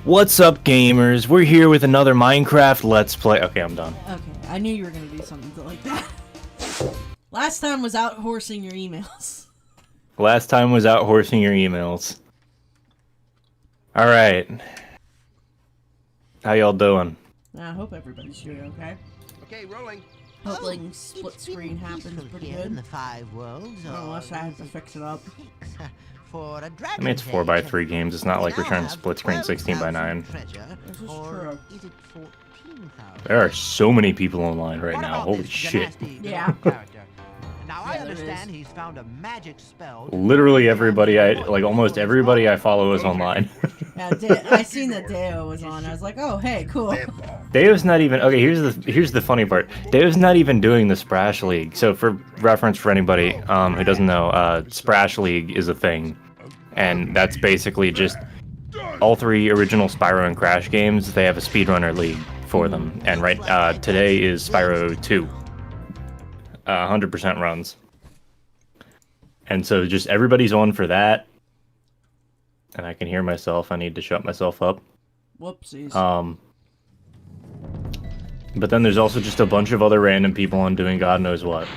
What's up, gamers? We're here with another Minecraft Let's Play. Okay, I'm done. Okay, I knew you were gonna do something like that. Last time was out horsing your emails. Last time was out horsing your emails. Alright. How y'all doing? I hope everybody's doing okay. Okay, rolling. Hoping split screen happens pretty good. In the five worlds, Unless I have to fix it up. For a I mean, it's 4x3 games. It's not like we're trying to split screen 16x9. This is true. Is it 14,000? There are so many people online right What now. about Holy this shit. dynasty Yeah. character? Now I Yeah, there understand is. he's found a magic spell. Literally everybody almost everybody I follow is online. Yeah, I seen that Deo was on. I was like, oh, hey, cool. Deo's not even okay. Here's the funny part. Deo's not even doing the Sprash League. So for reference for anybody who doesn't know, Sprash League is a thing, and that's basically just all three original Spyro and Crash games. They have a speedrunner league for them, and today is Spyro 2. 100% runs, and so just everybody's on for that. And I can hear myself. I need to shut myself up. Whoopsies. But then there's also just a bunch of other random people on doing God knows what.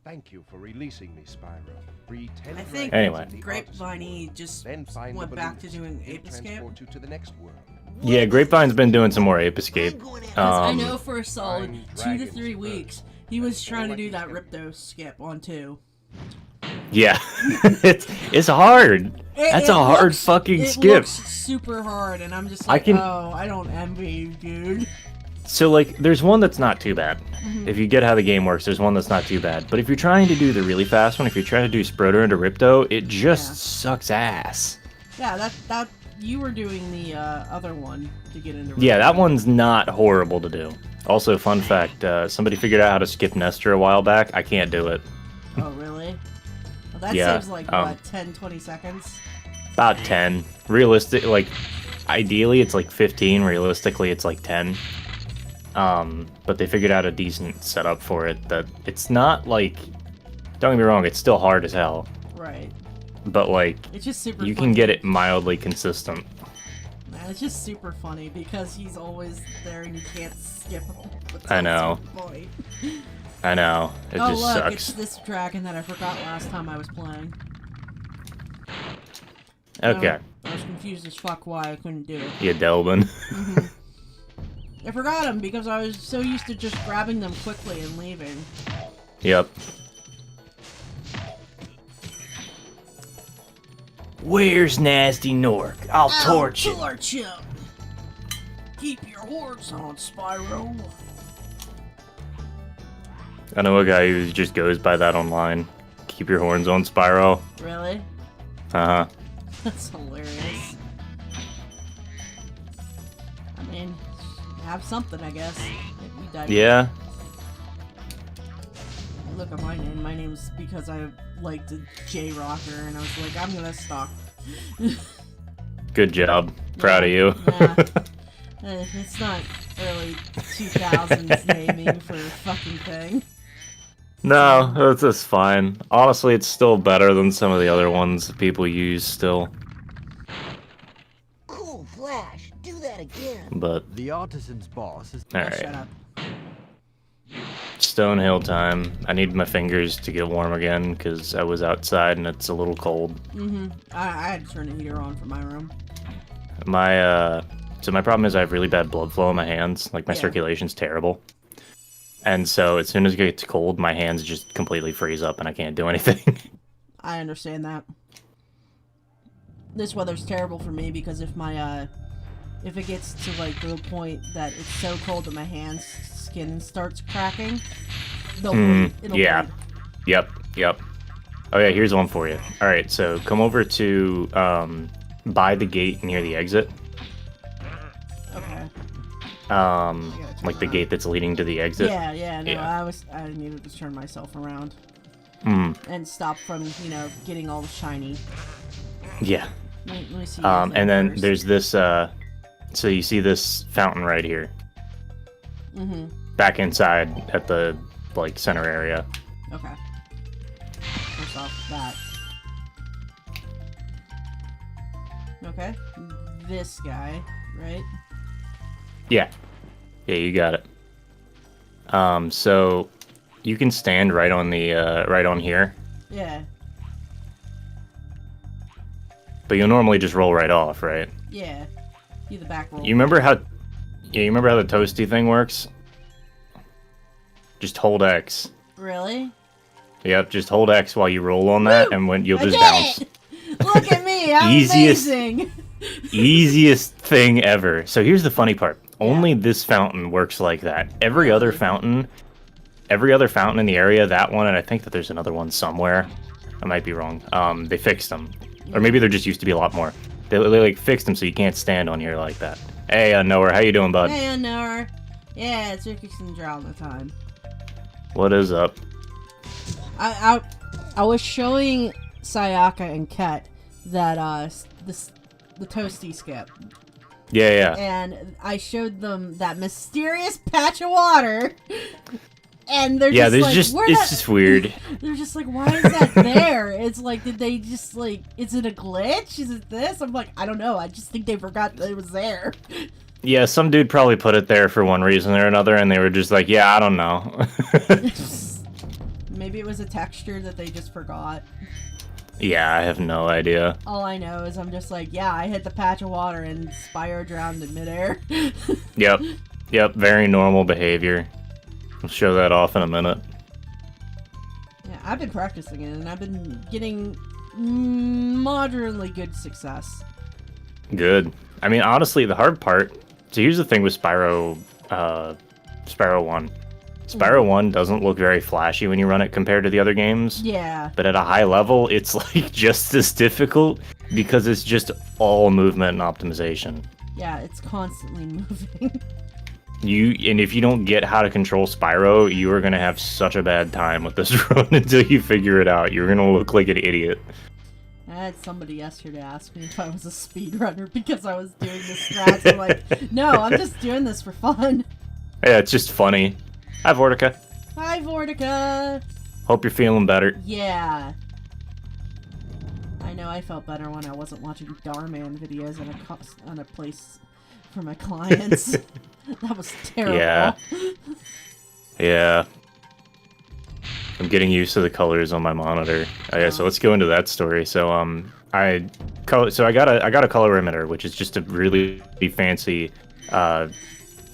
Thank you for releasing me, Spyro. Free 10 I think Anyway. Grapevine just Then find went the back to balloons. doing They'll Ape Escape. transport you to the next world. Yeah, Grapevine's been doing some more Ape Escape. Because I know for a solid Fine 2 to dragons 3 first. weeks, he was trying to do that Ripto skip on 2. Yeah, it's hard. That's a hard fucking skip. It looks super hard, and I'm just like, I can- oh, I don't envy you, dude. So like, there's one that's not too bad. If you get how the game works, there's one that's not too bad. But if you're trying to do the really fast one, if you're trying to do Sproder into Ripto, it just Yeah. sucks ass. Yeah, that you were doing the other one to get into. Yeah, Ripto. that one's not horrible to do. Also, fun fact, somebody figured out how to skip Nestor a while back. I can't do it. Oh, really? Well, that Yeah, saves like, what, 10, 20 seconds? About 10. Realistic, like, ideally it's like 15. Realistically, it's like 10. But they figured out a decent setup for it that it's not like, don't get me wrong, it's still hard as hell. Right. But like, It's just super you funny. can get it mildly consistent. Man, it's just super funny because he's always there and you can't skip him. I know. I know. It Oh, just look, sucks. it's this dragon that I forgot last time I was playing. Okay. I was confused as fuck why I couldn't do it. You Delvin. I forgot him because I was so used to just grabbing them quickly and leaving. Yep. Where's Nasty Nork? I'll torch it. Torch him! Keep your horse on, Spyro. I know a guy who just goes by that online. Keep your horns on, Spyro. Really? Uh-huh. That's hilarious. I mean, have something, I guess. You died. Yeah. Look at my name. My name's because I liked a J-Rocker, and I was like, I'm gonna stalk. Good job. Proud of you. Yeah. It's not early 2000s naming for a fucking thing. No, that's just fine. Honestly, it's still better than some of the other ones that people use still. Cool Flash, do that again. But, The artisan's boss is alright. Shut up. Stonehill time. I need my fingers to get warm again because I was outside and it's a little cold. I had to turn the heater on for my room. So my problem is I have really bad blood flow in my hands. Like, my Yeah. circulation's terrible. And so as soon as it gets cold, my hands just completely freeze up and I can't do anything. I understand that. This weather's terrible for me because if my if it gets to like the point that it's so cold that my hands skin starts cracking, they'll bleed. It'll yeah. bleed. Yep. Oh yeah, here's one for you. Alright, so come over to by the gate near the exit. Okay. Like the gate that's leading to the exit. Yeah, no, Yeah. I needed to turn myself around. Mm. And stop from, getting all shiny. Yeah. Let me see. And then first. there's this so you see this fountain right here. Back inside at the like center area. Okay. First off, that. Okay. This guy, right? Yeah. Yeah, you got it. So you can stand right on the right on here, Yeah. but you'll normally just roll right off, right? Yeah. Do the back roll. You remember how you remember how the toasty thing works? Just hold X. Really? Yep, just hold X while you roll on that, and when you'll I just did bounce. it! Look at me! I'm Easiest- amazing! Easiest thing ever. So here's the funny part. Only this fountain works like that. Every other fountain in the area, that one, and I think that there's another one somewhere. I might be wrong. They fixed them. Or maybe there just used to be a lot more. They like fixed them so you can't stand on here like that. Hey, Noah, how you doing, bud? Hey, Honor. Yeah, it's Ricky and Dralnah time. What is up? I was showing Sayaka and Ket that the toasty skip, Yeah. and I showed them that mysterious patch of water, and they're Yeah, just there's like, just "Where it's that-" just weird. They're just like, why is that there? It's like, did they just like, is it a glitch? Is it this? I'm like, I don't know. I just think they forgot that it was there. Yeah, some dude probably put it there for one reason or another, and they were just like, yeah, I don't know. Maybe it was a texture that they just forgot. Yeah, I have no idea. All I know is I'm just like, yeah, I hit the patch of water and Spyro drowned in midair. Yep, very normal behavior. I'll show that off in a minute. Yeah, I've been practicing it and I've been getting moderately good success. Good. I mean, honestly, the hard part... So here's the thing with Spyro 1. Spyro 1 doesn't look very flashy when you run it compared to the other games. Yeah. But at a high level, it's like just as difficult because it's just all movement and optimization. Yeah, it's constantly moving. And if you don't get how to control Spyro, you are gonna have such a bad time with this run until you figure it out. You're gonna look like an idiot. I had somebody yesterday ask me if I was a speedrunner because I was doing the strats. I'm like, no, I'm just doing this for fun. Yeah, it's just funny. Hi, Vortica. Hi, Vortica. Hope you're feeling better. Yeah. I know I felt better when I wasn't watching Darman videos on a place for my clients. That was terrible. Yeah. I'm getting used to the colors on my monitor. Yeah, so let's go into that story. So I got a color emitter, which is just a really fancy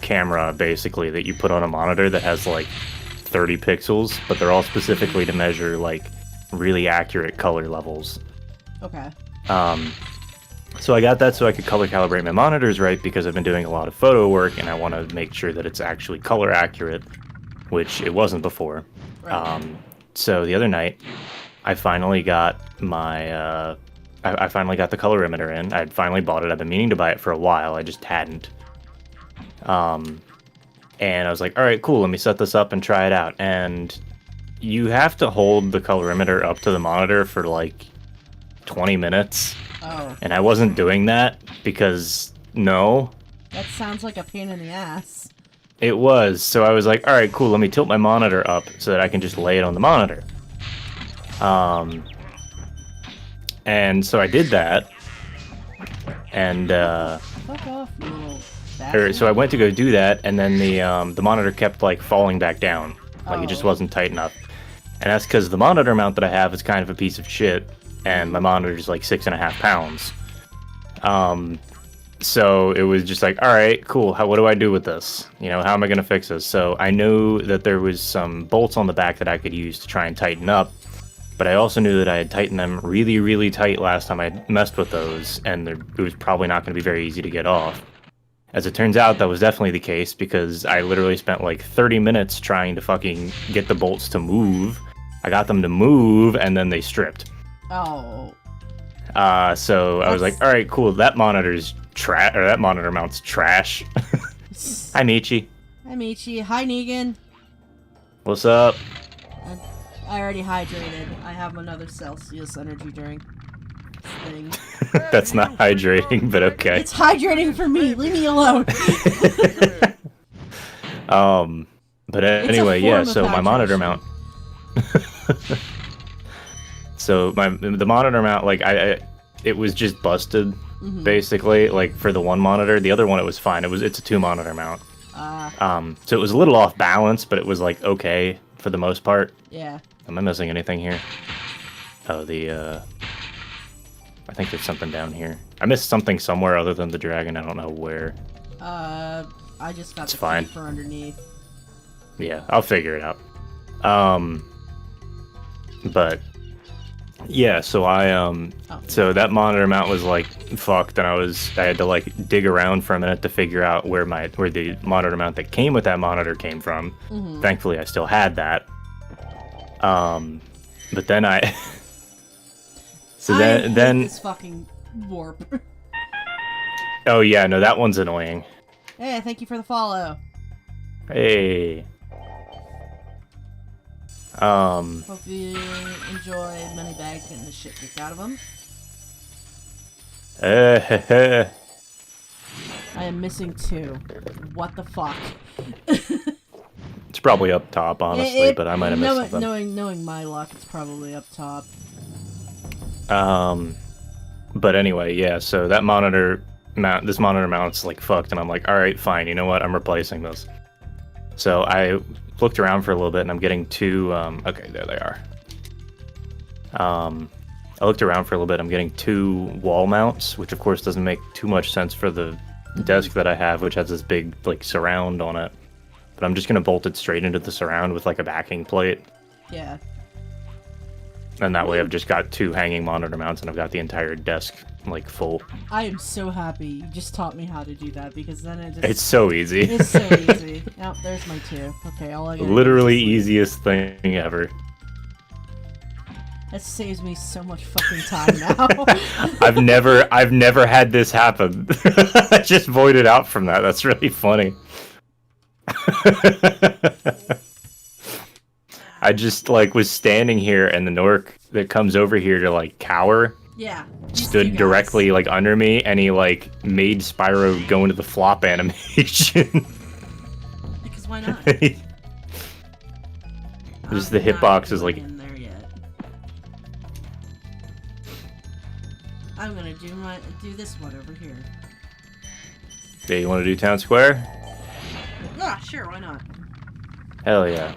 camera basically that you put on a monitor that has like 30 pixels, but they're all specifically to measure like really accurate color levels. Okay. So I got that so I could color calibrate my monitors right because I've been doing a lot of photo work and I want to make sure that it's actually color accurate, which it wasn't before. Right. So the other night, I finally got my I finally got the color emitter in. I'd finally bought it. I've been meaning to buy it for a while. I just hadn't. And I was like, all right, cool. Let me set this up and try it out. And you have to hold the color emitter up to the monitor for like 20 minutes. Oh, And I wasn't doing that because no, that sounds like a pain in the ass. it was. So I was like, all right, cool. Let me tilt my monitor up so that I can just lay it on the monitor. And so I did that. And Fuck off, you little bastard. so I went to go do that, and then the monitor kept like falling back down, like it just Oh. wasn't tight enough. And that's because the monitor mount that I have is kind of a piece of shit, and my monitor is like 6.5 pounds. So it was just like, all right, cool. What do I do with this? You know, how am I gonna fix this? So I knew that there was some bolts on the back that I could use to try and tighten up, but I also knew that I had tightened them really, really tight last time I messed with those, and it was probably not going to be very easy to get off. As it turns out, that was definitely the case, because I literally spent like 30 minutes trying to fucking get the bolts to move. I got them to move, and then they stripped. Oh. So I was like, all right, cool, that monitor's that monitor mount's trash. Hi, Michi. Hi, Michi. Hi, Negan. What's up? I already hydrated. I have another Celsius energy drink thing. That's not hydrating, but okay. It's hydrating for me. Leave me alone. But anyway, yeah, form of so my monitor hydration. mount. So the monitor mount, like it was just busted. basically, like for the one monitor. The other one, it was fine. It's a 2-monitor mount. So it was a little off balance, but it was like okay for the most part. Yeah. Am I missing anything here? Oh, I think there's something down here. I missed something somewhere other than the dragon. I don't know where. I just got It's the fine. for underneath. Yeah, I'll figure it out. But yeah, so so that monitor mount was like fucked, and I had to like dig around for a minute to figure out where the monitor mount that came with that monitor came from. Thankfully, I still had that. But then so I hate then this fucking warp. oh yeah, no, that one's annoying. Hey, thank you for the follow. Hey. Hope you enjoy Moneybags getting the shit kicked out of them. I am missing 2. What the fuck? It's probably up top, honestly, but I might have missed something. Knowing my luck, it's probably up top. But anyway, yeah, so that this monitor mount's like fucked, and I'm like, alright, fine, you know what, I'm replacing this. So I looked around for a little bit, and I'm getting 2, okay, there they are. I looked around for a little bit, I'm getting 2 wall mounts, which of course doesn't make too much sense for the desk that I have, which has this big, like, surround on it. But I'm just gonna bolt it straight into the surround with, like, a backing plate. Yeah. And that way I've just got 2 hanging monitor mounts, and I've got the entire desk, like, full. I am so happy you just taught me how to do that, because then it just... It's so easy. It's so easy. Oh, there's my 2. Okay, all I got. Literally easiest thing ever. That saves me so much fucking time now. I've never had this happen. I just voided out from that. That's really funny. I just like was standing here, and the Nork that comes over here to like cower Yeah. stood directly like under me, and he like made Spyro go into the flop animation. Because why not? Just the hitbox is like in there yet. I'm gonna do this one over here. hey, you want to do town square? Ah, sure, why not? Hell yeah.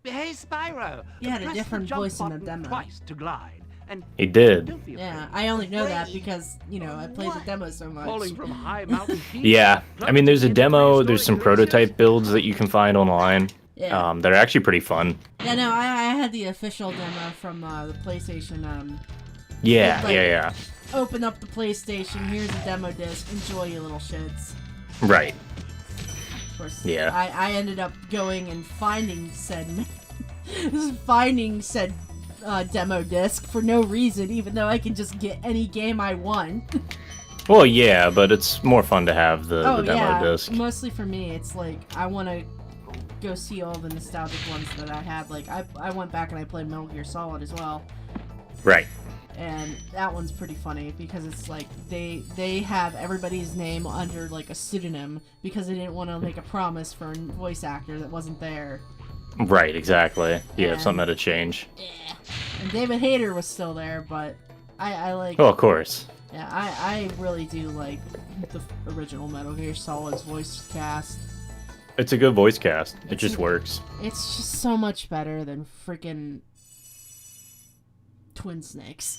Hey, Spyro. You had a press the different jump voice in the button demo. twice to glide, and He did. don't be Yeah, afraid. I only know that because, you know, I played the demo so much. Falling from high mountain peaks. Yeah, I mean, there's a demo, there's some prototype builds that you can find online. Yeah. That are actually pretty fun. Yeah, no, I had the official demo from the PlayStation. Yeah, like- yeah. Open up the PlayStation, here's a demo disc, enjoy you little shits. Right. Of course, Yeah. I ended up going and finding said demo disc for no reason, even though I can just get any game I want. Well, yeah, but it's more fun to have the demo disc. Mostly for me, it's like I want to go see all the nostalgic ones that I had. Like I went back and I played Metal Gear Solid as well. Right. And that one's pretty funny because it's like they have everybody's name under like a pseudonym because they didn't want to make a promise for a voice actor that wasn't there. Right, exactly. Yeah, And- something had to change. Yeah. And David Hayter was still there, but I like. Oh, of course. Yeah, I really do like the original Metal Gear Solid's voice cast. It's a good voice cast. It just works. It's just so much better than freaking Twin Snakes.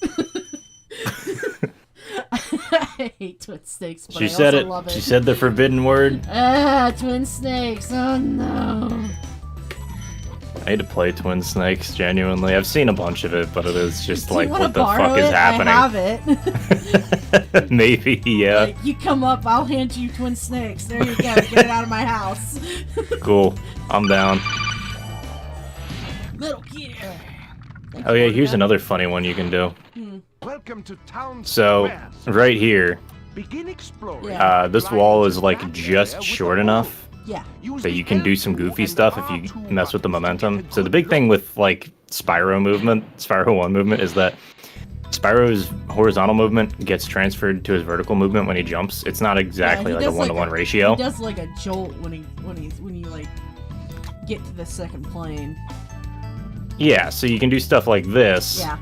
I hate Twin Snakes, but She I said also it. love it. She said the forbidden word. Twin Snakes. Oh no. I need to play Twin Snakes, genuinely. I've seen a bunch of it, but it is just Do you like, wanna what the borrow fuck is it? happening? I have it. Maybe, yeah. Like, you come up, I'll hand you Twin Snakes. There you go. Get it out of my house. Cool. I'm down. Metal Gear. Thank Oh you, yeah, Monica. here's another funny one you can do. Welcome to town So, square. right here, Begin exploring. Yeah. this wall is like just short enough Yeah. that you can do some goofy stuff if you mess with the momentum. So the big thing with like Spyro 1 movement, is that Spyro's horizontal movement gets transferred to his vertical movement when he jumps. It's not exactly he like a does 1-to-1 ratio. He does like a jolt when you like get to the second plane. Yeah, so you can do stuff like this Yeah.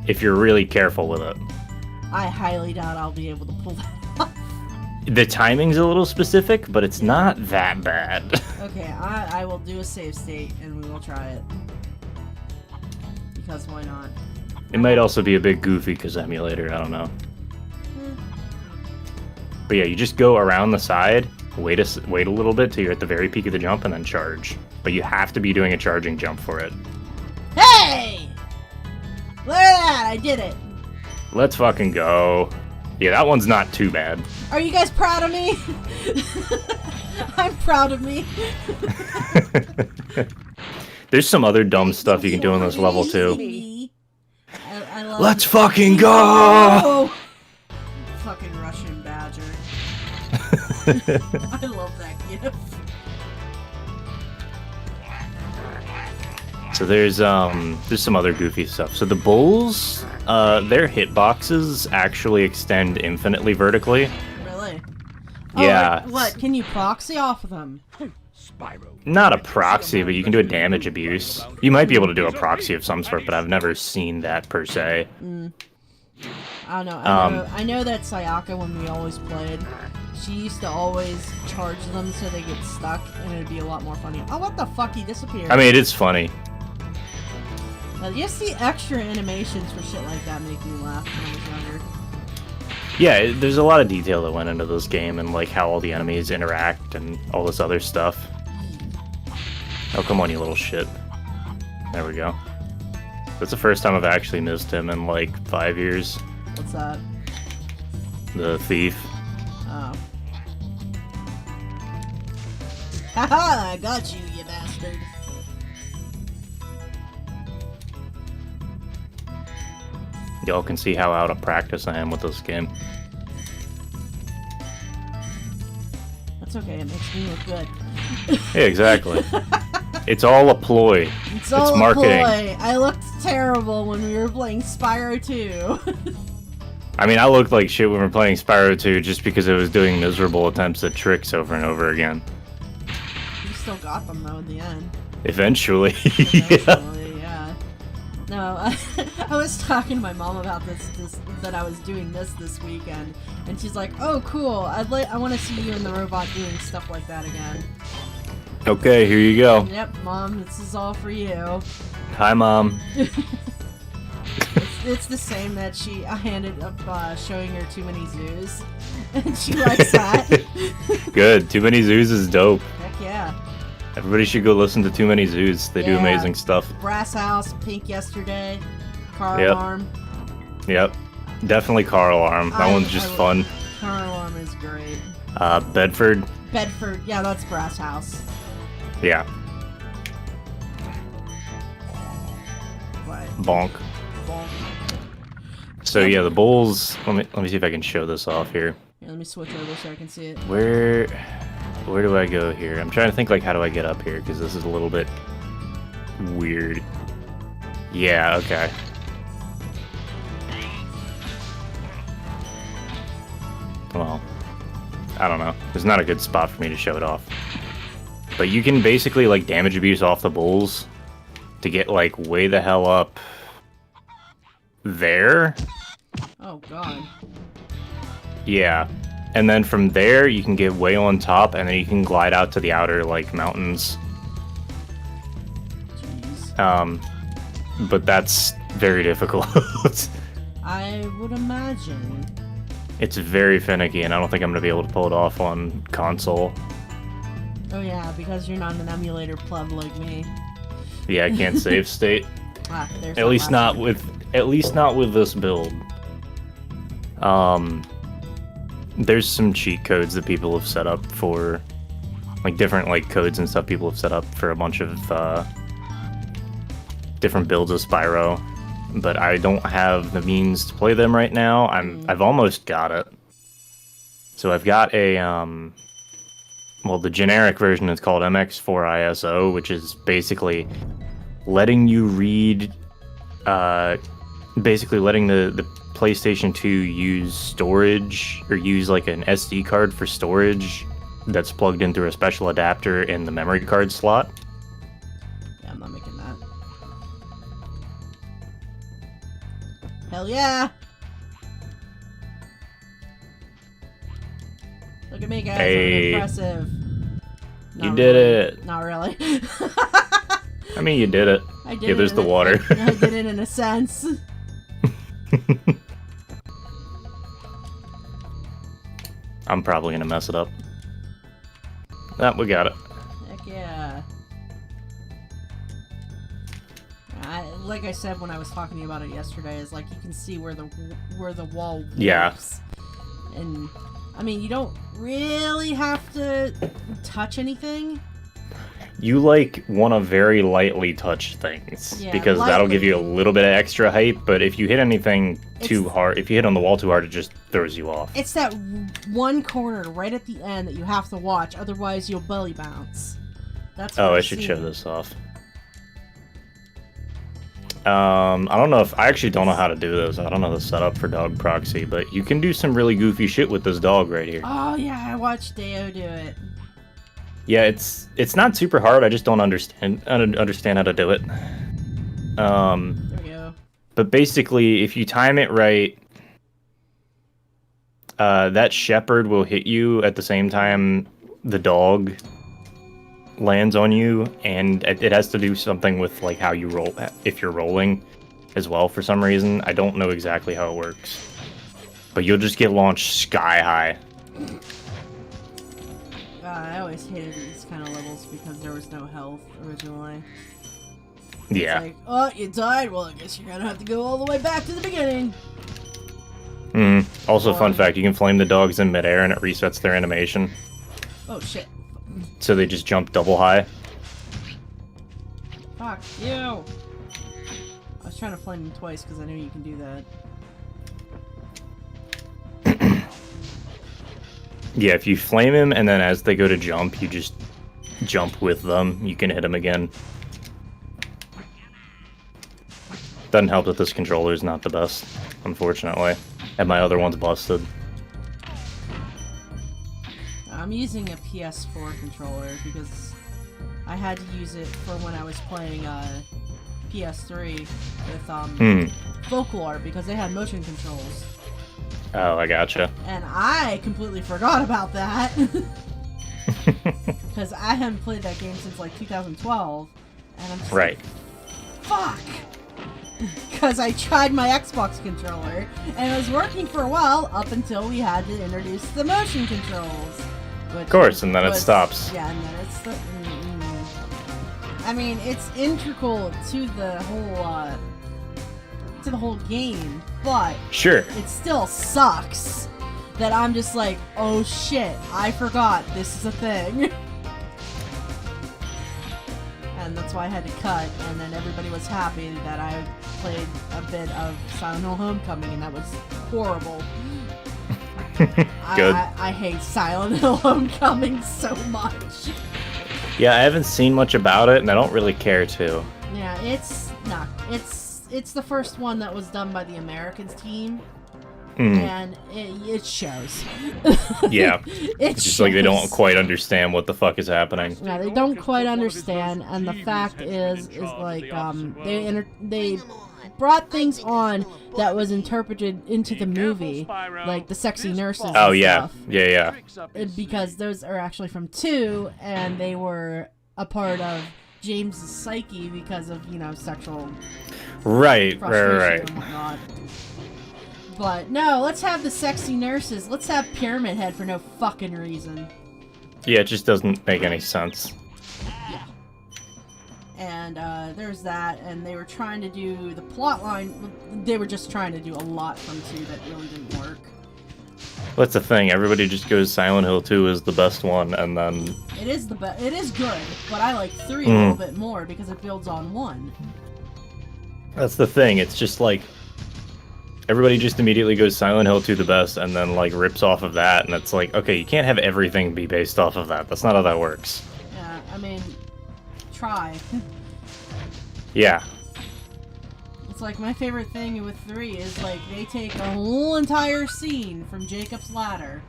if you're really careful with it. I highly doubt I'll be able to pull that off. The timing's a little specific, but it's not that bad. Okay, I will do a save state and we will try it. Because why not? It might also be a bit goofy because emulator, I don't know. But yeah, you just go around the side, wait a little bit till you're at the very peak of the jump, and then charge. But you have to be doing a charging jump for it. Hey! Look at that! I did it! Let's fucking go. Yeah, that one's not too bad. Are you guys proud of me? I'm proud of me. There's some other dumb stuff you can do on this level too. I love Let's fucking go! Oh! Fucking Russian badger. I love that gif. So there's some other goofy stuff. So the bulls, their hitboxes actually extend infinitely vertically. Really? Yeah. Oh, what? Can you proxy off of them? Spyro. Not a proxy, but you can do a damage abuse. You might be able to do a proxy of some sort, but I've never seen that per se. I don't know. I know that Sayaka, when we always played, she used to always charge them so they get stuck, and it'd be a lot more funny. Oh, what the fuck? He disappeared. I mean, it's funny. Just the extra animations for shit like that make me laugh when I was younger. Yeah, there's a lot of detail that went into this game and like how all the enemies interact and all this other stuff. Oh, come on, you little shit. There we go. That's the first time I've actually missed him in like 5 years. What's that? The thief. Oh. Haha! I got you, you bastard. Y'all can see how out of practice I am with this game. That's okay. It makes me look good. Yeah, exactly. It's all a ploy. It's all marketing. a ploy. I looked terrible when we were playing Spyro 2. I mean, I looked like shit when we were playing Spyro 2 just because I was doing miserable attempts at tricks over and over again. You still got them though in the end. Eventually. Yeah. Eventually, yeah. No, I was talking to my mom about this that I was doing this weekend, and she's like, "Oh, cool! I want to see you and the robot doing stuff like that again." Okay, here you go. Yep, Mom, this is all for you. Hi, Mom. It's the same that I ended up showing her Too Many Zoos, and she likes that. Good. Too Many Zoos is dope. Heck yeah. Everybody should go listen to Too Many Zoos. They do Yeah. amazing stuff. Brass House, Pink Yesterday, Car Yep. Alarm. Yep. Definitely Car Alarm. That one's just fun. Car Alarm is great. Bedford. Bedford, yeah, that's Brass House. Yeah. What? Bonk. Bonk. So yeah, the bulls. Let me see if I can show this off here. Here, let me switch over so I can see it. Where do I go here? I'm trying to think like how do I get up here because this is a little bit weird. Yeah. Okay. Well, I don't know. There's not a good spot for me to show it off. But you can basically like damage abuse off the bulls to get like way the hell up there. Oh god. Yeah. And then from there you can get way on top and then you can glide out to the outer like mountains. Jeez. But that's very difficult. I would imagine. It's very finicky and I don't think I'm gonna be able to pull it off on console. Oh yeah, because you're not an emulator pleb like me. Yeah, I can't save state. There's At least not with this build. There's some cheat codes that people have set up for like different like codes and stuff people have set up for a bunch of different builds of Spyro, but I don't have the means to play them right now. I've almost got it. So I've got a well, the generic version is called MX4ISO, which is basically letting you read, basically letting the PlayStation 2 use storage, or use like an SD card for storage that's plugged in through a special adapter in the memory card slot. Yeah, I'm not making that. Hell yeah! Look at me, guys. Hey. I'm impressive. You did it. Not really. I mean, you did it. I did Yeah, there's the water. I did it in a sense. I'm probably gonna mess it up. Ah, we got it. Heck yeah. Like I said when I was talking to you about it yesterday, is like you can see where the wall warps. Yeah. And I mean, you don't really have to touch anything. You like want to very lightly touch things Yeah, because that'll give you a lightly. little bit of extra height. But if you hit anything too hard, if you hit on the wall too hard, it just throws you off. It's that one corner right at the end that you have to watch, otherwise you'll belly bounce. That's what Oh, I I've should seen. show this off. I don't know if I actually don't know how to do this. I don't know the setup for dog proxy, but you can do some really goofy shit with this dog right here. Oh yeah, I watched Deo do it. Yeah, it's not super hard. I just don't understand how to do it. There we go. But basically, if you time it right, that shepherd will hit you at the same time the dog lands on you, and it has to do something with like how you roll if you're rolling as well for some reason. I don't know exactly how it works, but you'll just get launched sky high. I always hated these kind of levels because there was no health originally. Yeah. It's like, oh, you died? Well, I guess you're gonna have to go all the way back to the beginning. Also, fun fact, you can flame the dogs in midair and it resets their animation. Oh, shit. So they just jump double high. Fuck you. I was trying to flame them twice because I knew you can do that. Yeah, if you flame him and then as they go to jump, you just jump with them. You can hit him again. Doesn't help that this controller is not the best, unfortunately. And my other one's busted. I'm using a PS4 controller because I had to use it for when I was playing PS3 with vocal art because they had motion controls. Oh, I gotcha. And I completely forgot about that. Because I haven't played that game since like 2012. And I'm just Right. like, fuck! Because I tried my Xbox controller and it was working for a while up until we had to introduce the motion controls. Of course, and then it stops. Yeah, and then it's the. I mean, it's integral to the whole game, but Sure. it still sucks that I'm just like, oh shit, I forgot this is a thing. And that's why I had to cut, and then everybody was happy that I played a bit of Silent Hill Homecoming, and that was horrible. Good. I hate Silent Hill Homecoming so much. Yeah, I haven't seen much about it, and I don't really care to. Yeah, it's the first one that was done by the Americans team, and it shows. Yeah. It It's just like they don't shows. quite understand what the fuck is happening. Yeah, they don't quite understand, and the fact is like they brought things on that was interpreted into the movie, like the sexy nurses. Oh, and yeah. stuff. Yeah. Because those are actually from 2, and they were a part of James's psyche because of sexual Right. frustration and whatnot. But no, let's have the sexy nurses. Let's have Pyramid Head for no fucking reason. Yeah, it just doesn't make any sense. Yeah. And there's that, and they were trying to do the plot line. They were just trying to do a lot from 2 that really didn't work. That's the thing. Everybody just goes Silent Hill 2 is the best one, and then It is it is good, but I like 3 a little bit more because it builds on 1. that's the thing. It's just like everybody just immediately goes Silent Hill 2 the best, and then like rips off of that, and it's like, okay, you can't have everything be based off of that. That's not how that works. Yeah, I mean, try. Yeah. It's like my favorite thing with 3 is like they take a whole entire scene from Jacob's Ladder.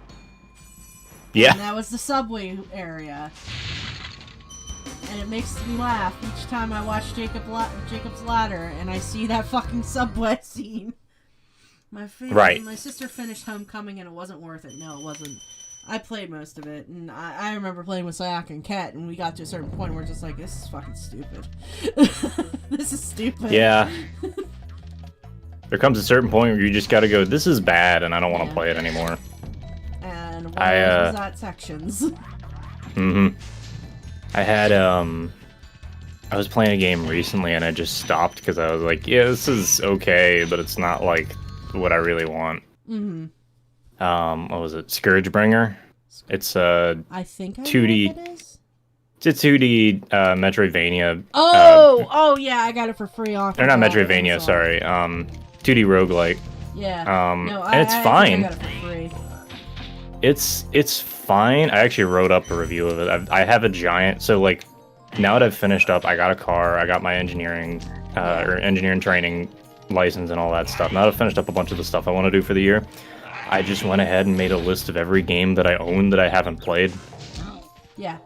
Yeah. And that was the subway area. And it makes me laugh each time I watch Jacob's Ladder and I see that fucking subway scene. Right. My sister finished Homecoming and it wasn't worth it. No, it wasn't. I played most of it, and I remember playing with Sayak and Ket, and we got to a certain point where it's just like, this is fucking stupid. This is stupid. Yeah. There comes a certain point where you just gotta go, this is bad, and I don't want to Yeah. play it anymore. And one of those was at sections. Mm-hmm. I had, I was playing a game recently, and I just stopped, because I was like, yeah, this is okay, but it's not, like, what I really want. Mm-hmm. What was it? Scourgebringer? It's a I think I 2D know what it is. It's a 2D Metroidvania. Oh, yeah, I got it for free off. Or not of, Metroidvania, Amazon. sorry. 2D roguelike. Yeah. No, and it's I fine. think I got it for free. It's fine. I actually wrote up a review of it. I have a giant. So like, now that I've finished up, I got a car. I got my engineering or engineering training license and all that stuff. Now that I've finished up a bunch of the stuff I want to do for the year, I just went ahead and made a list of every game that I own that I haven't played. Yeah.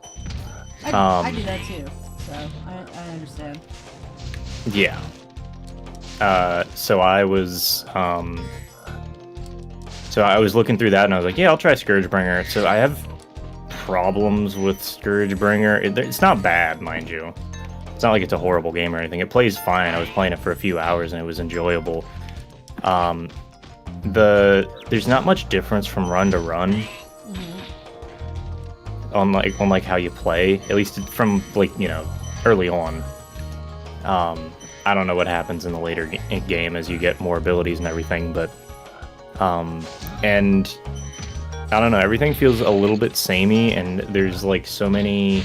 I do that too, so I understand. Yeah. So I was looking through that and I was like, yeah, I'll try Scourgebringer. So I have problems with Scourgebringer. It's not bad, mind you. It's not like it's a horrible game or anything. It plays fine. I was playing it for a few hours and it was enjoyable. There's not much difference from run to run. On how you play, at least from early on. I don't know what happens in the later game as you get more abilities and everything, but and I don't know, everything feels a little bit samey, and there's like so many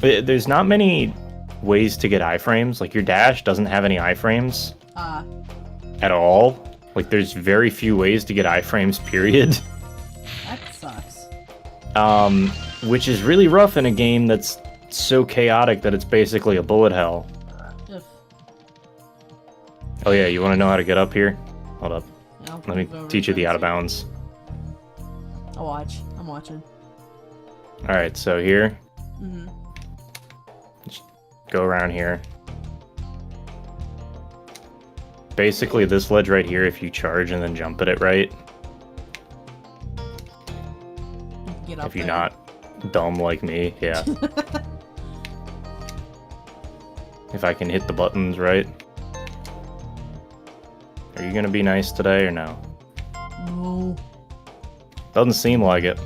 there's not many ways to get iframes. Like your dash doesn't have any iframes at all. Like there's very few ways to get iframes, period. That sucks. Which is really rough in a game that's so chaotic that it's basically a bullet hell. Ugh. Oh yeah, you want to know how to get up here? Hold up. I'll Let me move over teach you the to out of bounds. I'll watch. I'm watching. Alright, so here. Mm-hmm. Just go around here. Basically this ledge right here, if you charge and then jump at it right. Get up If you're there. not dumb like me, yeah. If I can hit the buttons right. Are you gonna be nice today or no? No. Doesn't seem like it.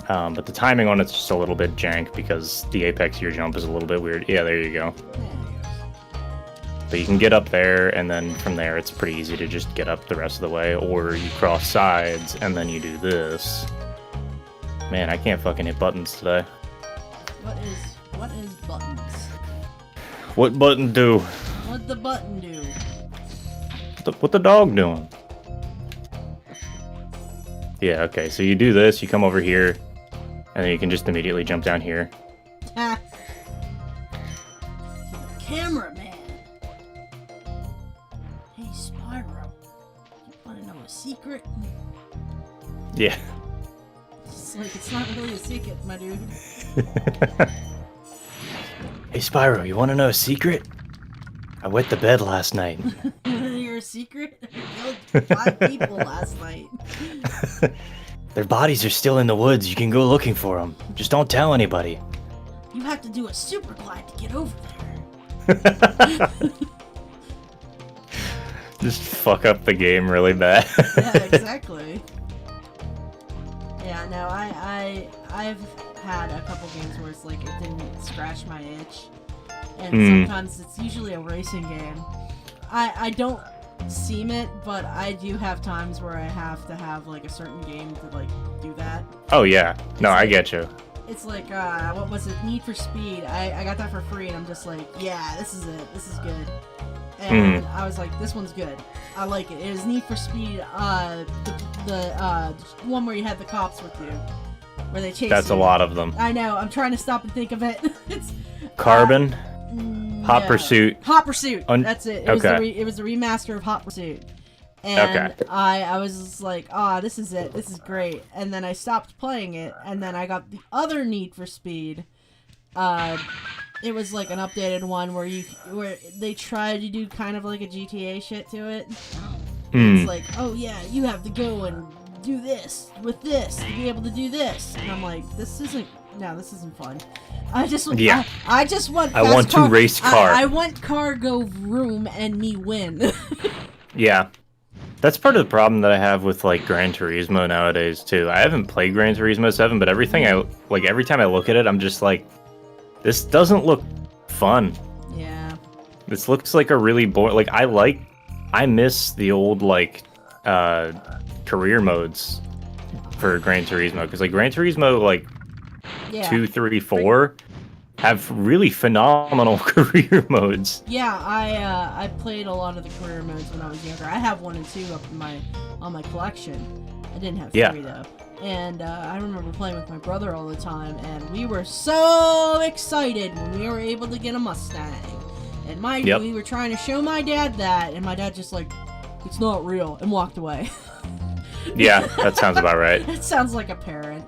But the timing on it's just a little bit jank because the apex of your jump is a little bit weird. Yeah, there you go. But you can get up there, and then from there it's pretty easy to just get up the rest of the way, or you cross sides, and then you do this. Man, I can't fucking hit buttons today. What is buttons? What button do? What the button do? What the dog doing? Yeah, okay, so you do this, you come over here, and then you can just immediately jump down here. Ha! Cameraman. Hey Spyro, you want to know a secret? Yeah. It's not really a secret, my dude. Hey Spyro, you want to know a secret? I wet the bed last night. Your secret? I killed 5 people last night. Their bodies are still in the woods. You can go looking for them. Just don't tell anybody. You have to do a super glide to get over there. Just fuck up the game really bad. Yeah, exactly. Yeah, no, I've had a couple games where it's like it didn't scratch my itch. And sometimes it's usually a racing game. I don't seem it, but I do have times where I have to have like a certain game to like do that. Oh yeah. No, I get you. It's like, what was it? Need for Speed. I got that for free and I'm just like, yeah, this is it. This is good. And I was like, this one's good. I like it. It was Need for Speed, the one where you had the cops with you. Where they chase you. That's a lot of them. I know. I'm trying to stop and think of it. It's Carbon? Hot no. Pursuit. Hot Pursuit. That's it. It was Okay. it was the remaster of Hot Pursuit. And Okay. I was just like, this is it. This is great. And then I stopped playing it, and then I got the other Need for Speed. It was like an updated one where they tried to do kind of like a GTA shit to it. It's like, oh yeah, you have to go and do this with this to be able to do this, and I'm like, this isn't fun. I just want. Yeah. I just want. I want to race car. I want car go vroom and me win. Yeah. That's part of the problem that I have with like Gran Turismo nowadays too. I haven't played Gran Turismo 7, but every time I look at it, I'm just like, this doesn't look fun. Yeah. This looks like a really boring. Like I miss the old like career modes for Gran Turismo, because like Gran Turismo like Yeah. 2, 3, 4 have really phenomenal career modes. Yeah, I played a lot of the career modes when I was younger. I have 1 and 2 up in on my collection. I didn't have 3 though. And I remember playing with my brother all the time, and we were so excited when we were able to get a Mustang. And we were trying to show my dad that, and my dad just like, it's not real, and walked away. Yeah, that sounds about right. It sounds like a parent.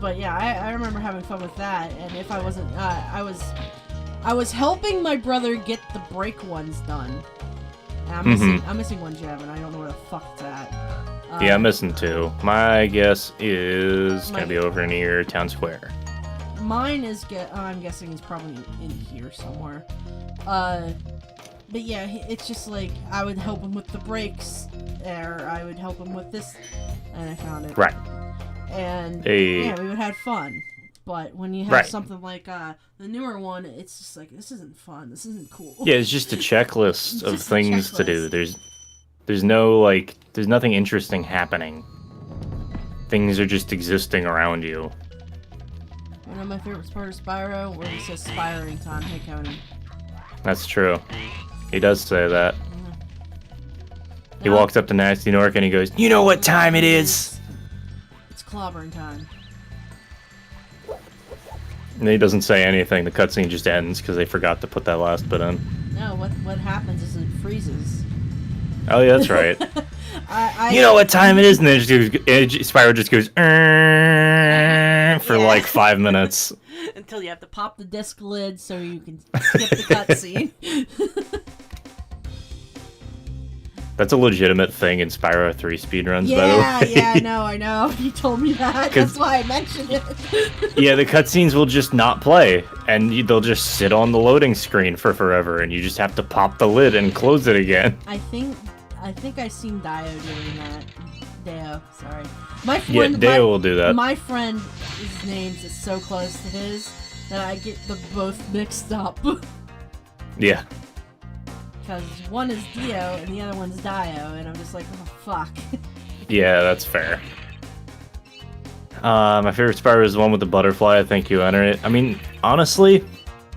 But yeah, I remember having fun with that, and if I wasn't, I was helping my brother get the brake ones done. And I'm missing one gem, and I don't know where the fuck it's at. Yeah, I'm missing 2. My guess is gonna be over near Town Square. Mine is I'm guessing is probably in here somewhere. But yeah, it's just like I would help him with the brakes, or I would help him with this, and I found it. Right. And yeah, we would have fun. But when you have something like the newer one, it's just like, this isn't fun. This isn't cool. Yeah, it's just a checklist of things to do. There's nothing interesting happening. Things are just existing around you. One of my favorite parts of Spyro, where he says Spyroing time. Hey, Conan. That's true. He does say that. He walks up to Nasty Nork and he goes, "You know what time it is?" It's clobbering time. And he doesn't say anything. The cutscene just ends because they forgot to put that last bit in. No, what happens is it freezes. Oh yeah, that's right. You know what time it is, and then Spyro just goes for like 5 minutes until you have to pop the disc lid so you can skip the cutscene. That's a legitimate thing in Spyro 3 speedruns, by the way. Yeah, I know. You told me that. That's why I mentioned it. Yeah, the cutscenes will just not play, and they'll just sit on the loading screen for forever, and you just have to pop the lid and close it again. I think I've seen Dio doing that. Dio, sorry. My friend, Dio will do that. My friend's names is so close to his that I get them both mixed up. Yeah. Because one is Dio and the other one's Dio, and I'm just like, oh fuck. Yeah, that's fair. My favorite Spyro is the one with the butterfly. I think you enter it. I mean, honestly,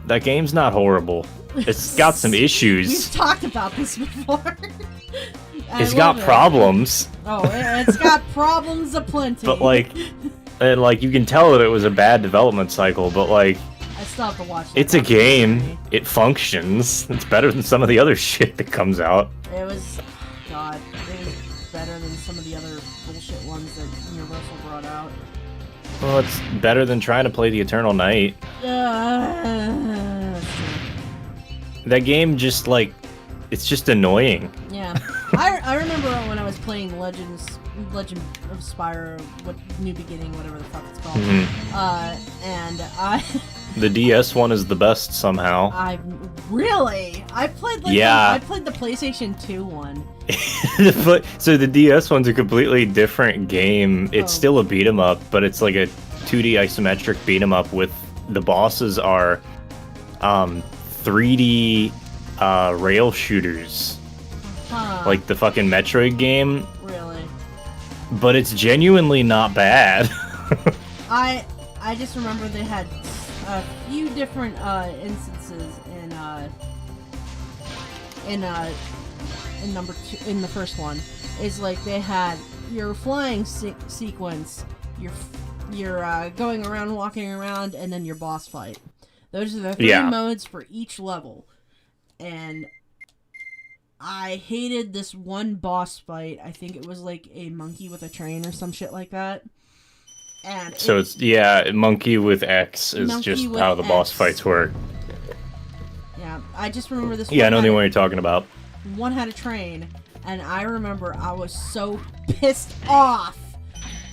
that game's not horrible. It's got some issues. We've talked about this before. It's got problems. Oh, it's got problems aplenty. But like you can tell that it was a bad development cycle. But like, I still have to watch that. It's a game. It functions. It's better than some of the other shit that comes out. It was better than some of the other bullshit ones that Universal brought out. Well, it's better than trying to play the Eternal Night. That game just like, it's just annoying. Yeah, I remember when I was playing Legend of Spyro, New Beginning, whatever the fuck it's called. And I. The DS one is the best somehow. I played I played the PlayStation 2 one. So the DS one's a completely different game. It's still a beat 'em up, but it's like a 2D isometric beat 'em up with the bosses are 3D rail shooters. Like the fucking Metroid game. Really? But it's genuinely not bad. I just remember they had a few different instances in number 2, in the first one. Is like they had your flying sequence, you're going around, walking around, and then your boss fight. Those are the 3 modes for each level. And I hated this one boss fight. I think it was like a monkey with a train or some shit like that. And so it's monkey with X is just how the boss fights work. Yeah, I just remember this. Yeah, I know the one you're talking about. one had a train, and I remember I was so pissed off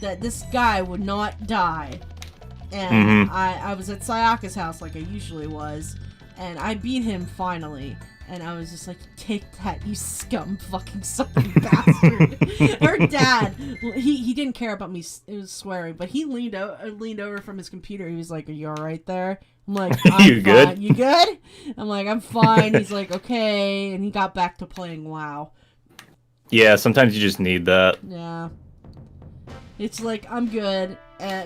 that this guy would not die. And I was at Sayaka's house like I usually was, and I beat him finally. And I was just like, take that, you scum fucking sucking bastard. Her dad, he didn't care about me swearing, but he leaned over from his computer. He was like, are you alright there? I'm like, I'm You good? fine. You good? I'm like, I'm fine. He's like, okay. And he got back to playing WoW. Yeah, sometimes you just need that. Yeah. It's like, I'm good.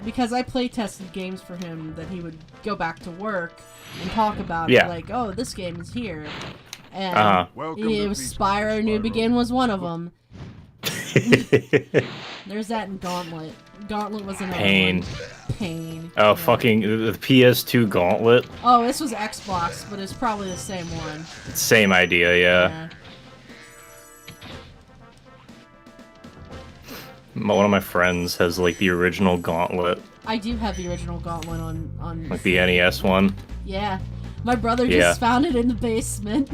Because I play tested games for him that he would go back to work and talk about it. Like, oh, this game is here. And it was Spyro New Begin was one of them. There's that in Gauntlet. Gauntlet was another Pain. one. Pain. Oh, fucking the PS2 Gauntlet. Oh, this was Xbox, but it's probably the same one. Same idea, yeah. One of my friends has like the original Gauntlet. I do have the original Gauntlet on like the NES one. Yeah. My brother just found it in the basement.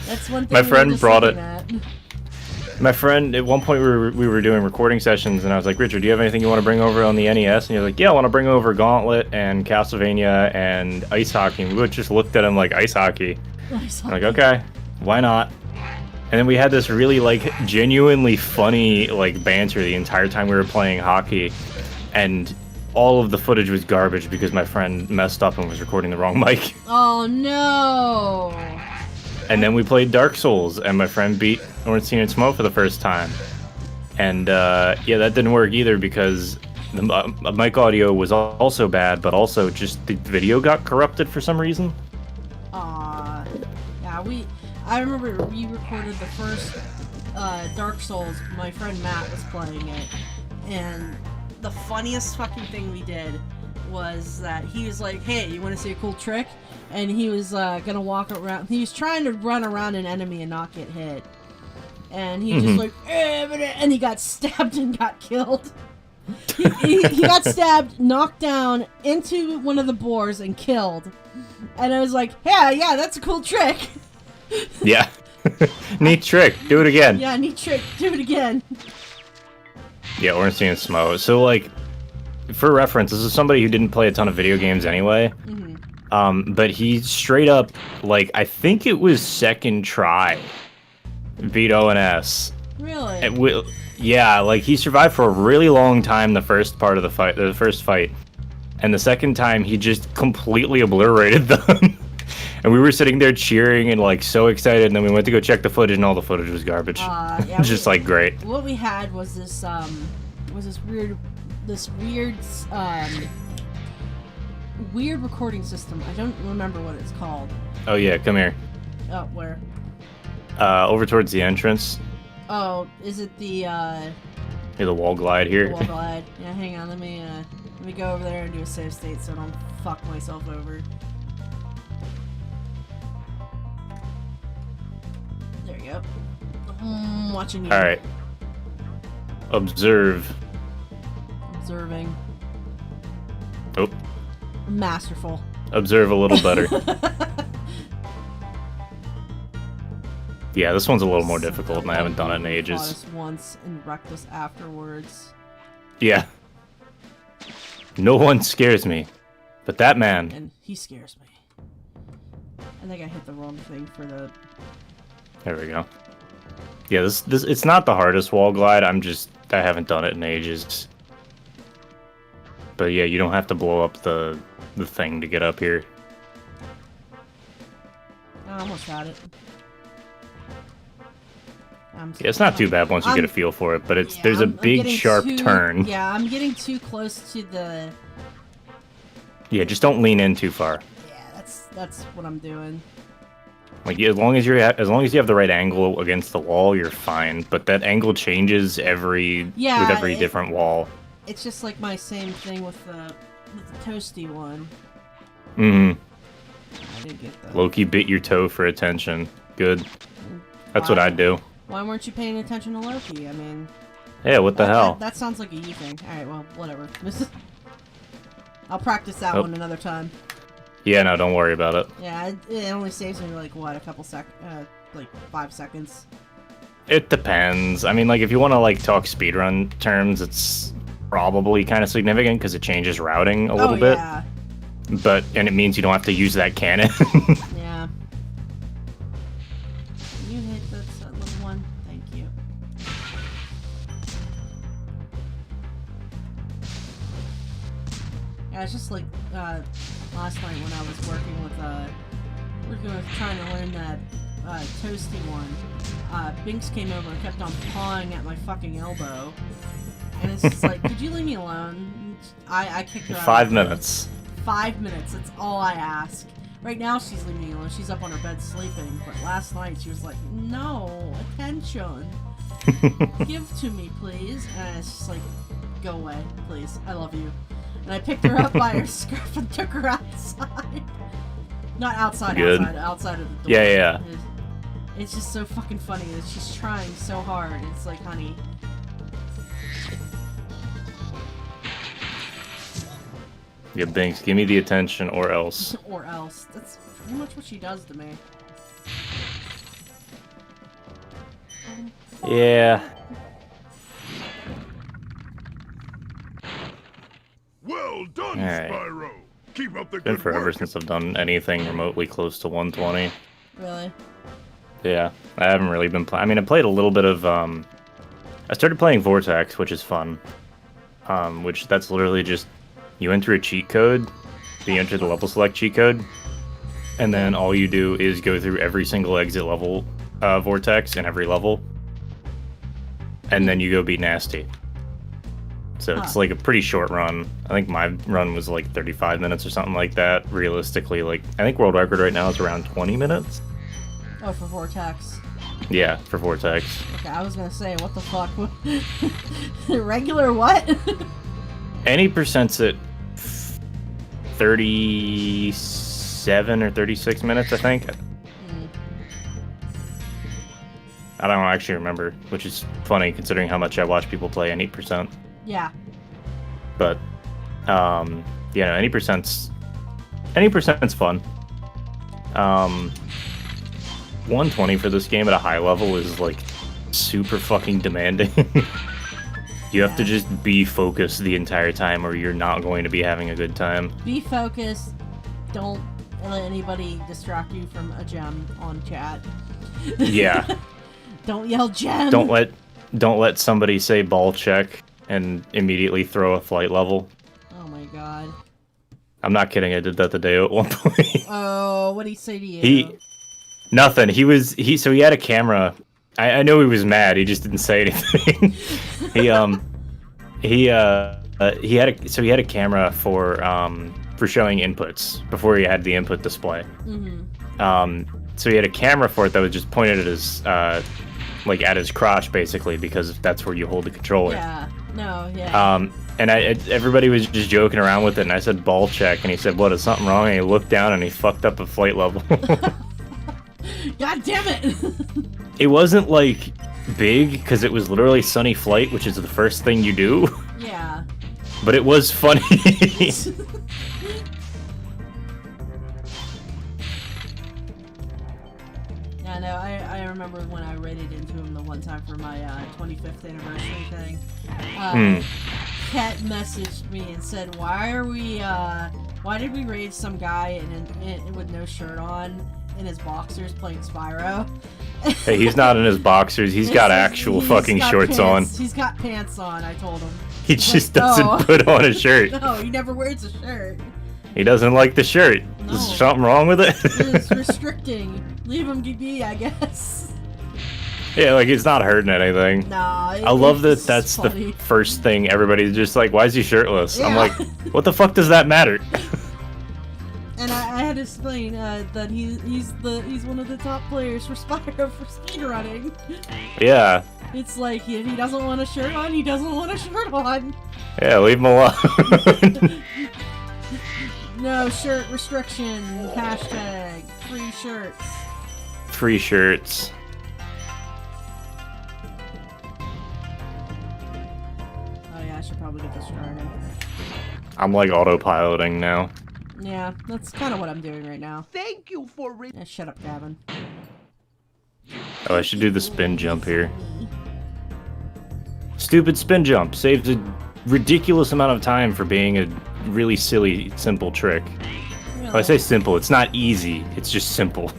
That's one thing my friend brought it. At. My friend, at one point we were doing recording sessions, and I was like, Richard, do you have anything you want to bring over on the NES? And you're like, yeah, I want to bring over Gauntlet and Castlevania and Ice Hockey. And we just looked at him like, Ice Hockey. I'm like, okay, why not? And then we had this really, like, genuinely funny, like, banter the entire time we were playing hockey. And all of the footage was garbage because my friend messed up and was recording the wrong mic. Oh, no! And then we played Dark Souls, and my friend beat Ornstein and Smoke for the first time. And, yeah, that didn't work either because the mic audio was also bad, but also just the video got corrupted for some reason. Aw. Yeah, I remember we recorded the first Dark Souls. My friend Matt was playing it, and the funniest fucking thing we did was that he was like, hey, you want to see a cool trick? And he was gonna walk around. He was trying to run around an enemy and not get hit. And he just like, and he got stabbed and got killed. He got stabbed, knocked down into one of the boars and killed. And I was like, yeah, that's a cool trick. Yeah. Neat trick. Do it again. Yeah, neat trick. Do it again. Yeah, Ornstein and Smo. So, like, for reference, this is somebody who didn't play a ton of video games anyway. But he straight up, like, I think it was second try, beat ONS. Really? Yeah, like, he survived for a really long time the first part of the first fight. And the second time, he just completely obliterated them. And we were sitting there cheering and, like, so excited, and then we went to go check the footage, and all the footage was garbage. Yeah, just, like, great. What we had was this weird recording system. I don't remember what it's called. Oh, yeah, come here. Oh, where? Over towards the entrance. Oh, is it the, Here, the wall glide here. The wall glide. Yeah, hang on, let me go over there and do a save state so I don't fuck myself over. There you go. Watching you. Alright. Observe. Observing. Oh. Masterful. Observe a little better. Yeah, this one's a little more difficult, and I haven't done it in ages. Fought us once and wrecked us afterwards. Yeah. No one scares me, but that man. And he scares me. I think I hit the wrong thing for the... There we go. Yeah, this it's not the hardest wall glide. I haven't done it in ages. But yeah, you don't have to blow up the thing to get up here. I almost got it. Yeah, it's not too bad once you get a feel for it, but there's a big sharp turn. Yeah, I'm getting too close to the... Yeah, just don't lean in too far. Yeah, that's what I'm doing. Like, as long as you have the right angle against the wall, you're fine. But that angle changes with every different wall. It's just like my same thing with the toasty one. I didn't get that. Loki bit your toe for attention. Good. That's what I'd do. Why weren't you paying attention to Loki? I mean... Yeah, what the hell? That sounds like a you thing. Alright, well, whatever. I'll practice that one another time. Yeah, no, don't worry about it. Yeah, it only saves me like what, a couple like 5 seconds. It depends. I mean, like, if you want to, like, talk speedrun terms, it's probably kind of significant because it changes routing a little bit. Yeah. And it means you don't have to use that cannon. Yeah. You hit this little one. Thank you. Yeah, it's just like last night when I was working with trying to learn that toasty one. Binks came over and kept on pawing at my fucking elbow, and it's just like, could you leave me alone? I kicked her out. 5 minutes. 5 minutes. That's all I ask. Right now she's leaving me alone. She's up on her bed sleeping. But last night she was like, no, attention. Give to me, please. And it's just like, go away, please. I love you. And I picked her up by her scarf and took her outside. Not outside, Good. outside of the door. Yeah. It's just so fucking funny that she's trying so hard. It's like, honey. Yeah, Binks, give me the attention or else. Or else. That's pretty much what she does to me. Yeah. Well done, Alright. Spyro. Keep up the It's been good forever work. since I've done anything remotely close to 120. Really? Yeah, I haven't really been playing. I mean, I played a little bit of, I started playing Vortex, which is fun. Which that's literally just, you enter a cheat code, you enter the level select cheat code, and then all you do is go through every single exit level Vortex in every level, and then you go beat Nasty. So it's like a pretty short run. I think my run was like 35 minutes or something like that. Realistically, like, I think world record right now is around 20 minutes. Oh, for Vortex. Yeah, for Vortex. Okay, I was gonna say, what the fuck? Regular what? Any percent's at 37 or 36 minutes, I think. I don't actually remember, which is funny considering how much I watch people play any percent. Yeah. But, you know, any percent's fun. 120 for this game at a high level is like super fucking demanding. You have to just be focused the entire time or you're not going to be having a good time. Be focused. Don't let anybody distract you from a gem on chat. Yeah. Don't yell gem. Don't let somebody say ball check and immediately throw a flight level. Oh my god. I'm not kidding, I did that today at one point. Oh, what'd he say to you? Nothing. He had a camera. I know he was mad, he just didn't say anything. he had a camera for showing inputs before he had the input display. Mm-hmm. So he had a camera for it that was just pointed at his like at his crotch basically because that's where you hold the controller. Yeah. No, yeah. And everybody was just joking around with it, and I said ball check, and he said, "What, is something wrong?" And he looked down and he fucked up a flight level. God damn it! It wasn't like big because it was literally Sunny Flight, which is the first thing you do. Yeah. But it was funny. Yeah, no, I remember when I raided into him the one time for my 25th anniversary thing. Kat messaged me and said, why did we raid some guy with no shirt on in his boxers playing Spyro? Hey, he's not in his boxers. He's got actual fucking shorts on. He's got pants on, I told him. He just doesn't put on a shirt. No, he never wears a shirt. He doesn't like the shirt. No. Is something wrong with it? It's restricting. Leave him be, I guess. Yeah, like, it's not hurting anything. Nah, I love that it's that's funny. the first thing everybody's just like, why is he shirtless? I'm Yeah. like, what the fuck does that matter? And I had to explain that he's one of the top players for Spyro for speedrunning. Yeah. It's like, if he doesn't want a shirt on, he doesn't want a shirt on. Yeah, leave him alone. No shirt restriction. Hashtag free shirts. Free shirts. Oh yeah, I should probably get this started. I'm like autopiloting now. Yeah, that's kind of what I'm doing right now. Thank you for Yeah, shut up, Gavin. Oh, I should do the spin jump here. Stupid spin jump saves a ridiculous amount of time for being a really silly, simple trick. Oh, I say simple, it's not easy, it's just simple.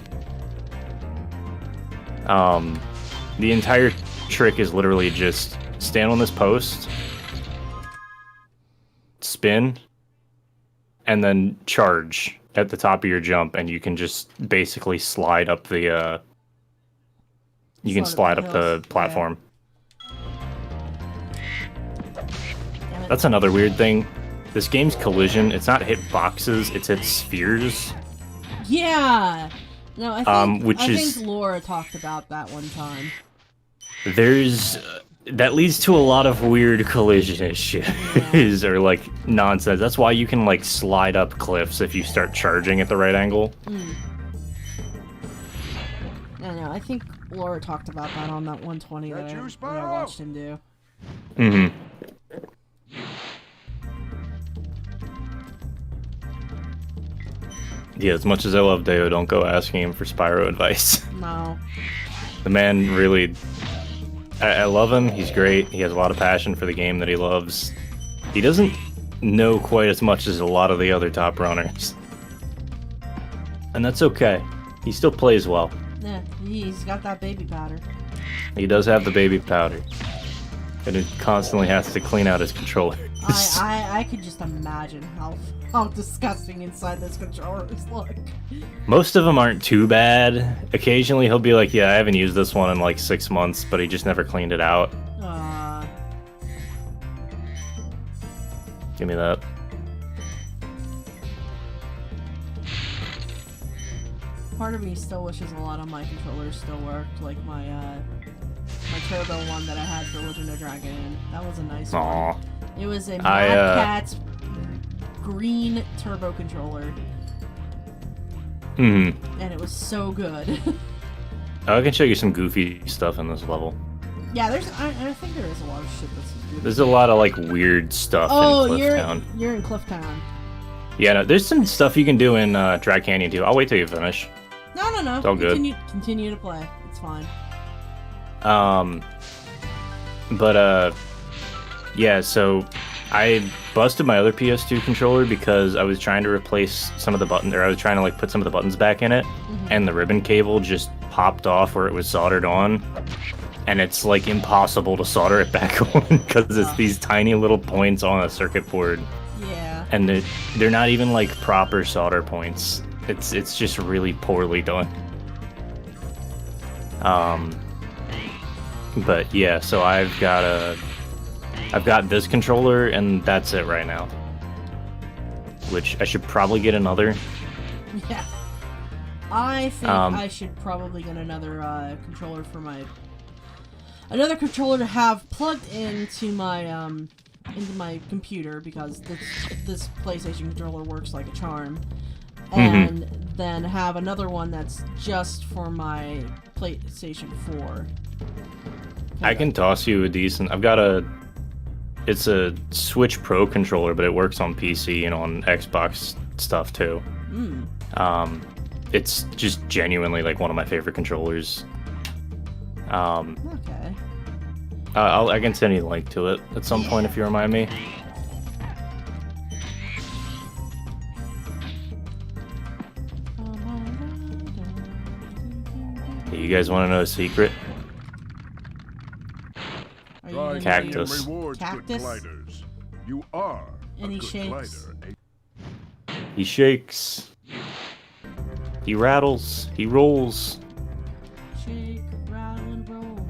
The entire trick is literally just stand on this post, spin, and then charge at the top of your jump, and you can just basically slide up the, you can slide up the platform. Damn it. That's another weird thing. This game's collision, it's not hit boxes, it's hit spheres. Yeah! No, I think Laura talked about that one time. There's... that leads to a lot of weird collision issues, or, like, nonsense. That's why you can, like, slide up cliffs if you start charging at the right angle. I know, I think Laura talked about that on that 120 that I watched him do. Mm-hmm. Yeah, as much as I love Deo, don't go asking him for Spyro advice. No. The man really... I love him, he's great, he has a lot of passion for the game that he loves. He doesn't know quite as much as a lot of the other top runners. And that's okay. He still plays well. Yeah, he's got that baby powder. He does have the baby powder. And he constantly has to clean out his controllers. I could just imagine how disgusting inside this controllers look. Most of them aren't too bad. Occasionally he'll be like, yeah, I haven't used this one in like 6 months, but he just never cleaned it out. Give me that. Part of me still wishes a lot of my controllers still worked, like my my turbo one that I had for Legend of Dragon. That was a nice Aww. one. It was a Mad Catz green turbo controller. And it was so good. I can show you some goofy stuff in this level. Yeah, I think there is a lot of shit that's goofy. There's a lot of like weird stuff in Cliff Town. You're in Cliff Town. Yeah, no, there's some stuff you can do in Drag Canyon too. I'll wait till you finish. No. It's all good. Continue to play. It's fine. Yeah, so I busted my other PS2 controller because I was trying to replace some of the buttons, or I was trying to like put some of the buttons back in it, and the ribbon cable just popped off where it was soldered on, and it's like impossible to solder it back on because it's these tiny little points on a circuit board. Yeah. And they're not even like proper solder points. It's just really poorly done. But yeah, so I've got this controller and that's it right now. Which I should probably get another. Yeah. I think I should probably get another controller for another controller to have plugged into my computer, because this PlayStation controller works like a charm. And then have another one that's just for my PlayStation 4. I can toss you a decent... It's a Switch Pro controller, but it works on PC and on Xbox stuff too. It's just genuinely like one of my favorite controllers. Okay. I can send you the link to it at some point if you remind me. Hey, you guys want to know a secret? Are you Cactus. Cactus? You are And a he good shakes. glider. He shakes. He rattles. He rolls. Shake, rattle, and roll.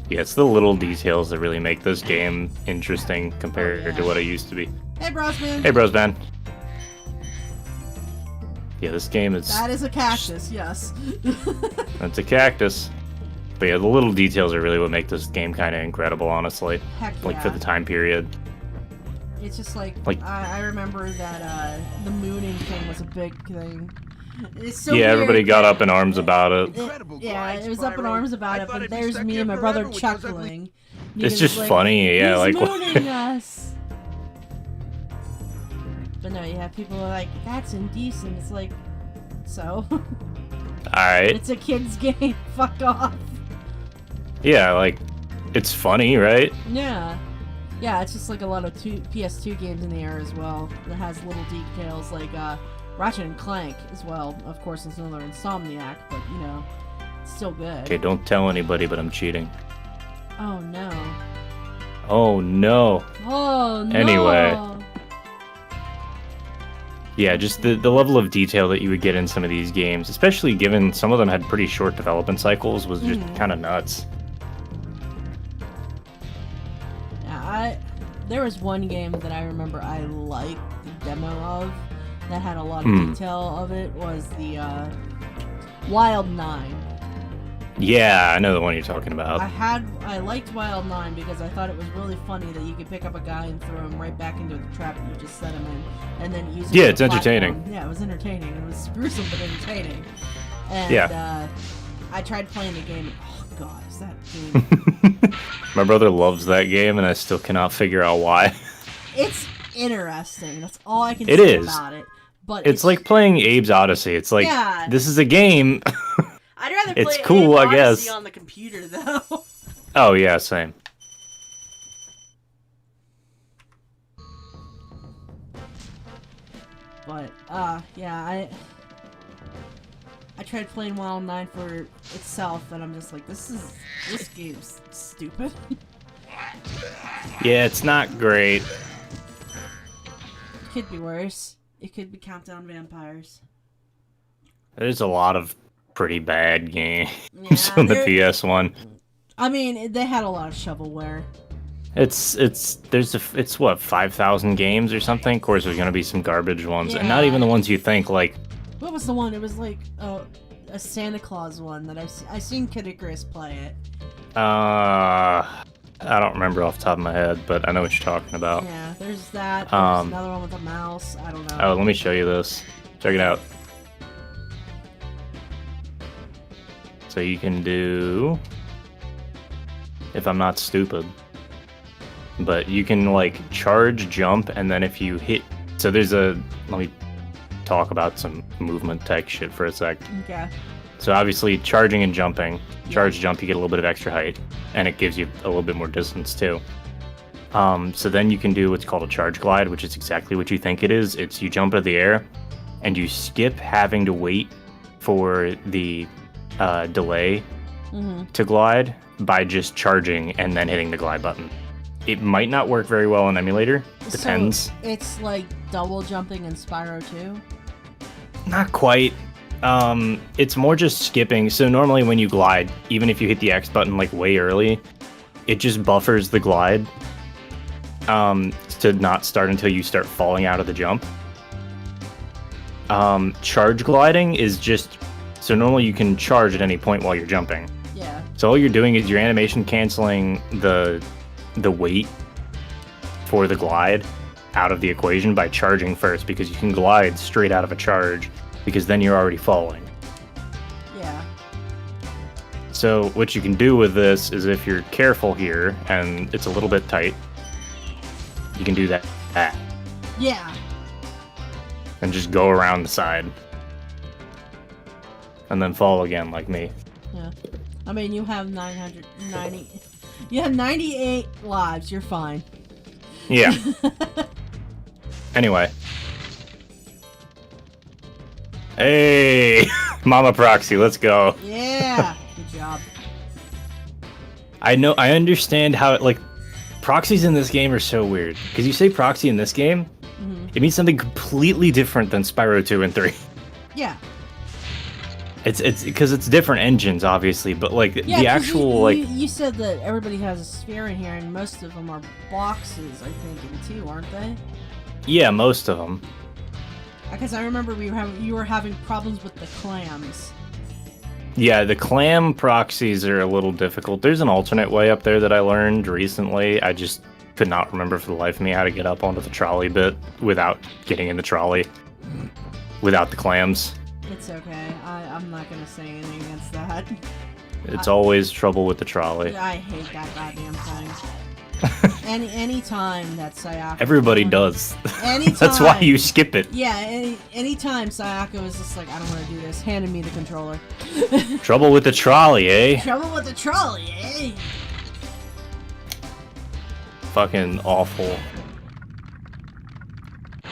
Yeah, it's the little details that really make this game interesting compared to what it used to be. Hey, Brosman. Hey, Brosman. Yeah, this game is... That is a cactus, yes. It's a cactus. But yeah, the little details are really what make this game kind of incredible, honestly. Heck yeah. Like, for the time period. It's just like I remember that the mooning thing was a big thing. It's so yeah, weird. everybody got up in arms about it. Yeah, it was up in arms about it, but there's me and my brother chuckling. It's just funny, yeah, He's like... mooning us. But no, you have people who are like, that's indecent. It's like, so? Alright. It's a kid's game. Fuck off. Yeah, like, it's funny, right? Yeah. Yeah, it's just like a lot of PS2 games in the air as well. That has little details like Ratchet and Clank as well. Of course, it's another Insomniac, but you know, it's still good. Okay, don't tell anybody, but I'm cheating. Oh no. Oh no. Oh no. Anyway. Yeah, just the level of detail that you would get in some of these games, especially given some of them had pretty short development cycles, was just kind of nuts. Yeah, there was one game that I remember I liked the demo of that had a lot of detail of it was the Wild 9. Yeah, I know the one you're talking about. I liked Wild 9 because I thought it was really funny that you could pick up a guy and throw him right back into the trap that you just set him in, and then use it. Yeah, as a it's entertaining. platform. Yeah, it was entertaining. It was gruesome but entertaining. And Yeah. I tried playing the game. And, oh god, is that game? My brother loves that game, and I still cannot figure out why. It's interesting. That's all I can It say is. about it. But It's like playing Abe's Odyssey. It's like, Yeah. this is a game. I'd rather play it's cool, I Odyssey guess. on the computer though. Oh, yeah, same. But yeah, I tried playing Wild 9 for itself, and I'm just like, this game's stupid. Yeah, it's not great. It could be worse. It could be Countdown Vampires. There's a lot of pretty bad games Yeah, on the there- PS1. I mean, they had a lot of shovelware. It's what, 5,000 games or something? Of course, there's gonna be some garbage ones, and not Yeah. even the ones you think, like, What was the one? It was like a Santa Claus one that I seen Kid Icarus play it. I don't remember off the top of my head, but I know what you're talking about. Yeah, there's that. There's another one with a mouse. I don't know. Oh, let me show you this. Check it out. So you can do, if I'm not stupid, but you can like charge, jump, and then if you hit, so there's let me talk about some movement tech shit for a sec. Okay. So obviously charging and jumping, charge, jump, you get a little bit of extra height, and it gives you a little bit more distance too. So then you can do what's called a charge glide, which is exactly what you think it is. It's you jump into the air, and you skip having to wait for the delay to glide by just charging and then hitting the glide button. It might not work very well on emulator. Depends. So it's like double jumping in Spyro 2? Not quite. It's more just skipping. So normally when you glide, even if you hit the X button like way early, it just buffers the glide to not start until you start falling out of the jump. Charge gliding is just, so normally you can charge at any point while you're jumping. Yeah. So all you're doing is your animation canceling the weight for the glide out of the equation by charging first, because you can glide straight out of a charge because then you're already falling. Yeah. So what you can do with this is, if you're careful here and it's a little bit tight, you can do that Yeah. and just go around the side and then fall again like me. Yeah. I mean, you have 990. You have 98 lives. You're fine. Yeah. Anyway. Hey, Mama Proxy, let's go. Yeah. Good job. I understand how like proxies in this game are so weird, because you say proxy in this game, it means something completely different than Spyro 2 and 3. Yeah. It's because it's different engines, obviously, but like Yeah, the 'cause actual you said that everybody has a sphere in here, and most of them are boxes, I think, in 2, aren't they? Yeah, most of them. Because I remember you were having problems with the clams. Yeah, the clam proxies are a little difficult. There's an alternate way up there that I learned recently. I just could not remember for the life of me how to get up onto the trolley bit without getting in the trolley, without the clams. It's okay. I'm not gonna say anything against that. It's always trouble with the trolley. I hate that goddamn thing. Any time that Sayaka. Everybody does. Anytime. That's why you skip it. Yeah, anytime Sayaka was just like, I don't want to do this, handed me the controller. Trouble with the trolley, eh? Trouble with the trolley, eh? Fucking awful.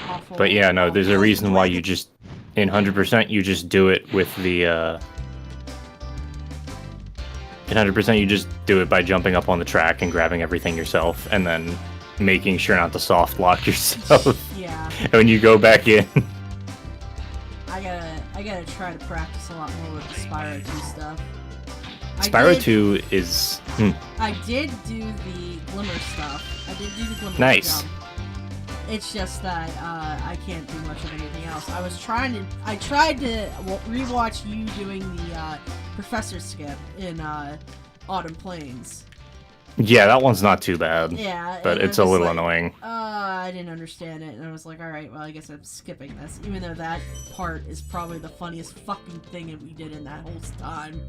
Awful. But yeah, no, there's a reason why you just, in 100%, you just do it with the, in 100%, you just do it by jumping up on the track and grabbing everything yourself, and then making sure not to soft lock yourself. Yeah. And when you go back in. I gotta try to practice a lot more with the Spyro 2 stuff. Spyro 2 is... I did do the Glimmer stuff. I did do the Glimmer Nice. jump. It's just that I can't do much of anything else. I tried to rewatch you doing the Professor skip in Autumn Plains. Yeah, that one's not too bad. Yeah. But and it's I'm a just little like, annoying. I didn't understand it, and I was like, alright, well, I guess I'm skipping this. Even though that part is probably the funniest fucking thing that we did in that whole time.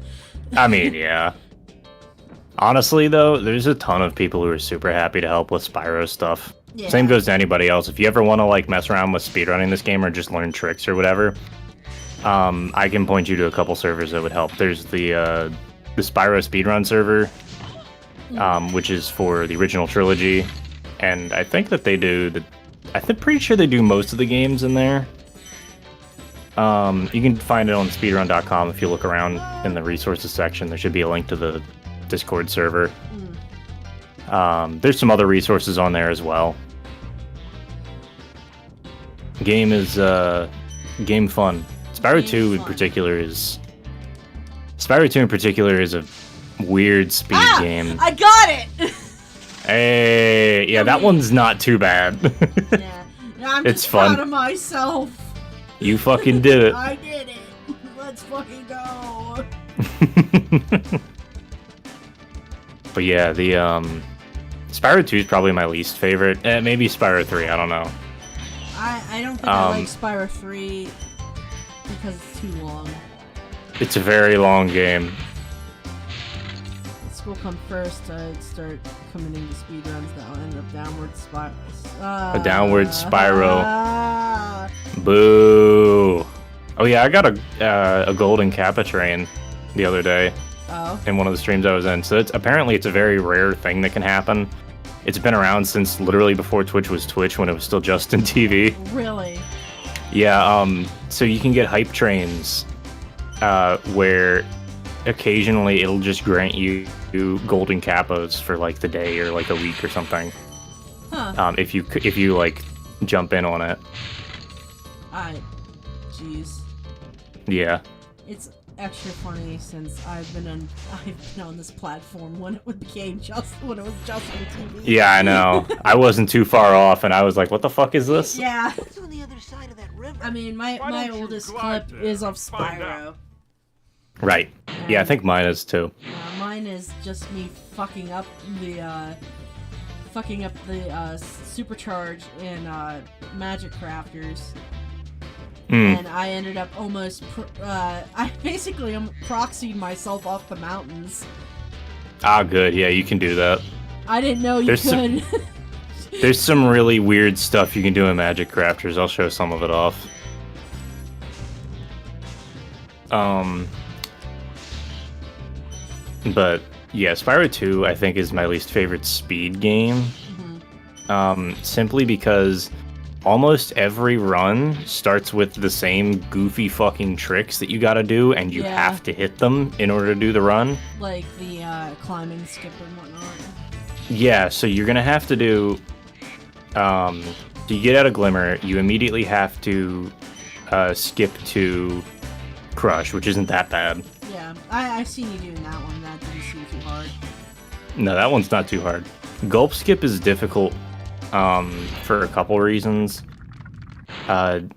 I mean, yeah. Honestly, though, there's a ton of people who are super happy to help with Spyro stuff. Yeah. Same goes to anybody else. If you ever want to like mess around with speedrunning this game or just learn tricks or whatever, I can point you to a couple servers that would help. There's the Spyro speedrun server, which is for the original trilogy, and I think that they do I'm pretty sure they do most of the games in there. You can find it on speedrun.com if you look around in the resources section. There should be a link to the Discord server. There's some other resources on there as well. Game is game fun. Spyro 2 in particular is a weird speed game. I got it. Hey, yeah, that one's not too bad. Yeah. I'm It's just fun. proud of myself. You fucking did it. I did it. Let's fucking go. But yeah, the Spyro 2 is probably my least favorite. Maybe Spyro 3, I don't know. I don't think I like Spyro 3 because it's too long. It's a very long game. School come first, I'd start committing to speedruns that will end up downward spiral. A downward spiral. Boo. Oh yeah, I got a golden Kappa train the other day Oh. in one of the streams I was in. So apparently it's a very rare thing that can happen. It's been around since literally before Twitch was Twitch, when it was still Justin TV. Really? Yeah, so you can get hype trains where occasionally it'll just grant you golden Kappas for like the day or like a week or something. Huh. If you like jump in on it. Jeez. Yeah. It's extra funny since I've been on this platform when it became when it was just on TV. Yeah, I know. I wasn't too far off, and I was like, "What the fuck is this?" Yeah. What's on the other side of that river? I mean, my don't you oldest glide clip there is of and find Spyro. Right. Yeah, I think mine is too. Mine is just me fucking up the supercharge in Magic Crafters. And I ended up almost I basically proxied myself off the mountains. Ah, good. Yeah, you can do that. I didn't know you There's could. There's some really weird stuff you can do in Magic Crafters. I'll show some of it off. But yeah, Spyro 2 I think is my least favorite speed game. Simply because almost every run starts with the same goofy fucking tricks that you gotta do, and you have to hit them in order to do the run. Like the climbing, skip, and whatnot. Yeah, so you're gonna have to do... so you get out of Glimmer, you immediately have to skip to Crush, which isn't that bad. Yeah, I seen you doing that one. That didn't seem too hard. No, that one's not too hard. Gulp Skip is difficult for a couple reasons.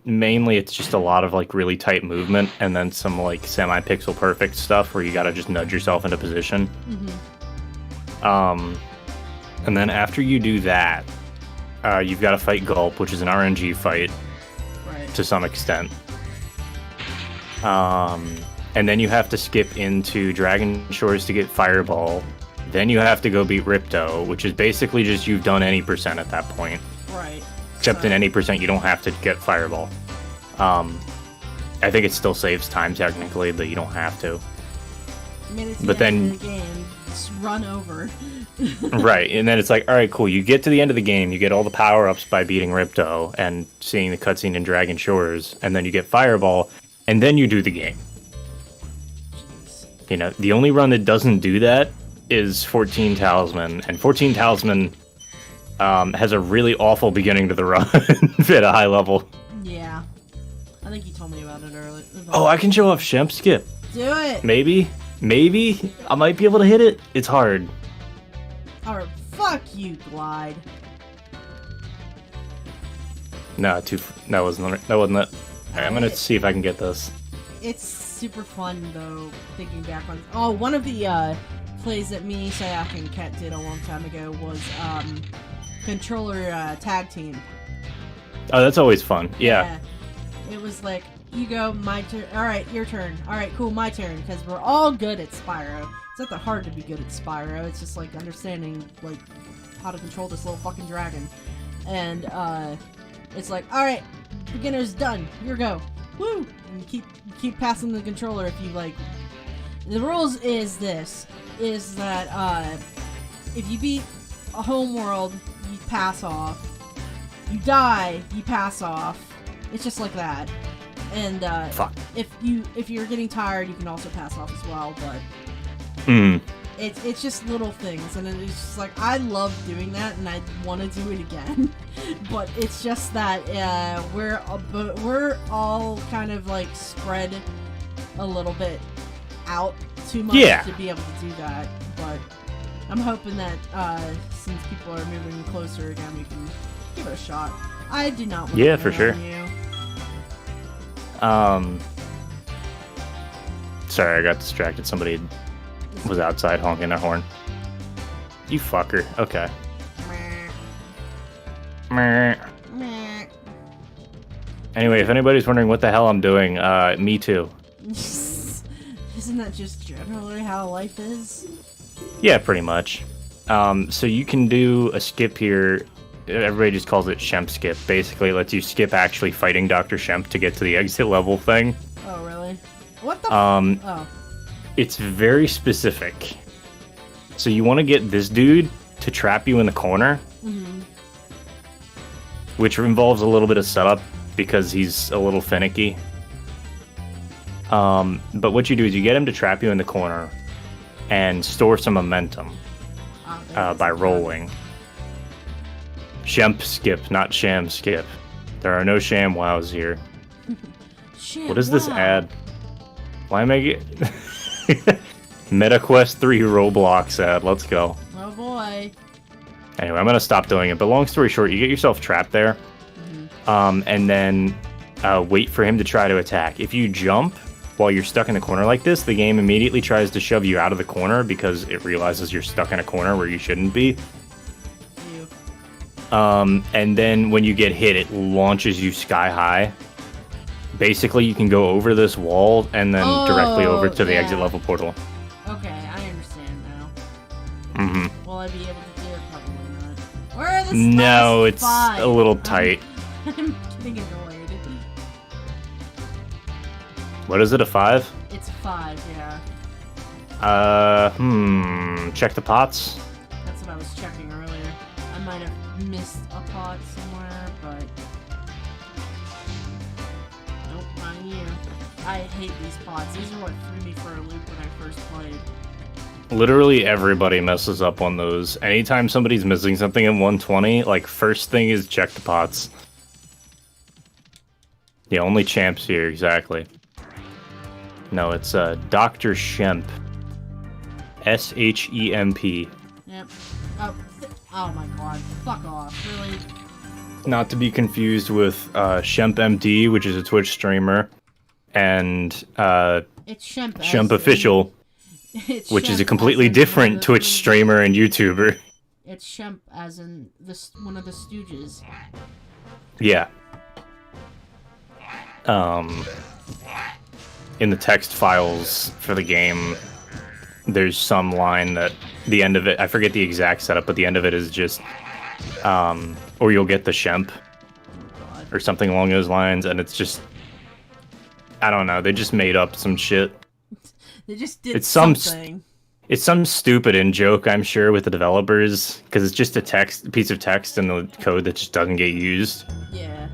Mainly it's just a lot of like really tight movement, and then some like semi-pixel perfect stuff where you gotta just nudge yourself into position. And then after you do that, you've got to fight Gulp, which is an RNG fight to some extent. And then you have to skip into Dragon Shores to get Fireball, Then you have to go beat Ripto, which is basically just you've done any percent at that point. Right. Except So- in any percent, you don't have to get Fireball. I think it still saves time technically, but you don't have to. Made it to But the end then- of the game, just run over. Right, and then it's like, all right, cool. You get to the end of the game, you get all the power-ups by beating Ripto and seeing the cutscene in Dragon Shores, and then you get Fireball, and then you do the game. You know, the only run that doesn't do that is 14 Talisman, and 14 Talisman has a really awful beginning to the run at a high level. Yeah. I think you told me about it earlier. Oh, I can show off Shemp Skip. Do it! Maybe I might be able to hit it. It's hard. Or fuck you, Glide. No, that wasn't it. Alright, I'm gonna see if I can get this. It's super fun, though, thinking back on... Oh, one of the plays that me, Sayak, and Ket did a long time ago was controller tag team. Oh, that's always fun. Yeah. It was like, you go, my turn. Alright, your turn. Alright, cool, my turn. Because we're all good at Spyro. It's not that hard to be good at Spyro. It's just like understanding, like, how to control this little fucking dragon. And, it's like, alright, beginner's done. Here go. Woo! And you keep passing the controller if you, like... The rules is this. Is that, if you beat a home world, you pass off. You die, you pass off. It's just like that. And Fuck. if you're getting tired, you can also pass off as well. But Hmm. it's just little things, and it's just like I love doing that, and I want to do it again. But it's just that we're all kind of like spread a little bit out too much to be able to do that. But I'm hoping that since people are moving closer again, we can give it a shot. I do not want to For sure. you. Sorry, I got distracted. Somebody was outside honking their horn. You fucker. Okay. Meh. Meh. Anyway, if anybody's wondering what the hell I'm doing, me too. Isn't that just generally how life is? Yeah, pretty much. So you can do a skip here. Everybody just calls it Shemp Skip. Basically, it lets you skip actually fighting Dr. Shemp to get to the exit level thing. Oh, really? What the Oh. It's very specific. So you want to get this dude to trap you in the corner, which involves a little bit of setup because he's a little finicky. But what you do is you get him to trap you in the corner and store some momentum by rolling. Shemp Skip, not Sham Skip. There are no Sham Wows here. What is this ad? Why am I getting... MetaQuest 3 Roblox ad. Let's go. Oh boy. Anyway, I'm gonna stop doing it. But long story short, you get yourself trapped there, and then wait for him to try to attack. If you jump while you're stuck in the corner like this, the game immediately tries to shove you out of the corner because it realizes you're stuck in a corner where you shouldn't be. Ew. And then when you get hit, it launches you sky high. Basically, you can go over this wall and then directly over to the exit level portal. Okay, I understand now. Mm-hmm. Will I be able to do it? Probably not. Where are the No, last it's five? a little tight. I'm getting annoyed. What is it, a 5? It's 5, yeah. Check the pots. That's what I was checking earlier. I might have missed a pot somewhere, but... Nope, not you. I hate these pots. These are what threw me for a loop when I first played. Literally everybody messes up on those. Anytime somebody's missing something in 120, like, first thing is check the pots. Yeah, only champs here, exactly. No, it's Dr. Shemp. S-H-E-M-P. Yep. Oh my god. Fuck off. Really? Not to be confused with Shemp MD, which is a Twitch streamer, and It's Shemp. Shemp Official, which is a completely different Twitch streamer and YouTuber. It's Shemp as in one of the Stooges. Yeah. In the text files for the game, there's some line that the end of it, I forget the exact setup, but the end of it is just, or you'll get the Shemp God. or something along those lines, and it's just, I don't know, they just made up some shit. They just did It's some something. It's some stupid in joke, I'm sure, with the developers, because it's just a piece of text in the code that just doesn't get used. Yeah.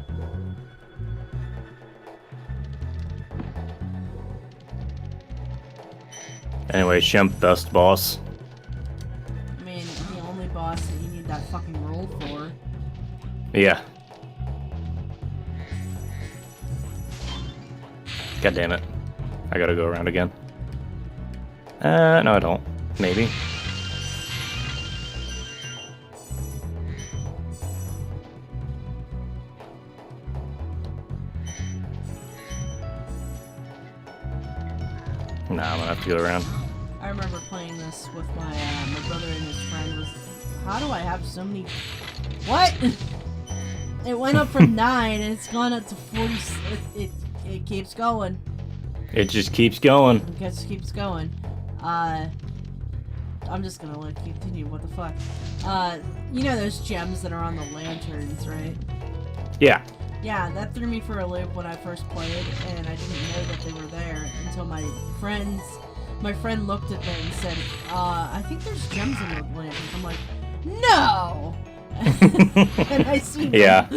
Anyway, Shemp, best boss. I mean, the only boss that you need that fucking roll for. Yeah. God damn it. I gotta go around again. No I don't. Maybe. Nah, I'm gonna have to go around. I remember playing this with my brother and his friend. Was how do I have so many? What? It went up from 9 and it's gone up to 40. It keeps going. It just keeps going. It just keeps going. I'm just gonna let it continue. What the fuck? You know those gems that are on the lanterns, right? Yeah. Yeah, that threw me for a loop when I first played, and I didn't know that they were there until my friend looked at them and said, I think there's gems in the lanterns. I'm like, no! And I see them. Yeah.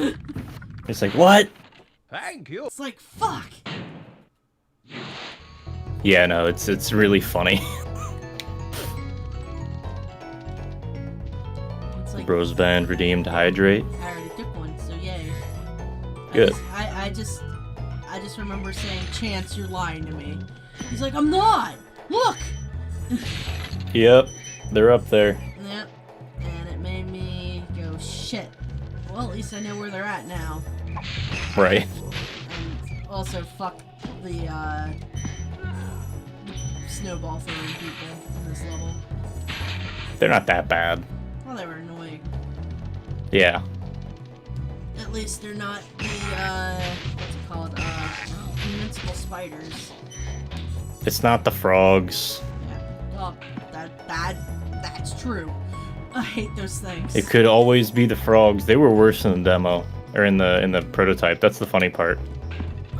It's like, what? Thank you. It's like, fuck! Yeah, no, it's really funny. It's like, Bros Band redeemed Hydrate. I already took one, so yay. Good. I just remember saying, Chance, you're lying to me. He's like, I'm not! Look! Yep, they're up there. Yep. And it made me go, shit. Well, at least I know where they're at now. Right. And also, fuck the snowball throwing people in this level. They're not that bad. Well, they were annoying. Yeah. At least they're not the, what's it called, invincible spiders. It's not the frogs. Yeah. Well, that's true. I hate those things. It could always be the frogs. They were worse in the demo. Or in the prototype. That's the funny part.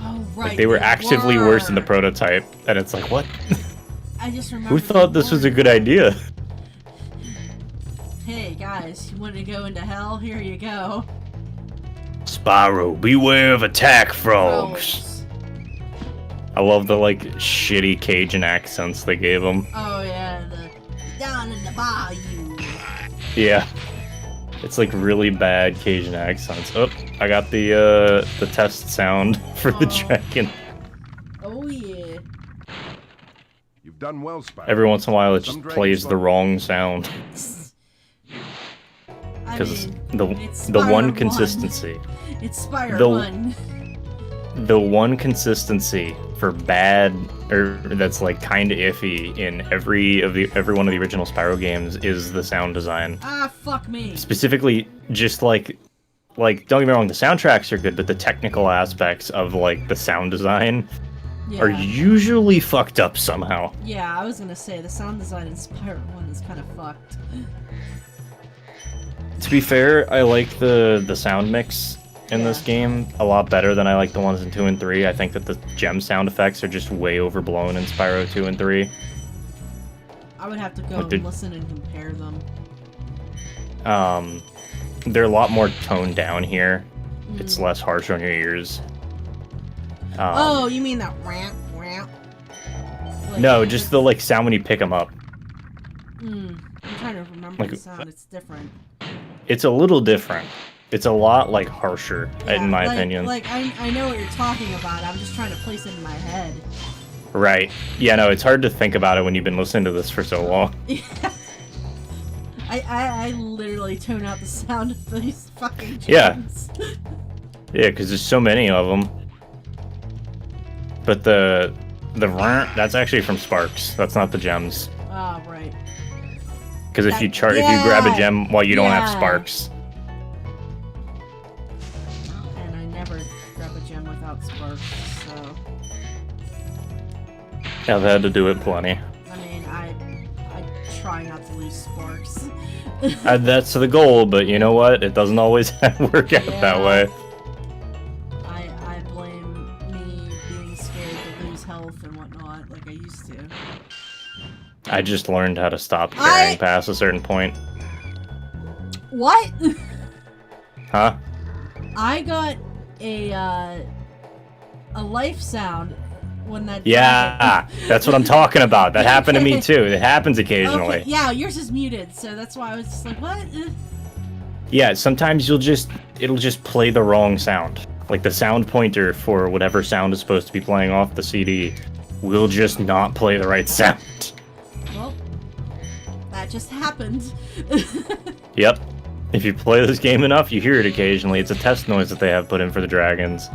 Oh, right. Like, they were actively worse in the prototype. And it's like, what? I just remember. Who thought this was a good idea? Hey, guys, you want to go into hell? Here you go. Spyro, beware of attack frogs. Frogs. I love the, like, shitty Cajun accents they gave them. Oh, yeah, the down in the bayou. Yeah. It's like really bad Cajun accents. Oh, I got the test sound for the Oh. dragon. Oh, yeah. You've done well, Spyro. Every once in a while it Some just dragons plays the don't- wrong sound. I Because mean, the it's one Spyro consistency. It's Spyro The- 1. The one consistency for bad, or that's like kind of iffy in every one of the original Spyro games is the sound design. Ah, fuck me. Specifically, just like don't get me wrong, the soundtracks are good, but the technical aspects of like the sound design are Yeah. usually fucked up somehow. Yeah, I was gonna say, the sound design in Spyro 1 is kind of fucked. To be fair, I like the sound mix in this Yeah. game a lot better than I like the ones in 2 and 3. I think that the gem sound effects are just way overblown in Spyro 2 and 3. I would have to go What did- and listen and compare them. They're a lot more toned down here. It's Mm. less harsh on your ears. Oh, you mean that ramp, ramp? Like, No, just the like sound when you pick them up. I'm trying to remember like- the sound. It's different. It's a little different. It's a lot like harsher, Yeah, in my like- opinion. Like, I know what you're talking about. I'm just trying to place it in my head. Right. Yeah, no, it's hard to think about it when you've been listening to this for so long. Yeah. I literally tune out the sound of these fucking Yeah. gems. Yeah, because there's so many of them. But the that's actually from Sparks. That's not the gems. Oh, right. Because if you That- if you grab a yeah, gem, well, you don't have yeah. sparks. And I never grab a gem without sparks, so... I've had to do it plenty. I mean, I try not to lose sparks. That's the goal, but you know what? It doesn't always work out that Yeah. way. I blame me being scared to lose health and whatnot, like I used to. I just learned how to stop carrying I- past a certain point. What? Huh? I got a life sound when that. Yeah, that's what I'm talking about. That happened to me too. It happens occasionally. Okay, yeah, yours is muted, so that's why I was just like, what? Yeah, sometimes it'll just play the wrong sound. Like the sound pointer for whatever sound is supposed to be playing off the CD will just not play the right sound. Well, that just happened. Yep. If you play this game enough, you hear it occasionally. It's a test noise that they have put in for the dragons.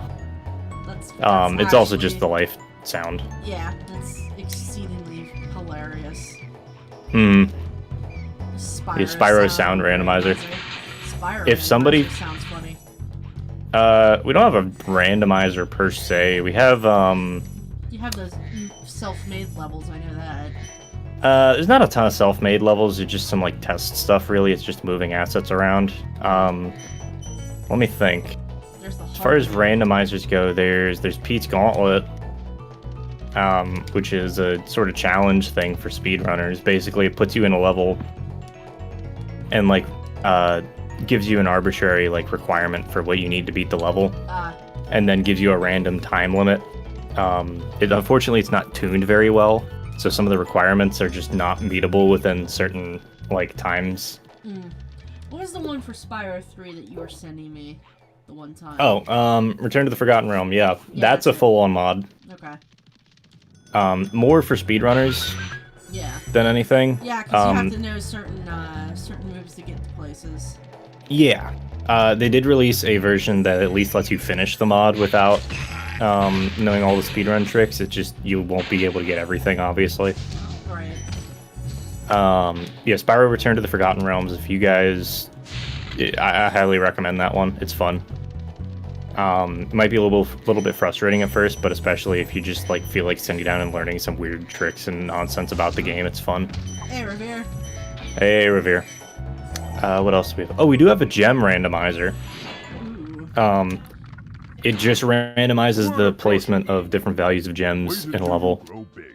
That's It's also actually- just the life sound. Yeah, that's exceedingly hilarious. Hmm. Spyro, sound randomizer. Spyro If somebody- randomizer sounds funny. We don't have a randomizer per se. We have, You have those self-made levels, I know that. there's not a ton of self-made levels. It's just some, like, test stuff, really. It's just moving assets around. Let me think. There's the As far as hard- randomizers go, there's Pete's Gauntlet, which is a sort of challenge thing for speedrunners. Basically, it puts you in a level and, like, gives you an arbitrary, like, requirement for what you need to beat the level, and then gives you a random time limit. Unfortunately, it's not tuned very well, so some of the requirements are just not meetable within certain, like, times. What was the one for Spyro 3 that you were sending me the one time? Oh, Return to the Forgotten Realm, yeah. That's a full-on mod. Okay. More for speedrunners Yeah. than anything. Yeah, because you have to know certain moves to get to places. Yeah. They did release a version that at least lets you finish the mod without knowing all the speedrun tricks. It just, you won't be able to get everything, obviously. Right. Yeah, Spyro Return to the Forgotten Realms, if you guys... I highly recommend that one. It's fun. It might be a little bit frustrating at first, but especially if you just, like, feel like sitting down and learning some weird tricks and nonsense about the game, it's fun. Hey, Revere. Hey, Revere. What else do we have? Oh, we do have a gem randomizer. Ooh. It just randomizes the placement of different values of gems in a level. Grow big.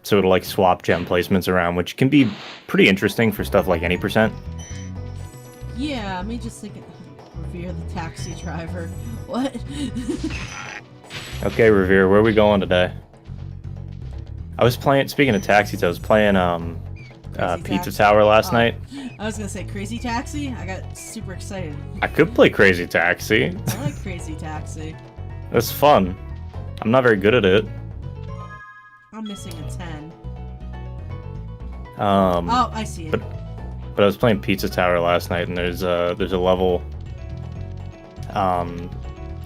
So it'll, like, swap gem placements around, which can be pretty interesting for stuff like any percent. Yeah, me just thinking. Revere the taxi driver. What? Okay, Revere, where are we going today? I was playing, speaking of taxis, I was playing Crazy Pizza Taxi? Tower last Oh. night. I was gonna say Crazy Taxi. I got super excited. I could play Crazy Taxi. I like Crazy Taxi. That's fun. I'm not very good at it. I'm missing a 10. Oh, I see it. but I was playing Pizza Tower last night, and there's a level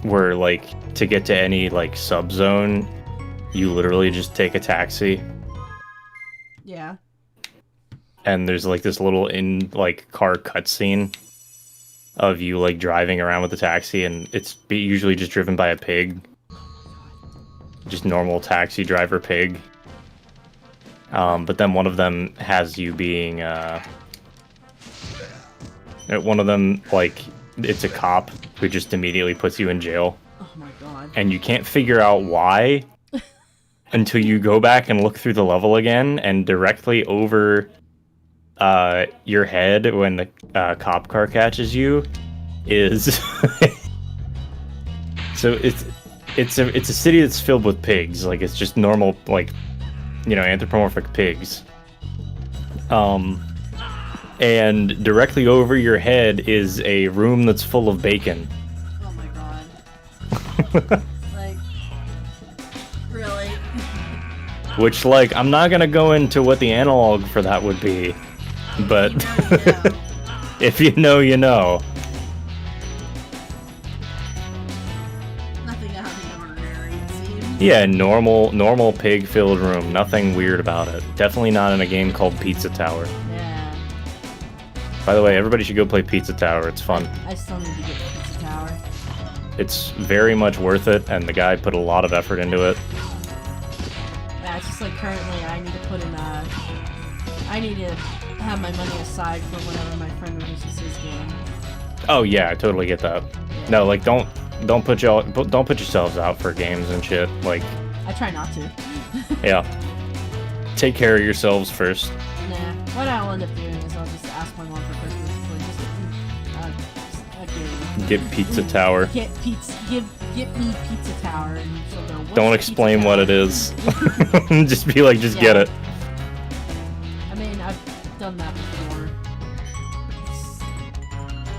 where, like, to get to any, like, sub-zone, you literally just take a taxi, Yeah. and there's, like, this little car cutscene of you, like, driving around with the taxi, and it's usually just driven by a pig. Just normal taxi driver pig. But then one of them has you being, one of them, like, it's a cop who just immediately puts you in jail. Oh my god. And you can't figure out why until you go back and look through the level again, and directly over your head when the cop car catches you is so it's a city that's filled with pigs. Like, it's just normal, like, you know, anthropomorphic pigs. And directly over your head is a room that's full of bacon. Oh my god. Like, really? Which, like, I'm not gonna go into what the analog for that would be, but You know. if you know, you know. Nothing out of the ordinary, it seems. Yeah, normal pig-filled room. Nothing weird about it. Definitely not in a game called Pizza Tower. Yeah. By the way, everybody should go play Pizza Tower. It's fun. I still need to get to Pizza Tower. It's very much worth it, and the guy put a lot of effort into it. Yeah, it's just like currently I need to put in I need to have my money aside for whenever my friend releases his game. Oh yeah, I totally get that. No, like don't put yourselves out for games and shit. Like, I try not to. yeah, take care of yourselves first. Nah, what I'll end up doing is I'll just ask my mom for Christmas, like, just a game. Get Pizza Tower. Get me Pizza Tower, and she'll go, "What's Don't Pizza explain Tower?" what it is. Just be like, just get Yeah. it. I mean, I've done that before.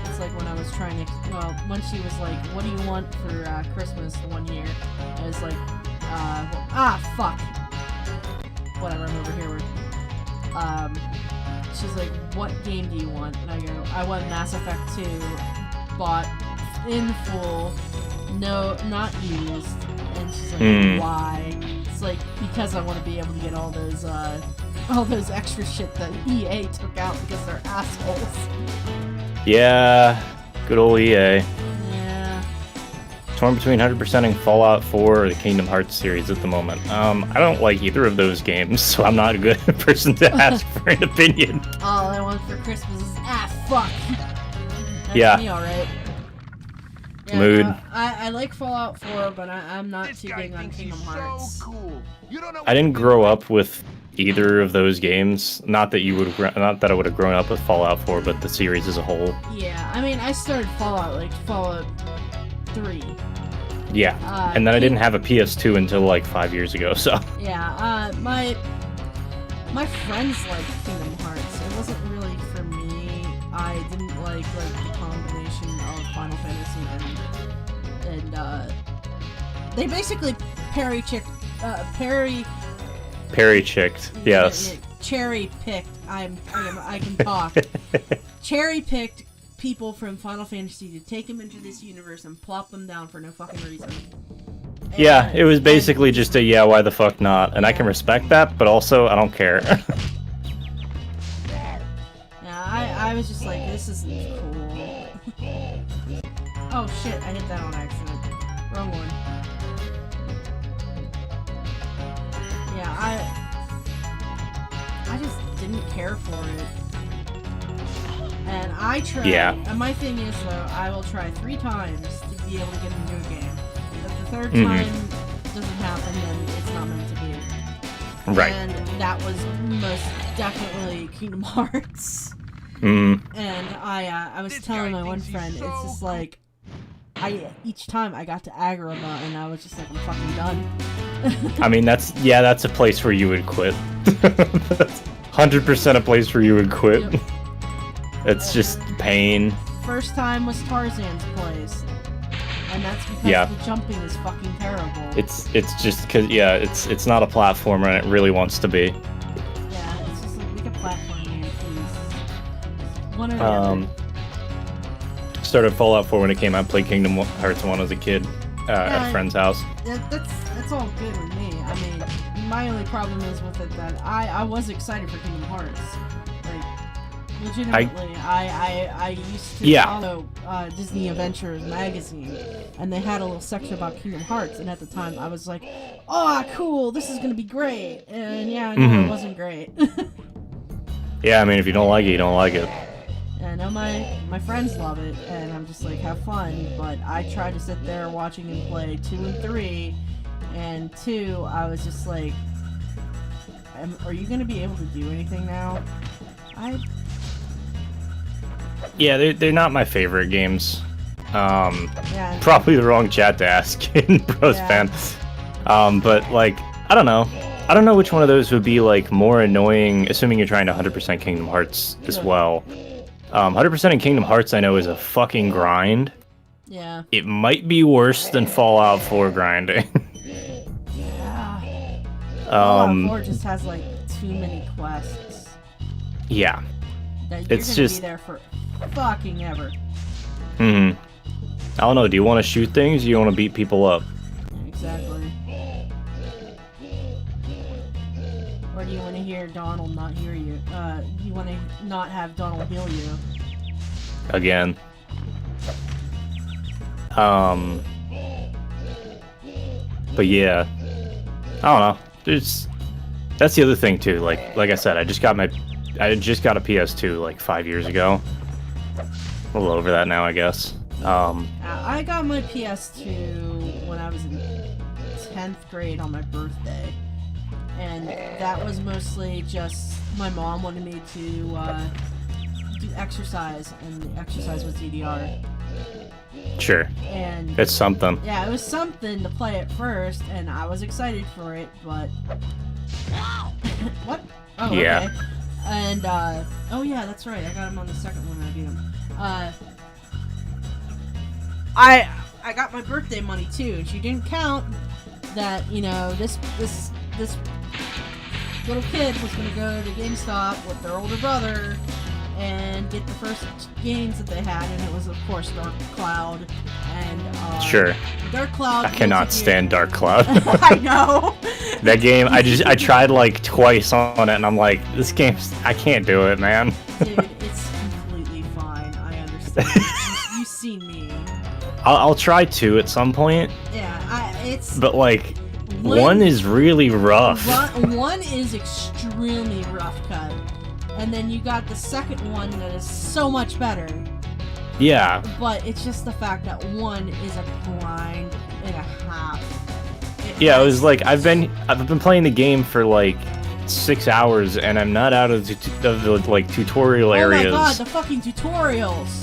It's like when I was trying to, well, when she was like, "What do you want for Christmas?" the one year, I was like, fuck. Whatever, I'm over here. She's like, "What game do you want?" And I go, "I want Mass Effect 2, bought in full, no, not used." And she's like, "Why?" It's like, because I want to be able to get all those extra shit that EA took out because they're assholes. Yeah, good old EA. Yeah. Torn between 100%ing Fallout 4 or the Kingdom Hearts series at the moment. I don't like either of those games, so I'm not a good person to ask for an opinion. All I want for Christmas is fuck. That's Yeah. me, alright. Yeah, Mood. no, I like Fallout 4, but I'm not This too guy big on thinks Kingdom he's Hearts. so cool. You don't know I didn't grow up with either of those games. Not that I would have grown up with Fallout 4, but the series as a whole. Yeah, I mean, I started Fallout 3. Yeah, and then I didn't have a PS2 until like 5 years ago. So Yeah, my friends liked Kingdom Hearts. It wasn't really for me. I didn't like the combination of Final Fantasy and they basically cherry chicked. yes. Cherry picked. I can talk. Cherry picked people from Final Fantasy to take them into this universe and plop them down for no fucking reason. Yeah, it was basically just a yeah, why the fuck not? And I can respect that, but also I don't care. Yeah, I was just like, this isn't cool. Oh shit, I hit that on accident. Wrong one. Yeah, I just didn't care for it. And I tried. Yeah. And my thing is, though, I will try 3 times to be able to get into a game. If the third time doesn't happen, then it's not meant to be. Right. And that was most definitely Kingdom Hearts. Mm. And I was telling my one friend, it's just like, each time I got to Agrabah, and I was just like, I'm fucking done. I mean, that's a place where you would quit. 100% a place where you would quit. Yep. It's just pain. First time was Tarzan's place, and that's because the jumping is fucking terrible. It's just because it's not a platformer and it really wants to be. Yeah, it's just like, make a platform game, please. One or the other. Started Fallout 4 when it came out. Played Kingdom Hearts 1 as a kid at a friend's house. That's all good with me. I mean, my only problem is with it that I was excited for Kingdom Hearts. Like, legitimately, I used to follow Disney Adventures magazine, and they had a little section about Kingdom Hearts, and at the time I was like, oh, cool, this is gonna be great. And yeah, no, it wasn't great. Yeah, I mean, if you don't like it, you don't like it. I know my friends love it, and I'm just like, have fun, but I try to sit there watching him play 2 and 3, and 2, I was just like, are you going to be able to do anything now? Yeah, they're not my favorite games. Yeah. Probably the wrong chat to ask in Bros fan. But like, I don't know. I don't know which one of those would be like more annoying, assuming you're trying to 100% Kingdom Hearts as well. 100% in Kingdom Hearts I know is a fucking grind. Yeah. It might be worse than Fallout 4 grinding. Yeah. Fallout 4 just has like too many quests. Yeah. That you're It's gonna just be there for fucking ever. I don't know, do you want to shoot things or do you want to beat people up? Exactly. Or do you want to hear Donald not hear you? You want to not have Donald heal you? Again. But yeah, I don't know. That's the other thing too. Like I said, I just got my I just got a PS2 like 5 years ago. A little over that now, I guess. I got my PS2 when I was in 10th grade on my birthday. And that was mostly just my mom wanted me to do exercise, and the exercise was DDR. Sure. And It's something. yeah, it was something to play at first, and I was excited for it, but... What? Oh, Yeah. okay. And, oh yeah, that's right, I got him on the second one, I beat him. I got my birthday money, too, and she didn't count that, you know, this little kid was gonna go to GameStop with their older brother and get the first games that they had, and it was, of course, Dark Cloud. And Sure. Dark Cloud. I cannot stand Dark Cloud. I know. That game, I tried like twice on it, and I'm like, this game's, I can't do it, man. Dude, it's completely fine. I understand. You've seen me. I'll try 2 at some point, Yeah, it's. but like, 1 is really rough. One is extremely rough cut, and then you got the second one that is so much better. Yeah. But it's just the fact that 1 is a grind and a half. Yeah, it was like I've been playing the game for like 6 hours, and I'm not out of the like tutorial areas. Oh my god, the fucking tutorials!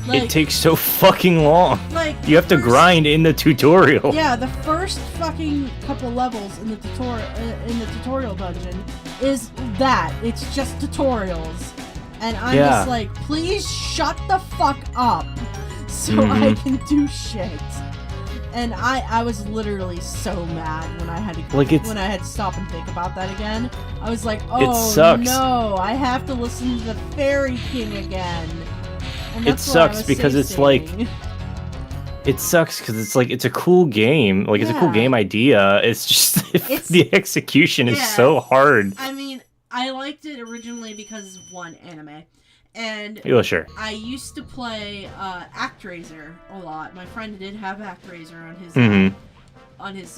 Like, it takes so fucking long. Like You have to grind in the tutorial. Yeah, the first fucking couple levels in the tutorial dungeon is that. It's just tutorials. And I'm just like, please shut the fuck up so I can do shit. And I was literally so mad when I had to when I had to stop and think about that again. I was like, oh no, I have to listen to the Fairy King again. And It sucks because it's like, it sucks because it's like, it's a cool game. Like, it's a cool game idea. It's just, the execution is so hard. I mean, I liked it originally because, one, anime. And Yeah, sure. I used to play ActRaiser a lot. My friend did have ActRaiser on his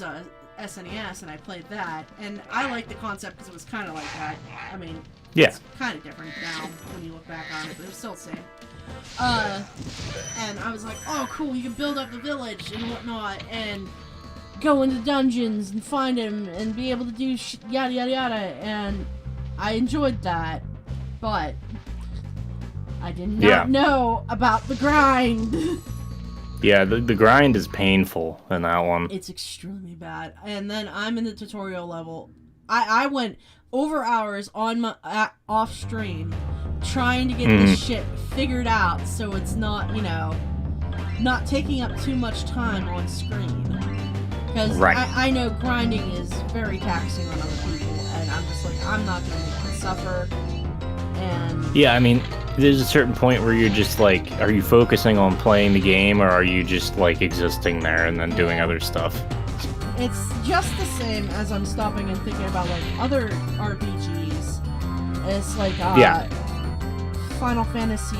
SNES, and I played that. And I liked the concept because it was kind of like that. I mean, it's kind of different now when you look back on it, but it was still the same. And I was like, oh, cool, you can build up the village and whatnot, and go into dungeons and find him and be able to do yada yada yada. And I enjoyed that, but I did not know about the grind. Yeah, the grind is painful in that one. It's extremely bad. And then I'm in the tutorial level. I went over hours on my off stream trying to get this shit figured out so it's not, you know, not taking up too much time on screen. Because I know grinding is very taxing on other people, and I'm just like, I'm not going to make them suffer. And yeah, I mean, there's a certain point where you're just like, are you focusing on playing the game, or are you just like existing there and then doing other stuff? It's just the same as I'm stopping and thinking about like other RPGs. It's like Final Fantasy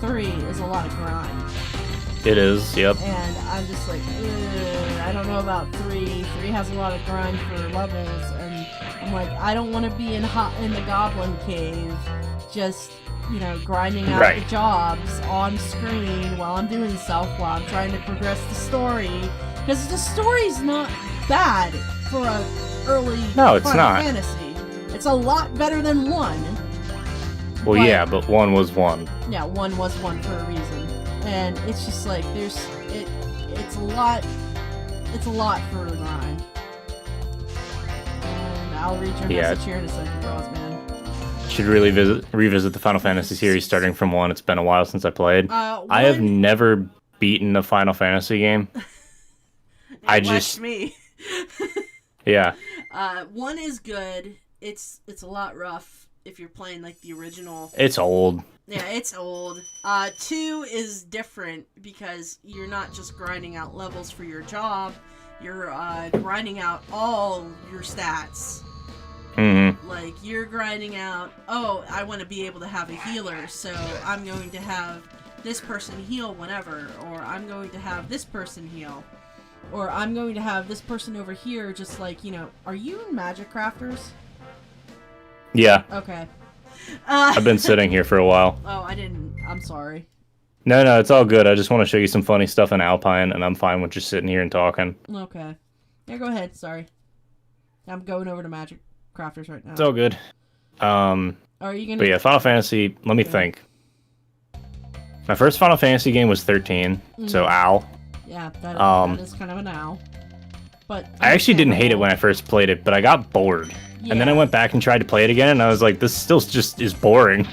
3 is a lot of grind. It is, yep. And I'm just like, I don't know about 3. 3 has a lot of grind for levels, and I'm like, I don't want to be in the Goblin Cave, just, you know, grinding out the jobs on screen while I'm doing stuff, while I'm trying to progress the story. Because the story's not bad for a early Final Fantasy. It's a lot better than 1. Well, yeah, but 1 was 1. Yeah, 1 was 1 for a reason. And it's just like, it's a lot for the grind. And I'll read your message here in a second, Rosman. Should really revisit the Final Fantasy series starting from 1. It's been a while since I played. I have never beaten a Final Fantasy game. Watch me. Yeah. 1 is good. It's a lot rough if you're playing like the original. It's old. Yeah, it's old. 2 is different because you're not just grinding out levels for your job. You're grinding out all your stats. Mm-hmm. Like, you're grinding out, oh, I want to be able to have a healer, so I'm going to have this person heal whenever, or I'm going to have this person heal. Or I'm going to have this person over here just like, you know, are you in Magic Crafters? Yeah. Okay. I've been sitting here for a while. Oh, I didn't. I'm sorry. No, it's all good. I just want to show you some funny stuff in Alpine, and I'm fine with just sitting here and talking. Okay. Yeah, go ahead. Sorry. I'm going over to Magic Crafters right now. It's all good. Are you gonna? But yeah, Final Fantasy. Let me think. My first Final Fantasy game was 13, so ow. Yeah, that is kind of an ow. But I actually didn't hate it when I first played it, but I got bored. And then I went back and tried to play it again, and I was like, this still just is boring.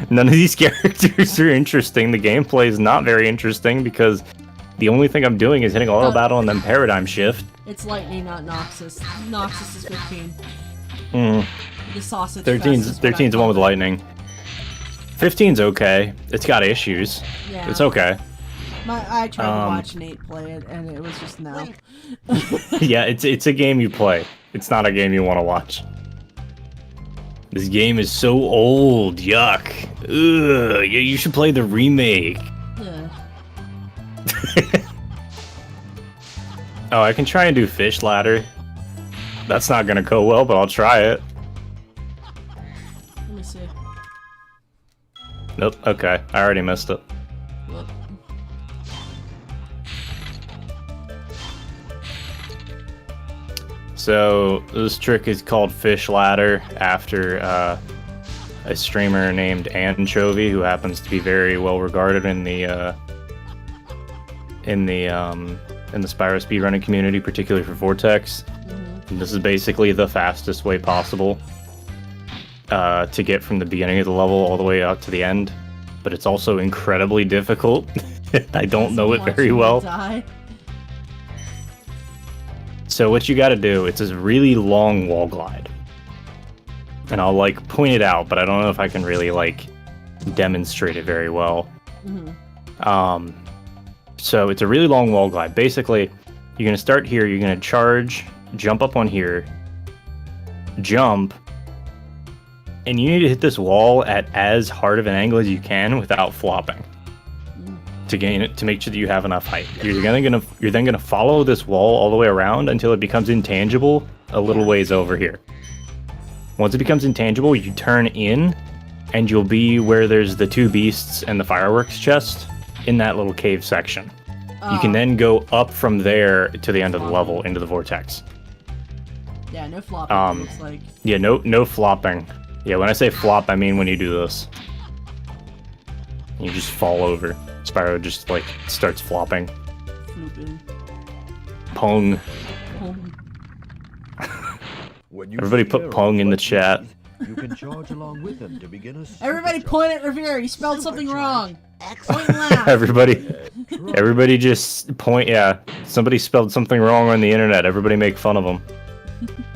None of these characters are interesting. The gameplay is not very interesting because the only thing I'm doing is hitting auto battle and then paradigm shift. It's Lightning, not Noxus. Noxus is 15. Mm. The sausage. 13's the one with lightning. 15's okay. It's got issues. Yeah. It's okay. I tried to watch Nate play it, and it was just no. Yeah, it's a game you play. It's not a game you want to watch. This game is so old. Yuck. Ugh. Yeah, you should play the remake. Oh, I can try and do fish ladder. That's not gonna go well, but I'll try it. Let me see. Nope. Okay, I already missed it. Look. So this trick is called fish ladder after a streamer named Anchovy, who happens to be very well regarded in the Spyro speedrunning community, particularly for Vortex. And this is basically the fastest way possible to get from the beginning of the level all the way out to the end. But it's also incredibly difficult. I don't know it very well. Die. So what you gotta do, it's this really long wall glide. And I'll like point it out, but I don't know if I can really like demonstrate it very well. So it's a really long wall glide. Basically, you're gonna start here, you're gonna charge, jump up on here, jump, and you need to hit this wall at as hard of an angle as you can without flopping. To gain it, to make sure that you have enough height. You're then gonna follow this wall all the way around until it becomes intangible a little ways over here. Once it becomes intangible, you turn in, and you'll be where there's the two beasts and the fireworks chest in that little cave section. You can then go up from there to the end of the level into the vortex. Yeah, no flopping. Looks like. Yeah, no flopping. Yeah, when I say flop, I mean when you do this. You just fall over. Spyro just like starts flopping. Flooping. Pong. Everybody put Pong in the chat. You can charge along with them to begin a Everybody point at Revere. You spelled something wrong. Point and laugh. Everybody just point. Yeah, somebody spelled something wrong on the internet. Everybody make fun of them.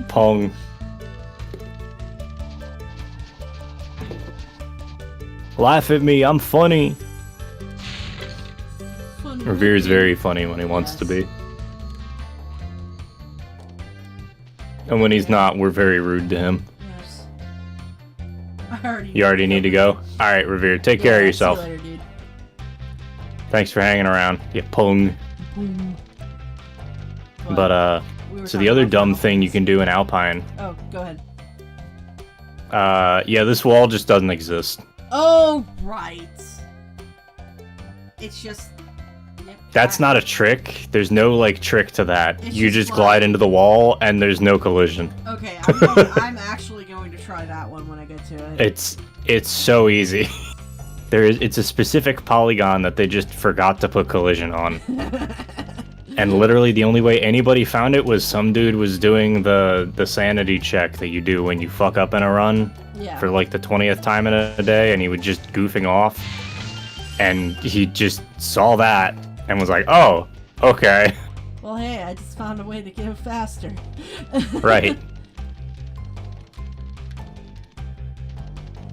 Pong. Laugh at me. I'm funny. Revere is very funny when he wants to be. And when he's not, we're very rude to him. Yes. You already need to go? Alright, Revere, take care of yourself. See you later, dude. Thanks for hanging around. Yeah, pong. But, so the other dumb thing you can do in Alpine... Oh, go ahead. Yeah, this wall just doesn't exist. Oh, right. It's just... That's not a trick. There's no, like, trick to that. It's You just just glide like- into the wall, and there's no collision. Okay, I'm actually going to try that one when I get to it. It's so easy. It's a specific polygon that they just forgot to put collision on. And literally the only way anybody found it was some dude was doing the sanity check that you do when you fuck up in a run for like the 20th time in a day, and he was just goofing off. And he just saw that and was like, oh, okay. Well, hey, I just found a way to get faster. Right.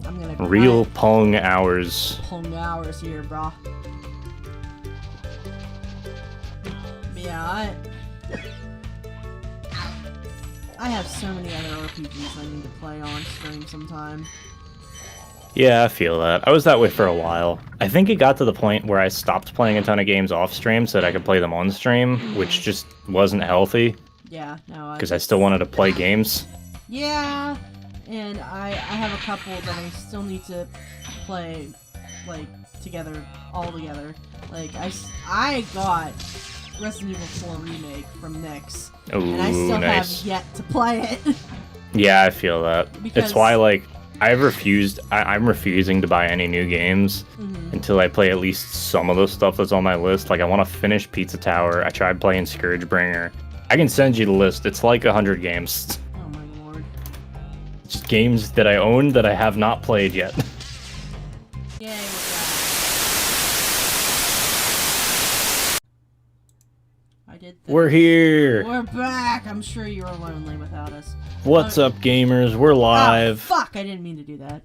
I'm gonna Real Pong hours. Pong hours here, brah. Yeah, I have so many other RPGs I need to play on stream sometime. Yeah, I feel that. I was that way for a while. I think it got to the point where I stopped playing a ton of games off stream so that I could play them on stream, which just wasn't healthy. Yeah, no. Because I still wanted to play games. Yeah, and I have a couple that I still need to play, like, together, all together. Like, I got Resident Evil 4 Remake from Nyx, and I still nice. have yet to play it. Yeah, I feel that. Because- It's why, like, I'm refusing to buy any new games until I play at least some of the stuff that's on my list. Like, I want to finish Pizza Tower. I tried playing Scourgebringer. I can send you the list. It's like 100 games. Oh my lord. It's games that I own that I have not played yet. Yay, I did this. We're here. We're back! I'm sure you were lonely without us. What's up, gamers? We're Oh, live. fuck! I didn't mean to do that.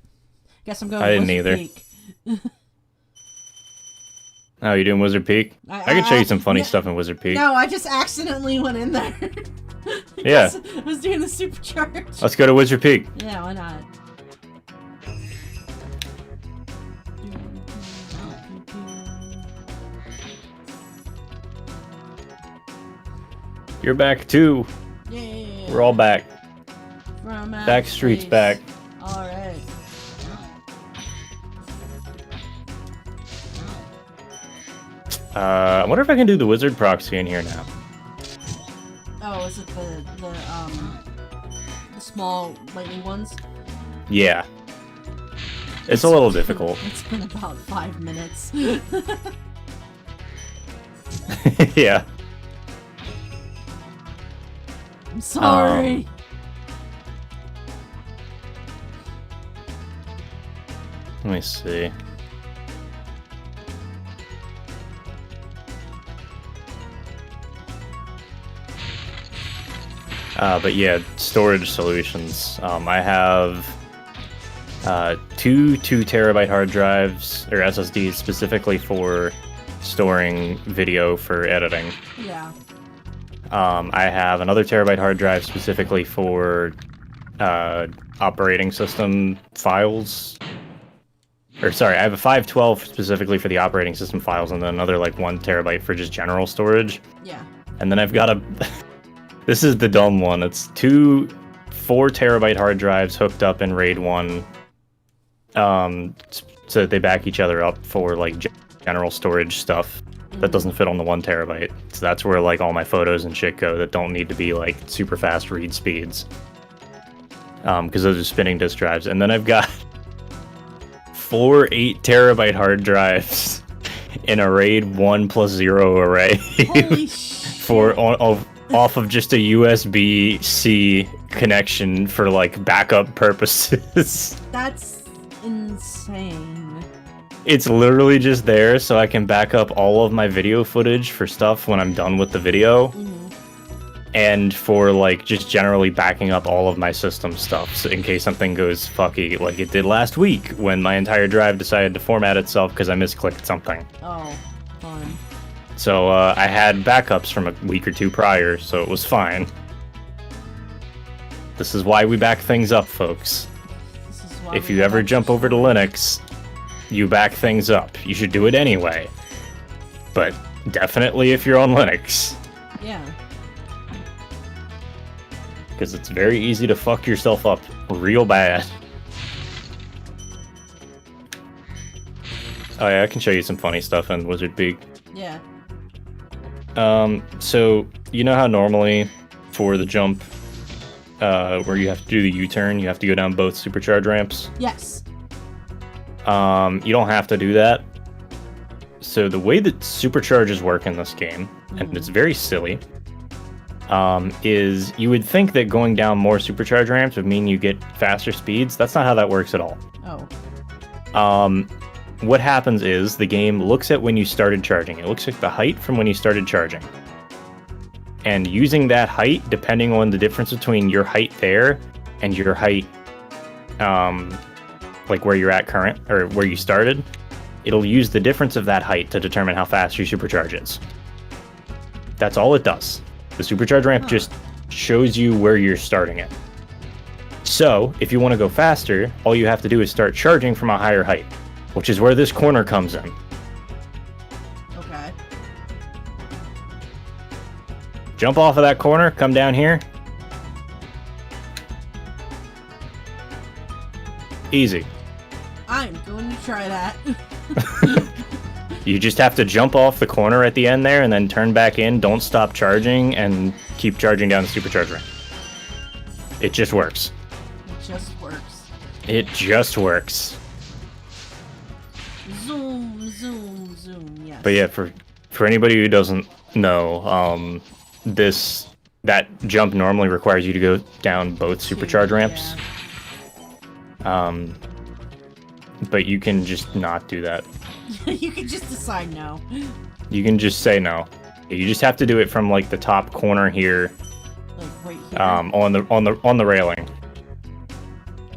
Guess I'm going I didn't Wizard either. Peak. Oh, you doing Wizard Peak? I can show you some funny stuff in Wizard Peak. No, I just accidentally went in there. Yeah. I was doing the supercharge. Let's go to Wizard Peak. Yeah, why not? You're back too. Yeah. We're all back. From outer Backstreet's space. back. Alright. I wonder if I can do the Wizard proxy in here now. Oh, is it the small lightning ones? Yeah. It's a little difficult. It's been about 5 minutes. Yeah. I'm sorry. Let me see. But yeah, storage solutions. I have two 2 terabyte hard drives or SSDs specifically for storing video for editing. Yeah. I have another terabyte hard drive specifically for operating system files. Or sorry, I have a 512 specifically for the operating system files, and then another like 1 terabyte for just general storage. Yeah. And then I've got a. This is the dumb one. It's 2 4 terabyte hard drives hooked up in RAID 1. So that they back each other up for like general storage stuff that doesn't fit on the 1 terabyte. So that's where like all my photos and shit go that don't need to be like super fast read speeds. Because those are spinning disk drives. And then I've got 4 8 terabyte hard drives in a RAID 1+0 array. Holy shit. For off of just a USB-C connection for like backup purposes. That's insane. It's literally just there so I can back up all of my video footage for stuff when I'm done with the video. And for like just generally backing up all of my system stuff so in case something goes fucky like it did last week when my entire drive decided to format itself because I misclicked something. Oh, fun. So I had backups from a week or 2 prior, so it was fine. This is why we back things up, folks. This is why If we you have ever extra jump over to storage. Linux, you back things up. You should do it anyway. But definitely if you're on Linux, Yeah. because it's very easy to fuck yourself up real bad. Oh yeah, I can show you some funny stuff in Wizard Peak. Yeah. So you know how normally for the jump, where you have to do the U-turn, you have to go down both supercharge ramps? Yes. You don't have to do that. So the way that supercharges work in this game, and it's very silly, is you would think that going down more supercharge ramps would mean you get faster speeds. That's not how that works at all. Oh. What happens is the game looks at when you started charging. It looks at the height from when you started charging. And using that height, depending on the difference between your height there and your height, like where you're at current, or where you started, it'll use the difference of that height to determine how fast your supercharge is. That's all it does. The supercharge ramp just shows you where you're starting it. So, if you want to go faster, all you have to do is start charging from a higher height, which is where this corner comes in. Okay. Jump off of that corner, come down here. Easy. I'm going to try that. You just have to jump off the corner at the end there and then turn back in. Don't stop charging and keep charging down the supercharger. It just works. It just works. It just works. Zoom, zoom, zoom. Yes. But yeah, for anybody who doesn't know, that jump normally requires you to go down both supercharge ramps. Yeah. But you can just not do that. You can just decide no. You can just say no. You just have to do it from like the top corner here, Like right here. on the railing.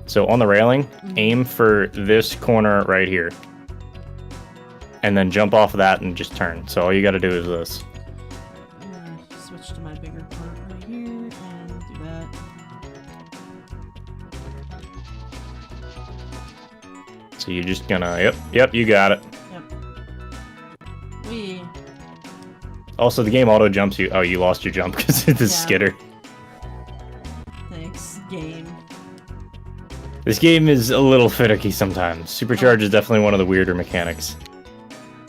So on the railing, aim for this corner right here, and then jump off of that and just turn. So all you got to do is this. I'm gonna switch to my bigger part right here and do that. So you're just gonna, yep, you got it. Yep. Wee. Also, the game auto jumps you. Oh, you lost your jump because it's a skitter. Thanks, game. This game is a little finicky sometimes. Supercharge is definitely one of the weirder mechanics.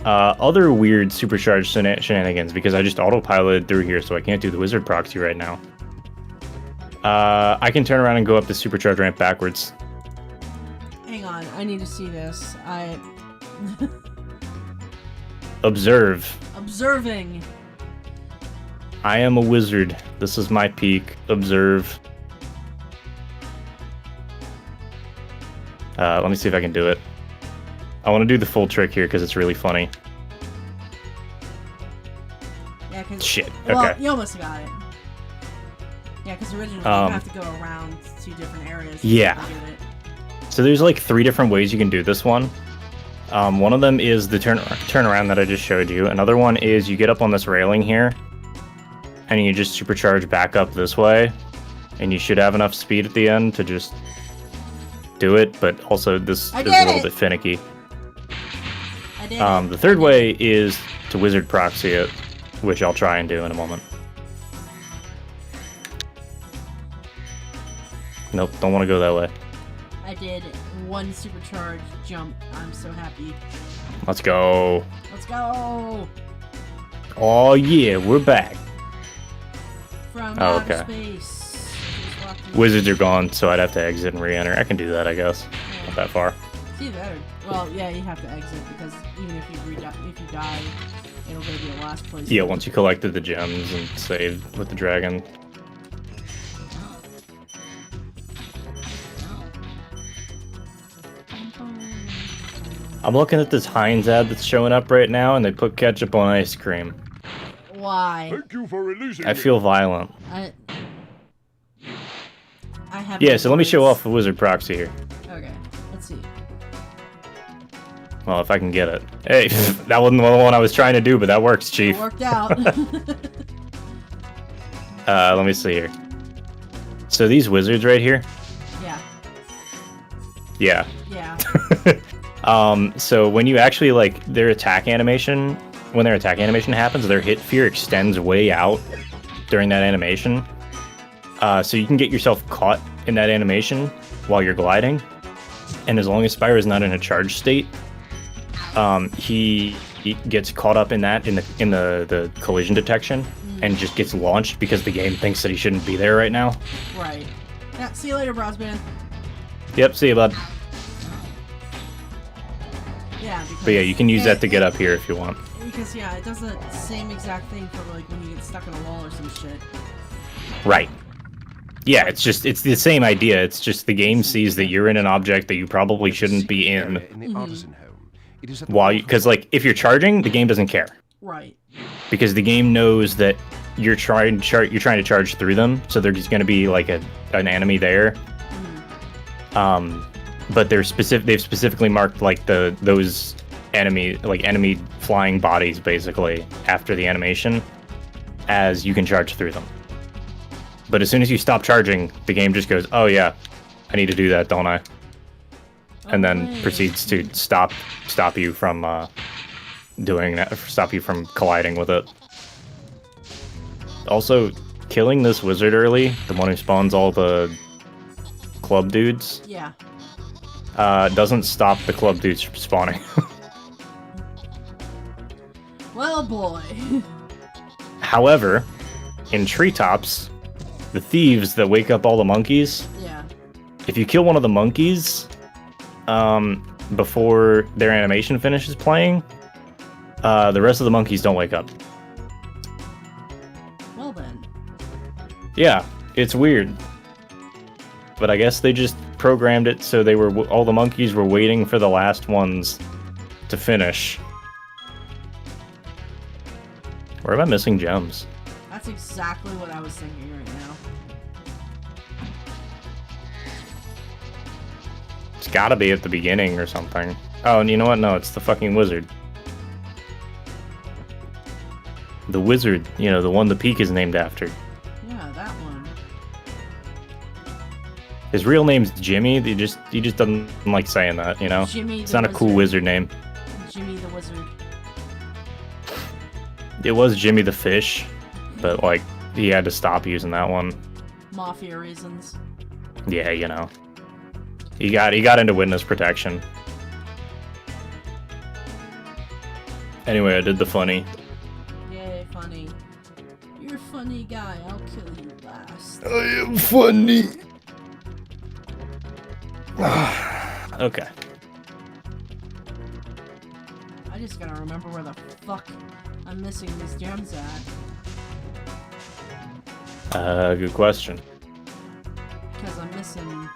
Other weird supercharge shenanigans, because I just autopiloted through here, so I can't do the wizard proxy right now. I can turn around and go up the supercharge ramp backwards. Hang on, I need to see this. Observe. Observing. I am a wizard. This is my peak. Observe. Let me see if I can do it. I want to do the full trick here because it's really funny. Yeah, cause, Shit, well, okay. you almost got it. Yeah, because originally you have to go around 2 different areas. Yeah. To get it. So there's like 3 different ways you can do this one. One of them is the turnaround that I just showed you. Another one is you get up on this railing here, and you just supercharge back up this way, and you should have enough speed at the end to just do it. But also this is a little bit finicky. I did it. The third way is to wizard proxy it, which I'll try and do in a moment. Nope, don't want to go that way. I did 1 supercharge jump. I'm so happy. Let's go. Let's go! Oh yeah, we're back. From Oh, outer okay. space. Just walk through- Wizards are gone, so I'd have to exit and re-enter. I can do that, I guess. Yeah. Not that far. See better. Well, yeah, you have to exit because even if you die, it'll go to the last place. Yeah, once you collected the gems and saved with the dragon. I'm looking at this Heinz ad that's showing up right now, and they put ketchup on ice cream. Why? Thank you for releasing I feel violent. I have. Yeah, no so let me show words. off the wizard proxy here. Okay, let's see. Well, if I can get it. Hey, that wasn't the one I was trying to do, but that works, It Chief. worked out. Let me see here. So these wizards right here. yeah. Yeah. Yeah. So when you actually like when their attack animation happens, their hit fear extends way out during that animation. So you can get yourself caught in that animation while you're gliding, and as long as Spyro is not in a charge state, he gets caught up in that in the collision detection and just gets launched because the game thinks that he shouldn't be there right now. Right. Yeah. See you later, Brosman. Yep, see you, bud. Yeah. Because, But yeah, you can use that to get up here if you want. Because yeah, it does the same exact thing for like when you get stuck in a wall or some shit. Right. Yeah, it's the same idea. It's just the game sees that you're in an object that you probably shouldn't be in. the artisan home. It is at the Because like if you're charging, the game doesn't care Right. because the game knows that you're trying to charge through them, so there's going to be like an enemy there. But they've specifically marked like those enemy flying bodies basically after the animation as you can charge through them. But as soon as you stop charging, the game just goes, "Oh yeah, I need to do that, don't I?" And then Okay. proceeds to stop you from doing that, stop you from colliding with it. Also, killing this wizard early, the one who spawns all the club dudes, Yeah. doesn't stop the club dudes from spawning. Well, boy. However, in treetops, the thieves that wake up all the monkeys, Yeah. if you kill one of the monkeys before their animation finishes playing, the rest of the monkeys don't wake up. Well then. Yeah, it's weird. But I guess they just programmed it so they were all the monkeys were waiting for the last ones to finish. Where am I missing gems? That's exactly what I was thinking right now. It's gotta be at the beginning or something. Oh, and you know what? No, it's the fucking wizard. The wizard, you know, the one the peak is named after. Yeah, that one. His real name's Jimmy. He just doesn't like saying that, you know? Jimmy It's the not a cool wizard name. Jimmy the Wizard. It was Jimmy the Fish, but like he had to stop using that one. Mafia reasons. Yeah, you know. He got into witness protection. Anyway, I did the funny. Yay, funny. You're a funny guy. I'll kill you last. I am funny. Okay. I just gotta remember where the fuck I'm missing these gems at. Good question. Because I'm missing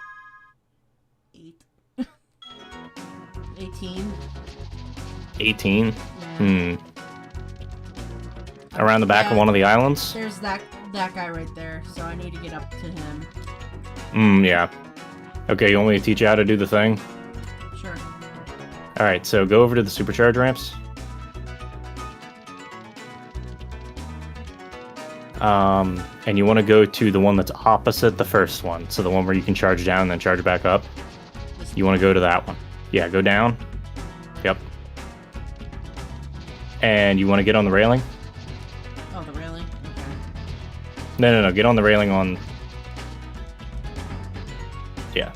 18. 18? Yeah. Around the back of Yeah. one of the islands? There's that guy right there, so I need to get up to him. Yeah. Okay, you want me to teach you how to do the thing? Sure. Alright, so go over to the supercharge ramps. And you want to go to the one that's opposite the first one. So the one where you can charge down and then charge back up. You want to go to that one. Yeah, go down. Yep. And you want to get on the railing? Oh, the railing? Okay. No. Get on the railing on... Yeah.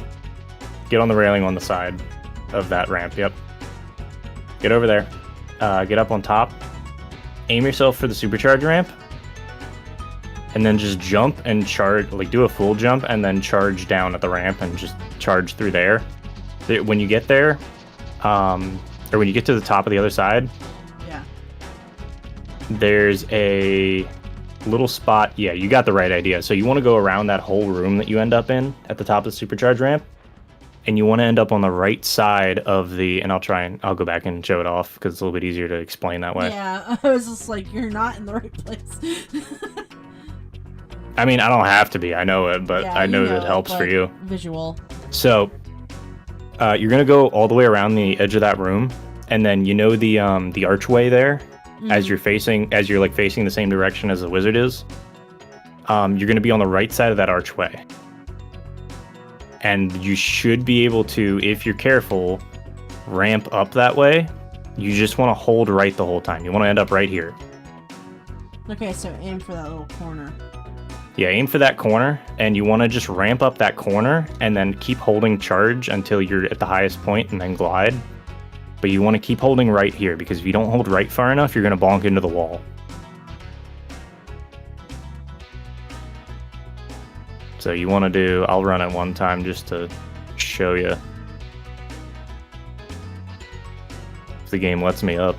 Get on the railing on the side of that ramp, yep. Get over there. Get up on top. Aim yourself for the supercharge ramp. And then just jump and charge, like do a full jump and then charge down at the ramp and just charge through there. When you get there, or when you get to the top of the other side, Yeah. there's a little spot. Yeah, you got the right idea. So you want to go around that whole room that you end up in at the top of the supercharge ramp. And you want to end up on the right side of the, and I'll go back and show it off because it's a little bit easier to explain that way. Yeah, I was just like, you're not in the right place. I mean, I don't have to be. I know it, but Yeah, I know you that helps for but you. Visual. So, you're gonna go all the way around the edge of that room, and then you know the archway there, as you're facing the same direction as the wizard is. You're gonna be on the right side of that archway, and you should be able to, if you're careful, ramp up that way. You just want to hold right the whole time. You want to end up right here. Okay, so aim for that little corner. Yeah, aim for that corner, and you want to just ramp up that corner, and then keep holding charge until you're at the highest point, and then glide. But you want to keep holding right here, because if you don't hold right far enough, you're going to bonk into the wall. So you want to do... I'll run it one time just to show you. If the game lets me up.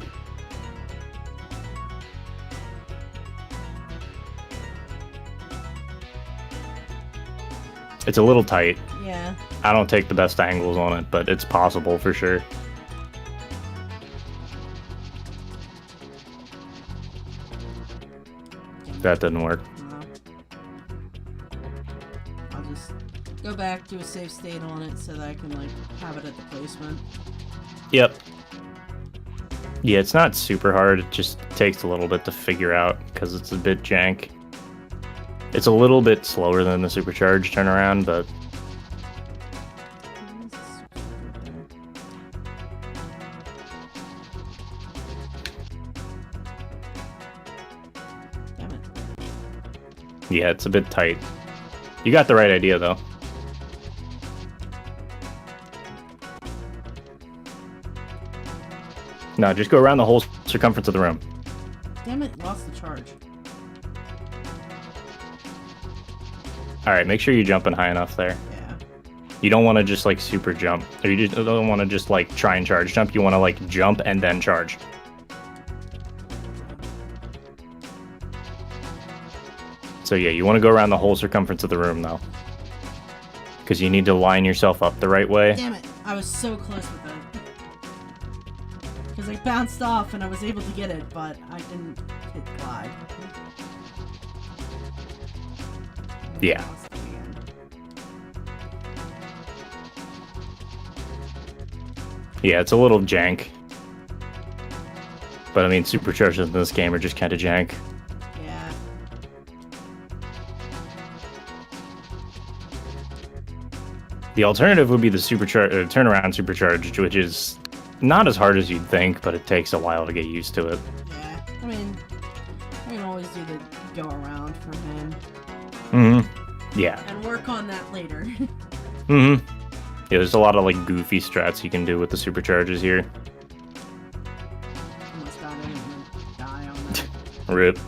It's a little tight. Yeah. I don't take the best angles on it, but it's possible for sure. That didn't work. No. I'll just go back to a safe state on it so that I can, like, have it at the placement. Yep. Yeah, it's not super hard. It just takes a little bit to figure out because it's a bit jank. It's a little bit slower than the supercharged turnaround, but... Damn it. Yeah, it's a bit tight. You got the right idea, though. No, just go around the whole circumference of the room. Damn it, lost the charge. All right, make sure you're jumping high enough there. Yeah. You don't want to just like super jump, or you just don't want to just like try and charge jump. You want to like jump and then charge. So yeah, you want to go around the whole circumference of the room though, because you need to line yourself up the right way. Damn it, I was so close with it. Because I bounced off and I was able to get it, but I didn't hit glide. Yeah. Lost it again. Yeah, it's a little jank. But I mean, superchargers in this game are just kind of jank. Yeah. The alternative would be the turnaround supercharged, which is not as hard as you'd think, but it takes a while to get used to it. Yeah. I mean, I can always do the go around from him. Mm-hmm. Yeah. And work on that later. Mm-hmm. Yeah, there's a lot of like goofy strats you can do with the supercharges here. Almost got it and then die on that. Rip.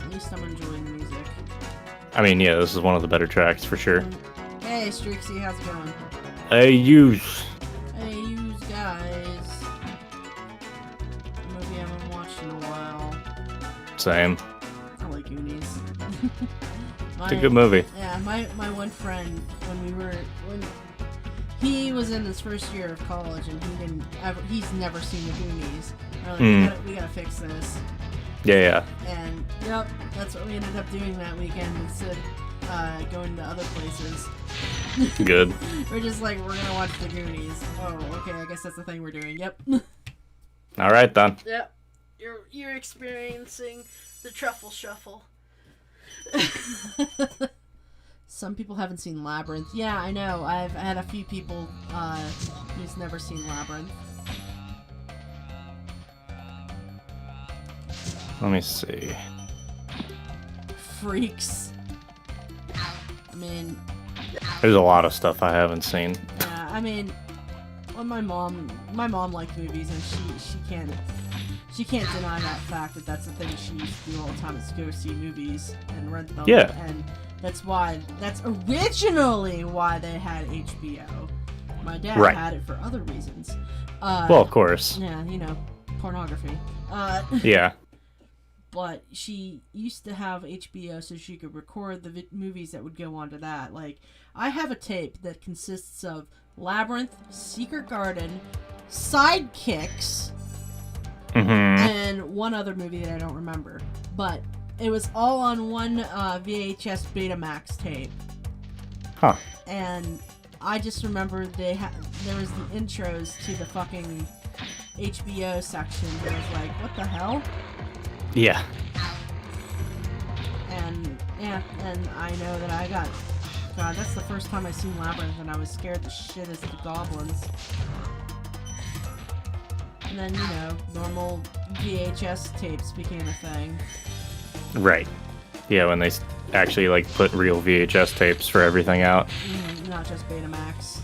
At least I'm enjoying the music. I mean, yeah, this is one of the better tracks for sure. Hey, Streaksy, how's it going? Hey, use. Hey, you guys. A movie I haven't watched in a while. Same. I like Goonies. It's a good movie. Yeah, my one friend, when he was in his first year of college and he's never seen the Goonies. We're like, we gotta fix this. Yeah. And yep, that's what we ended up doing that weekend instead of going to other places. Good. We're just like, we're gonna watch the Goonies. Oh, okay, I guess that's the thing we're doing. Yep. All right, then. Yep. You're experiencing the truffle shuffle. Some people haven't seen Labyrinth. Yeah, I know. I've had a few people who's never seen Labyrinth. Let me see. Freaks. I mean, There's a lot of stuff I haven't seen. yeah, I mean, well, my mom liked movies, and she can't deny that fact that that's the thing she used to do all the time is go see movies and rent them. Yeah. And that's originally why they had HBO. My dad Right. had it for other reasons. Well, of course. Yeah, pornography. Yeah. But she used to have HBO so she could record the movies that would go onto that. Like, I have a tape that consists of Labyrinth, Secret Garden, Sidekicks, Mm-hmm. and one other movie that I don't remember. But it was all on one VHS Betamax tape. Huh. And I just remember there was the intros to the fucking HBO section. And I was like, what the hell? Yeah. And yeah, and I know that God, that's the first time I seen Labyrinth, and I was scared to shit as the goblins. And then, normal VHS tapes became a thing. Right. Yeah, when they actually like put real VHS tapes for everything out. Not just Betamax.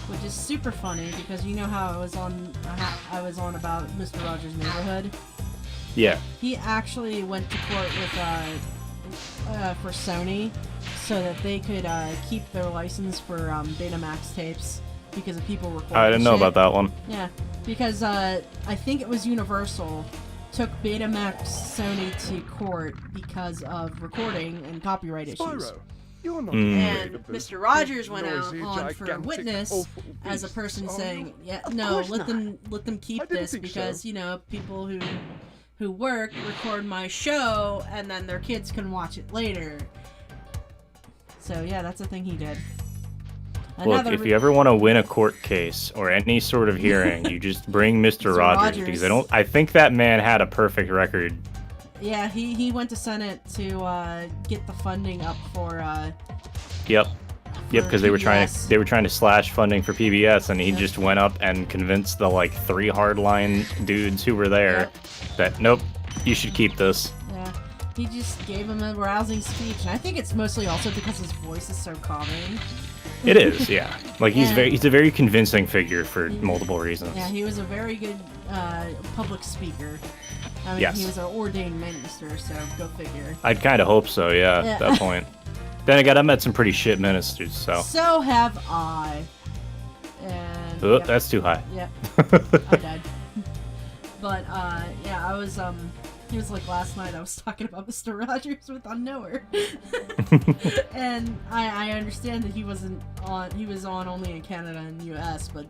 Which is super funny because you know how I was on about Mr. Rogers' Neighborhood. Yeah. He actually went to court with for Sony so that they could keep their license for Betamax tapes because of people recording. I didn't know shit. about that one. Yeah, because I think it was Universal took Betamax Sony to court because of recording and copyright issues. Spyro, you're not And afraid of those Mr. Rogers big, went out noisy, on for gigantic, witness awful as a beasts, person are saying, you? "Yeah, Of no, course let them I keep didn't this think because so. People who work record my show and then their kids can watch it later." So yeah, that's a thing he did. Look, if you ever want to win a court case or any sort of hearing, you just bring Mr. Rogers because I think that man had a perfect record. Yeah, he went to Senate to get the funding up for Yep, because they were trying PBS. to slash funding for PBS, and he just went up and convinced the like 3 hardline dudes who were there that nope, you should keep this. Yeah, He just gave him a rousing speech, and I think it's mostly also because his voice is so calming. It is, yeah. Like he's Yeah. he's a very convincing figure for multiple reasons. Yeah, he was a very good public speaker. I mean, Yes. he was an ordained minister, so go figure. I'd kind of hope so, yeah, Yeah. at that point. Then again, I met some pretty shit ministers, so. So have I. And Oh, yep, that's too high. yep, I died. But yeah, I was he was like last night I was talking about Mr. Rogers with Unknower. And I understand that he was on only in Canada and US, but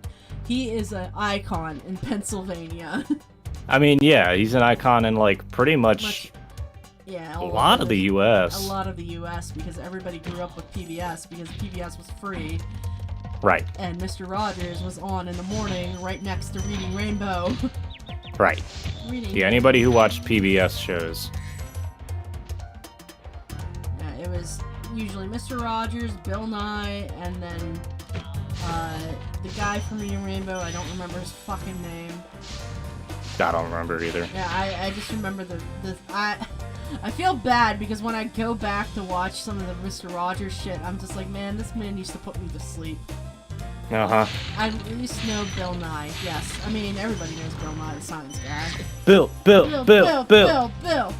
he is an icon in Pennsylvania. I mean, yeah, he's an icon in like pretty much Yeah, a lot of the U.S. A lot of the US because everybody grew up with PBS because PBS was free. Right, And Mr. Rogers was on in the morning right next to Reading Rainbow. right. Reading Yeah, anybody who watched PBS shows. Yeah, it was usually Mr. Rogers, Bill Nye, and then the guy from Reading Rainbow. I don't remember his fucking name. I don't remember either. Yeah, I just remember I feel bad because when I go back to watch some of the Mr. Rogers shit, I'm just like, man, this man used to put me to sleep. Uh-huh. I at least know Bill Nye. Yes, I mean everybody knows Bill Nye, the science guy. Bill. Bill.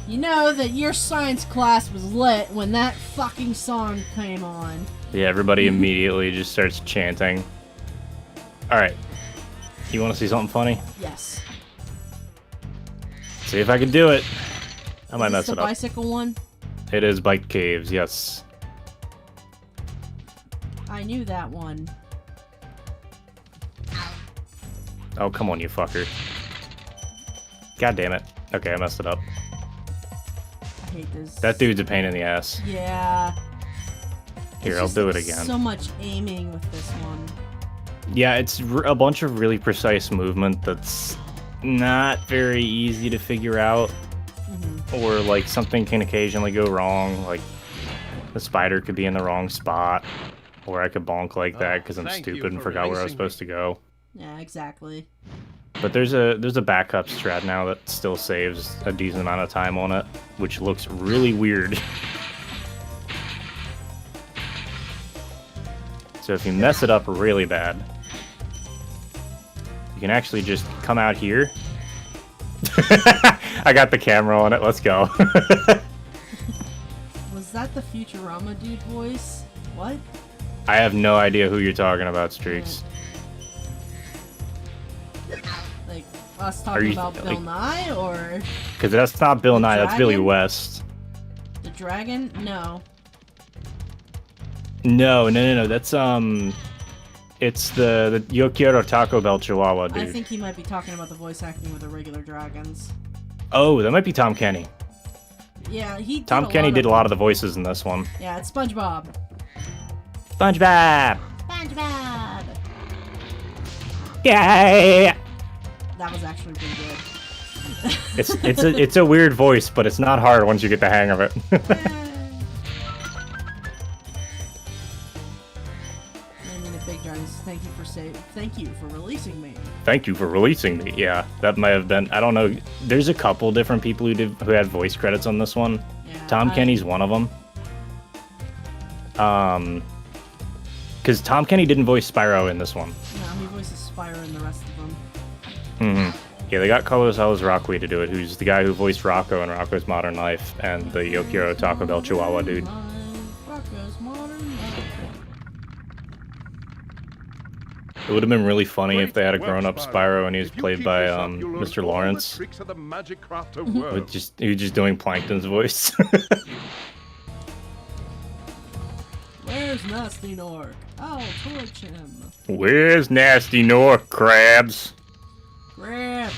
You know that your science class was lit when that fucking song came on. Yeah, everybody immediately just starts chanting. Alright. You want to see something funny? Yes. See if I can do it. I might Is mess this it the up. bicycle one? It is Bike Caves, yes. I knew that one. Oh, come on, you fucker. God damn it. Okay, I messed it up. I hate this. That dude's a pain in the ass. Yeah. Here, It's I'll just, do it like, again. So much aiming with this one. Yeah, it's a bunch of really precise movement that's not very easy to figure out. Or, like, something can occasionally go wrong. Like, the spider could be in the wrong spot. Or I could bonk like that because I'm thank you stupid and for forgot where I was releasing me. supposed to go. Yeah, exactly. But there's a backup strat now that still saves a decent amount of time on it, which looks really weird. So if you mess it up really bad, you can actually just come out here. I got the camera on it, let's go. Was that the Futurama dude voice? What? I have no idea who you're talking about, Streaks. Like, us Are talking you, about Bill like- Nye or Because that's not Bill The Nye, that's Billy dragon? West. the dragon? No. No, that's it's the Yokiero Taco Bell Chihuahua dude. I think he might be talking about the voice acting with the regular dragons. Oh, that might be Tom Kenny. Yeah, he. Tom Kenny did a lot of the voices in this one. Yeah, it's SpongeBob. SpongeBob! SpongeBob. Yeah! That was actually pretty good. It's a weird voice, but it's not hard once you get the hang of it. I mean, the big dragons. Thank you for releasing me. Thank you for releasing me. Yeah, that might have been. I don't know. There's a couple different people who had voice credits on this one. Yeah, Tom Kenny's one of them. Because Tom Kenny didn't voice Spyro in this one. No, he voices Spyro in the rest of them. Yeah, they got Carlos Alice Rockway to do it, who's the guy who voiced Rocco in Rocco's Modern Life, and the Yokiero Taco Bell Chihuahua dude. Rocko's Modern Life. It would have been really funny if Great they had a work, grown-up Spyro and he was If you played keep by this up, you'll learn Mr. all the Lawrence, tricks of the magic craft of with worms. he was just doing Plankton's voice. Where's Nasty Nork? I'll torch him. Where's Nasty North, crabs? Grab.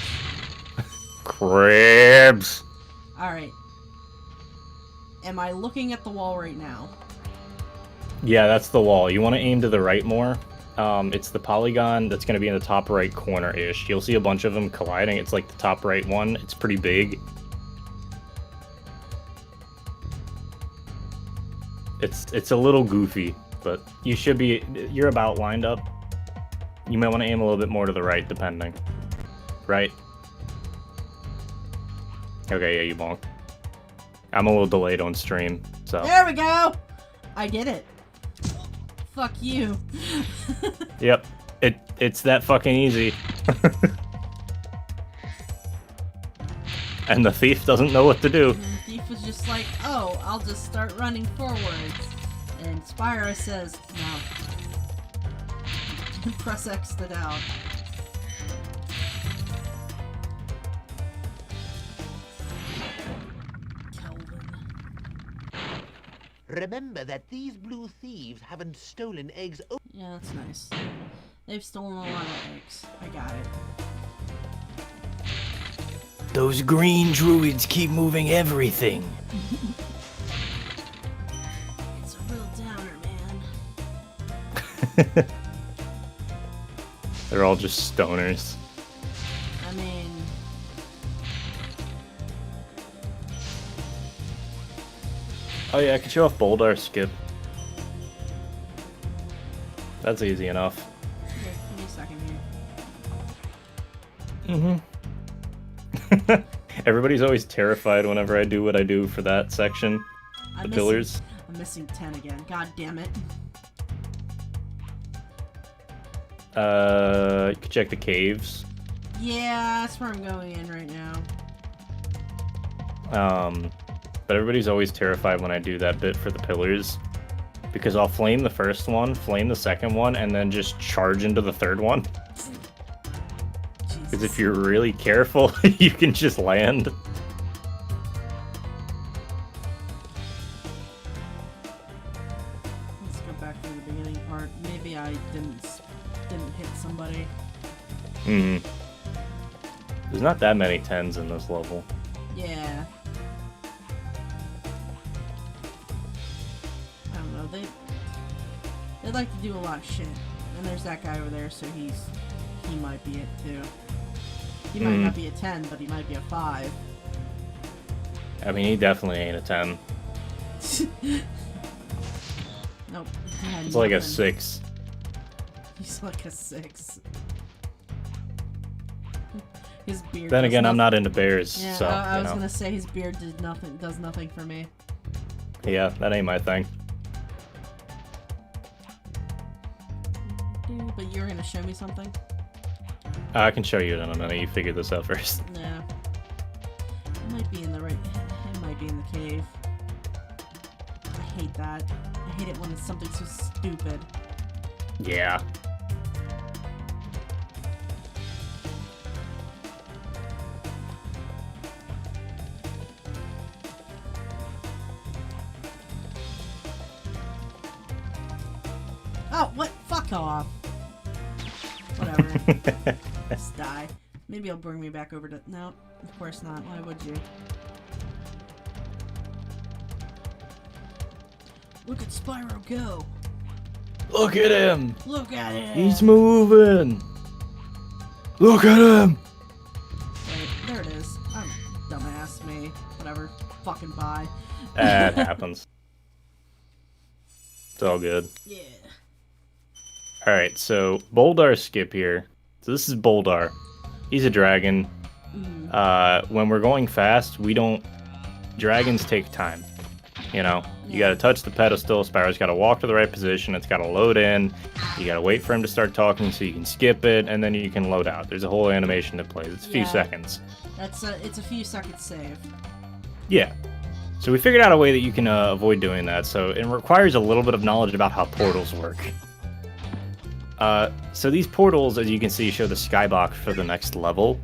Crabs. Alright. Am I looking at the wall right now? Yeah, that's the wall. You want to aim to the right more. It's the polygon that's going to be in the top right corner-ish. You'll see a bunch of them colliding. It's like the top right one. It's pretty big. It's a little goofy, but you should be... You're about lined up. You might want to aim a little bit more to the right, depending. Right? Okay, yeah, you bonk. I'm a little delayed on stream, so. There we go! I did it. Fuck you. Yep. It's that fucking easy. And the thief doesn't know what to do. And the thief was just like, oh, I'll just start running forwards. And Spyro says, no. Press X it out. Remember that these blue thieves haven't stolen eggs. Yeah, that's nice. They've stolen a lot of eggs. I got it. Those green druids keep moving everything. It's a real downer, man. They're all just stoners. I mean... Oh yeah, I can show off Boldar skip. That's easy enough. Here, give me a second here. Everybody's always terrified whenever I do what I do for that section. The pillars. I'm missing 10 again. God damn it. You can check the caves. Yeah, that's where I'm going in right now. But everybody's always terrified when I do that bit for the pillars. Because I'll flame the first one, flame the second one, and then just charge into the third one. Because if you're really careful, you can just land. Let's go back to the beginning part. Maybe I didn't hit somebody. There's not that many 10s in this level. Yeah. I don't know. They like to do a lot of shit. And there's that guy over there, so he might be it too. He might not be a 10, but he might be a 5. I mean, he definitely ain't a 10. Nope. It's like a 6. He's like a 6. His beard. Then does again, I'm nothing. not into bears, Yeah, so, I you was know. gonna say his beard does nothing for me. Yeah, that ain't my thing. But you're gonna show me something? I can show you in a minute. You figure this out first. No. It might be in the right. It might be in the cave. I hate that. I hate it when it's something so stupid. Yeah. Oh, what? Fuck off. Whatever. Just die. Maybe it'll bring me back over to... No, of course not. Why would you? Look at Spyro go. Look at him! Look at it. He's moving! Look at him! Wait, there it is. I'm dumbass me. Whatever. Fucking bye. That happens. It's all good. Yeah. Alright, so Boldar skip here. So this is Boldar. He's a dragon. When we're going fast, we don't... Dragons take time. You know? You gotta touch the pedestal, Spyro's gotta walk to the right position, it's gotta load in, you gotta wait for him to start talking so you can skip it, and then you can load out. There's a whole animation that plays. It's a few Yeah. seconds. It's a few seconds save. Yeah. So we figured out a way that you can avoid doing that, so it requires a little bit of knowledge about how portals work. So these portals, as you can see, show the skybox for the next level.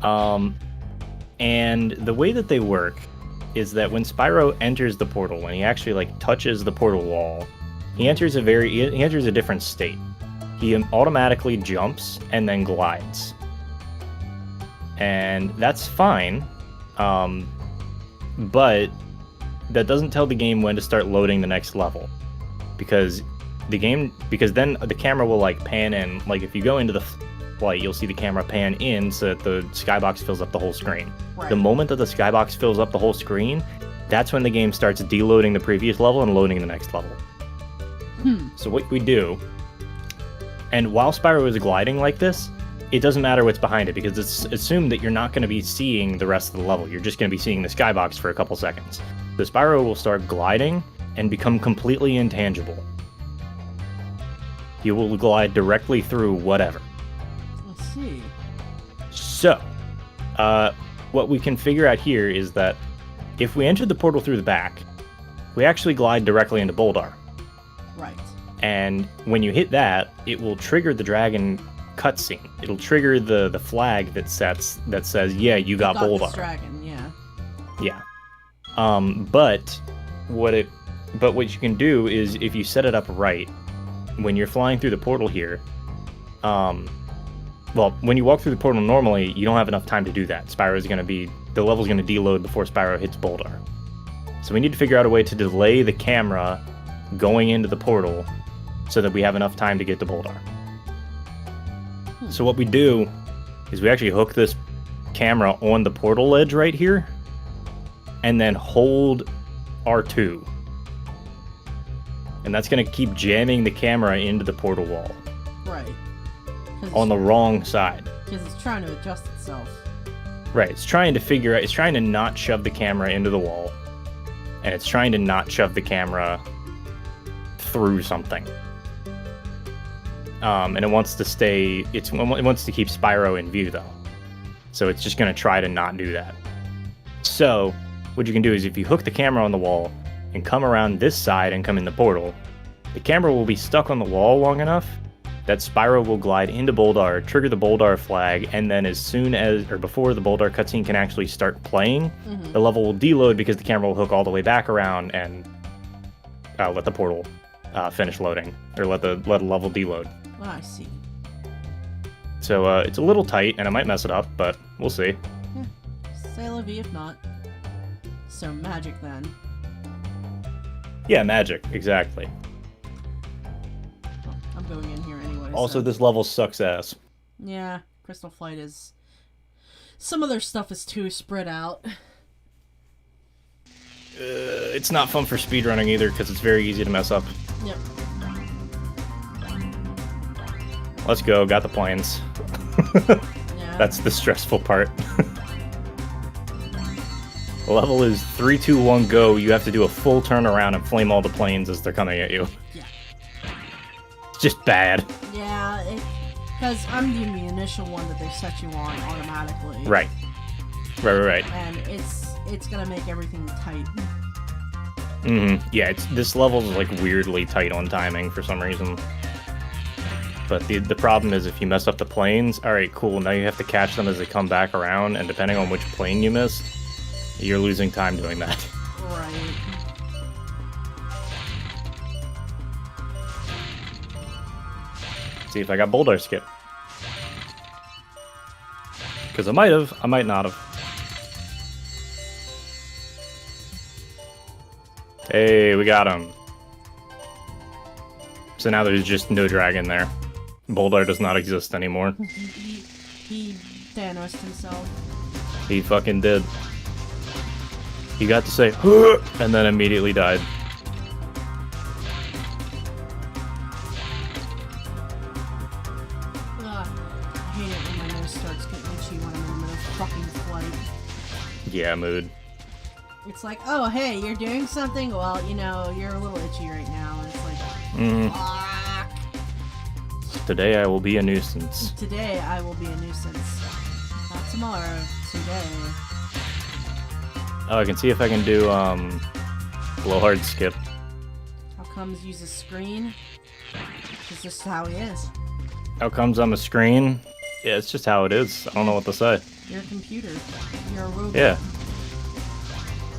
And the way that they work is that when Spyro enters the portal, when he actually like touches the portal wall, he enters a different state. He automatically jumps and then glides. And that's fine. But that doesn't tell the game when to start loading the next level. Because then the camera will like pan in. Like if you go into the flight, you'll see the camera pan in so that the skybox fills up the whole screen. Right. The moment that the skybox fills up the whole screen, that's when the game starts deloading the previous level and loading the next level. So what we do, and while Spyro is gliding like this, it doesn't matter what's behind it because it's assumed that you're not going to be seeing the rest of the level. You're just going to be seeing the skybox for a couple seconds. The Spyro will start gliding and become completely intangible. You will glide directly through whatever. Let's see. So, what we can figure out here is that if we enter the portal through the back, we actually glide directly into Boldar. Right. And when you hit that, it will trigger the dragon cutscene. It'll trigger the flag that says, yeah, you got This Boldar. dragon, yeah. Yeah. But what you can do is if you set it up right, when you're flying through the portal here, well, when you walk through the portal normally, you don't have enough time to do that. The level's gonna deload before Spyro hits Boldar. So we need to figure out a way to delay the camera going into the portal so that we have enough time to get to Boldar. So what we do is we actually hook this camera on the portal edge right here, and then hold R2. And that's going to keep jamming the camera into the portal wall. Right. On the wrong side. Because it's trying to adjust itself. Right, it's trying to not shove the camera into the wall. And it's trying to not shove the camera through something. And it wants to it wants to keep Spyro in view though. So it's just going to try to not do that. So what you can do is if you hook the camera on the wall and come around this side and come in the portal, the camera will be stuck on the wall long enough that Spyro will glide into Boldar, trigger the Boldar flag, and then before the Boldar cutscene can actually start playing, the level will deload because the camera will hook all the way back around and let the portal finish loading, or let the level deload. Oh, I see. So it's a little tight, and I might mess it up, but we'll see. Yeah. Say la vie if not. So magic then. Yeah, magic, exactly. Well, I'm going in here anyway. Also, so. this level sucks ass. Yeah, Crystal Flight is... Some of their stuff is too spread out. It's not fun for speedrunning either, because it's very easy to mess up. Yep. Let's go, got the planes. Yeah. That's the stressful part. The level is 3, 2, 1, go. You have to do a full turnaround and flame all the planes as they're coming at you. Yeah. It's just bad. Yeah, because I'm doing the initial one that they set you on automatically. Right. Right. And it's gonna make everything tight. Yeah, this level is like weirdly tight on timing for some reason. But the problem is if you mess up the planes, alright, cool, now you have to catch them as they come back around, and depending on which plane you missed, you're losing time doing that. Right. See if I got Boldar skip. Because I might have, I might not have. Hey, we got him. So now there's just no dragon there. Boldar does not exist anymore. He Thanos himself. He fucking did. He got to say, and then immediately died. I hate it when my nose starts getting itchy when I'm in the middle of fucking flight. Yeah, mood. It's like, oh, hey, you're doing something? Well, you know, you're a little itchy right now. And it's like, fuck. Today I will be a nuisance. Today I will be a nuisance. Not tomorrow. Today. Oh, I can see if I can do, blowhard skip. How comes use a screen? It's just how he is. How comes I'm a screen? Yeah, it's just how it is. I don't know what to say. You're a computer. You're a robot. Yeah.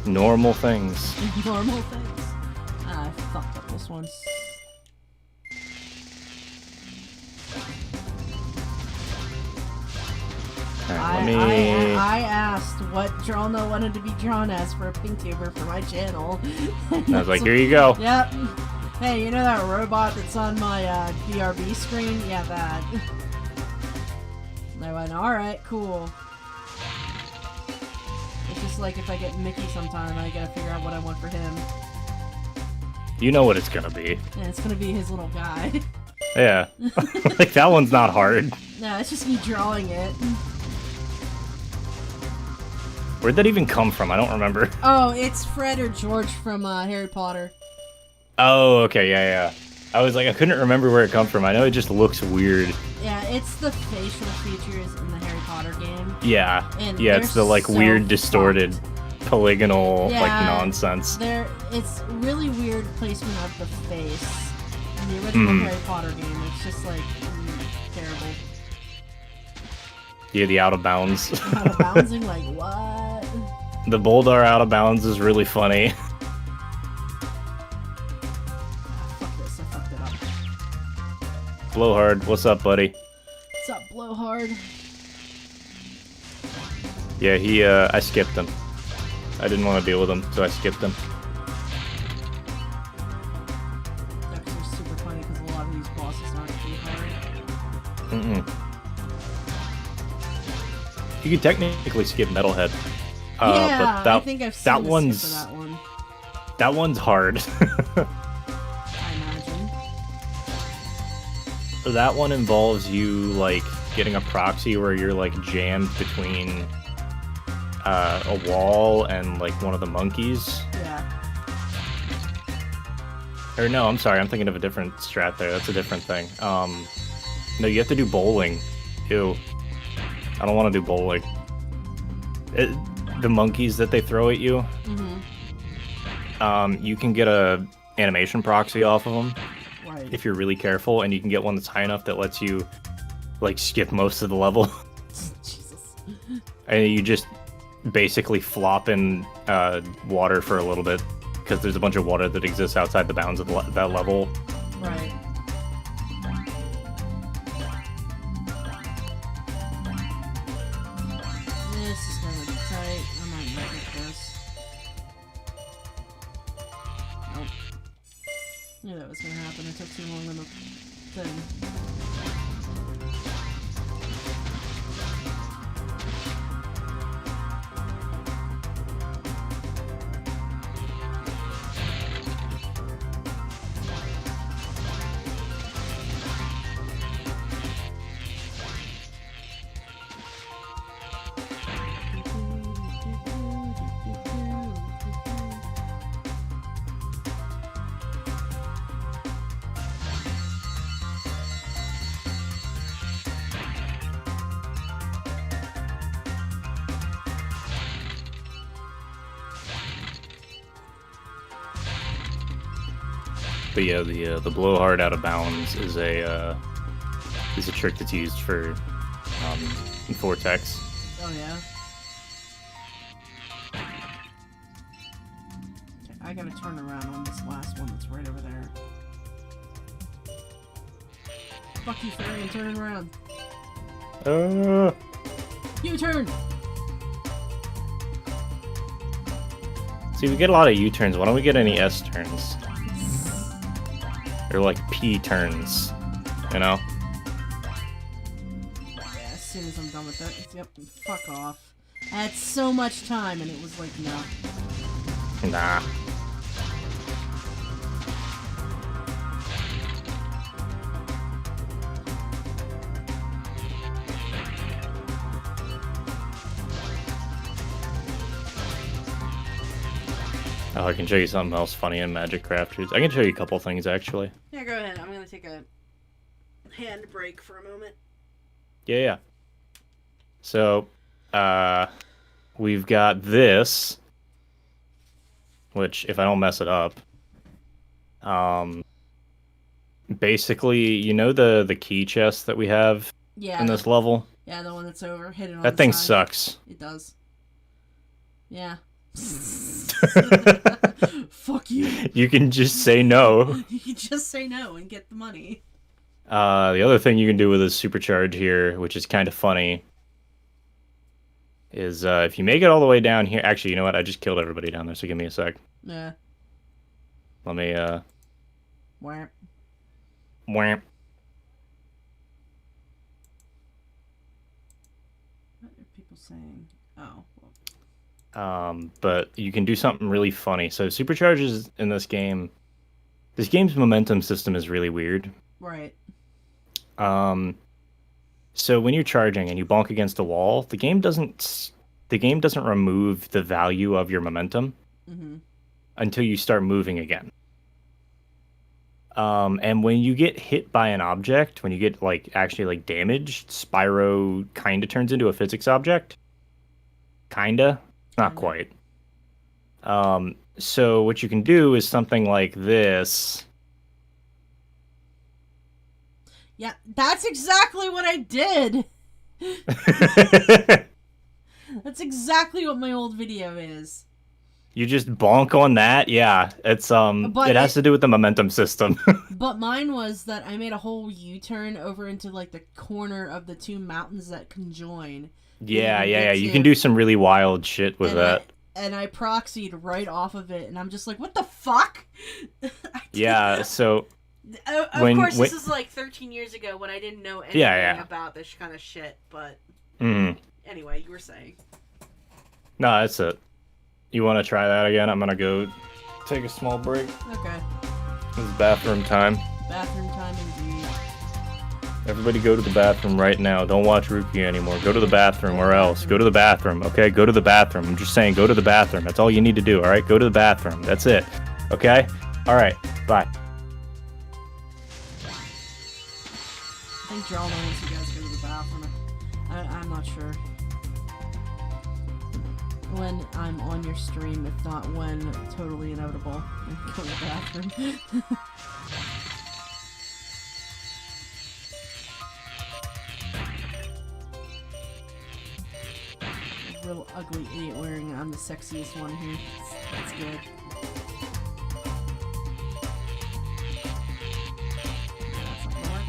Normal things. Normal things. I fucked up this one. Alright, let me... I asked what Dralnah wanted to be drawn as for a Pinktuber for my channel. I was like, here you go. Yep. Hey, you know that robot that's on my BRB screen? Yeah, that. And I went, alright, cool. It's just like if I get Mickey sometime, I gotta figure out what I want for him. You know what it's gonna be. And it's gonna be his little guy. Yeah. Like, that one's not hard. No, it's just me drawing it. Where'd that even come from? I don't remember. Oh, it's Fred or George from Harry Potter. Oh, okay, yeah. I was like, I couldn't remember where it come from. I know it just looks weird. Yeah, it's the facial features in the Harry Potter game. Yeah. And Yeah, it's the, like, so weird, distorted, polygonal, Yeah, like, nonsense. It's really weird placement of the face in the original Harry Potter game. It's just like terrible. Yeah, the out of bounds. Out of bouncing, like what? The Boldar out of bounds is really funny. Fuck this, I fucked it up. Blowhard, what's up, buddy? What's up, Blowhard? Yeah, I skipped him. I didn't want to deal with him, so I skipped him. It's actually super funny because a lot of these bosses aren't too hard. You can technically skip Metalhead. Yeah, but that, I think I've seen that the one's skip for that one. that one's hard. I imagine. That one involves you like getting a proxy where you're like jammed between a wall and like one of the monkeys. Yeah. Or no, I'm sorry, I'm thinking of a different strat there. That's a different thing. No, you have to do bowling. Ew. I don't want to do bowling. The monkeys that they throw at you, you can get a animation proxy off of them Right. if you're really careful, and you can get one that's high enough that lets you like skip most of the level. Jesus. And you just basically flop in water for a little bit because there's a bunch of water that exists outside the bounds of that level. Right. This is gonna be tight. I might not get this. Nope. Knew that was gonna happen. It took too long on the thing. But yeah, the blowhard out of bounds is a trick that's used for Vortex. Oh yeah. Okay, I gotta turn around on this last one that's right over there. Fuck you, fairy, and turn around. U-turn! See, we get a lot of U-turns. Why don't we get any S-turns? Or like P-turns, you know? Yeah, as soon as I'm done with that, yep, fuck off. I had so much time and it was like, no. Nah. Oh, I can show you something else funny in Magic Crafters. I can show you a couple things, actually. Yeah, go ahead. I'm gonna take a hand break for a moment. Yeah. So, we've got this, which, if I don't mess it up, basically, you know the key chest that we have Yeah. in this level? Yeah, the one that's over, hidden on That the thing side. sucks. It does. Yeah. Fuck you. You can just say no. You can just say no and get the money. The other thing you can do with this supercharge here, which is kind of funny, is if you make it all the way down here. Actually, you know what? I just killed everybody down there, so give me a sec. Yeah. Let me, Wham. whamp. What are people saying? Oh. Well. But you can do something really funny. So supercharges in this game's momentum system is really weird. Right. So when you're charging and you bonk against a wall, the game doesn't remove the value of your momentum until you start moving again. And when you get hit by an object, when you get actually damaged, Spyro kind of turns into a physics object. Kinda, not quite. So what you can do is something like this. Yeah, that's exactly what I did. That's exactly what my old video is. You just bonk on that? Yeah, it's it has to do with the momentum system. But mine was that I made a whole U-turn over into the corner of the two mountains that conjoin. Yeah. You can do some really wild shit with that. And I proxied right off of it, and I'm just like, what the fuck? Yeah, so... Of course, this is 13 years ago when I didn't know anything about this kind of shit, but... Anyway, you were saying. No, that's it. You want to try that again? I'm gonna go take a small break. Okay. It's bathroom time. Bathroom time indeed. Everybody go to the bathroom right now. Don't watch Ruki anymore. Go to the bathroom or else. Go to the bathroom, okay? Go to the bathroom. I'm just saying, go to the bathroom. That's all you need to do, alright? Go to the bathroom. That's it. Okay? Alright. Bye. I think Dralnah wants you guys to go to the bathroom. I'm not sure. When I'm on your stream, if not when totally inevitable, go to the bathroom. Real ugly idiot wearing I'm the sexiest one here. That's good. That's not gonna work.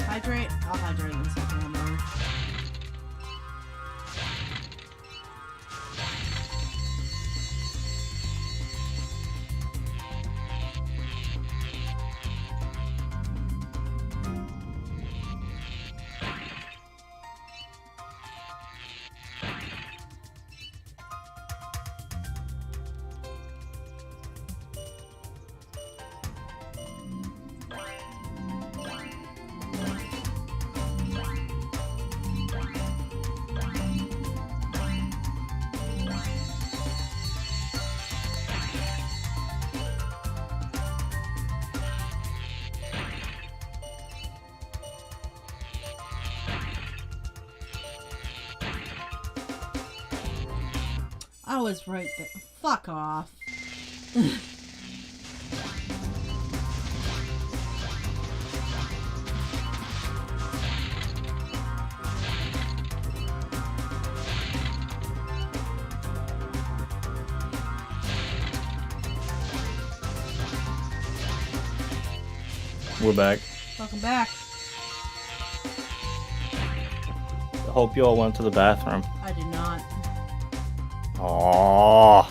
Hydrate? I'll hydrate in a second. I'm over. I was right there. Fuck off. We're back. Welcome back. I hope you all went to the bathroom. I did not. Aww.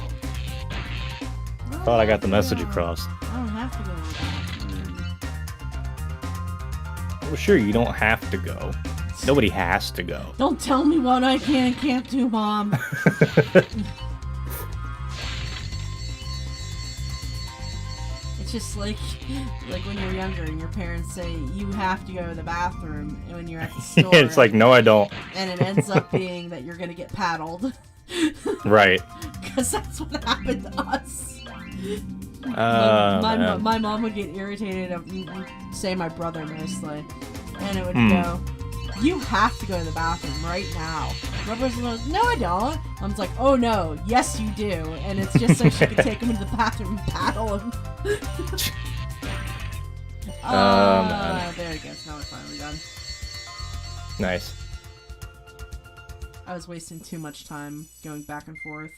Thought I got the message across. I don't have to go to the bathroom. Well, sure, you don't have to go. Nobody has to go. Don't tell me what I can and can't do, Mom. It's just like when you're younger and your parents say you have to go to the bathroom, and when you're at the store, It's like, no, I don't. and it ends up being that you're gonna get paddled. Right. Because that's what happened to us. Man. My mom would get irritated of, say, my brother mostly, and it would go, you have to go to the bathroom right now. My brother's like, no, I don't. Mom's like, oh no, yes you do, and it's just so she can take him into the bathroom and paddle him. Man. There it goes. Now we're finally done. Nice. I was wasting too much time going back and forth.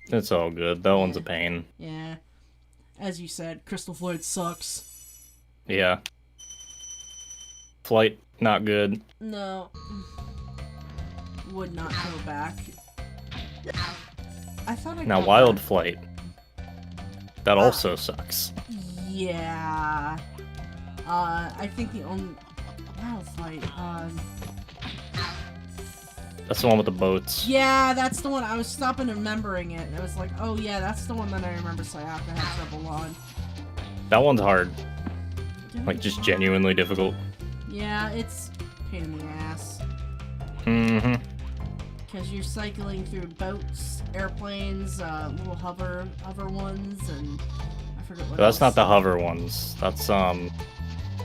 It's all good. That one's a pain. Yeah. As you said, Crystal Flight sucks. Yeah. Flight, not good. No. Would not go back. I thought I Now, got Wild back. Flight. That also sucks. Yeah. I think the only Wild Flight. That's the one with the boats. Yeah, that's the one. I was stopping remembering it, and I was like, oh yeah, that's the one that I remember Sayaka had trouble on. That one's hard. Like, just genuinely difficult. Yeah, it's a pain in the ass. Mm-hmm. Because you're cycling through boats, airplanes, little hover ones, and I forget what That's else. not the hover ones. That's,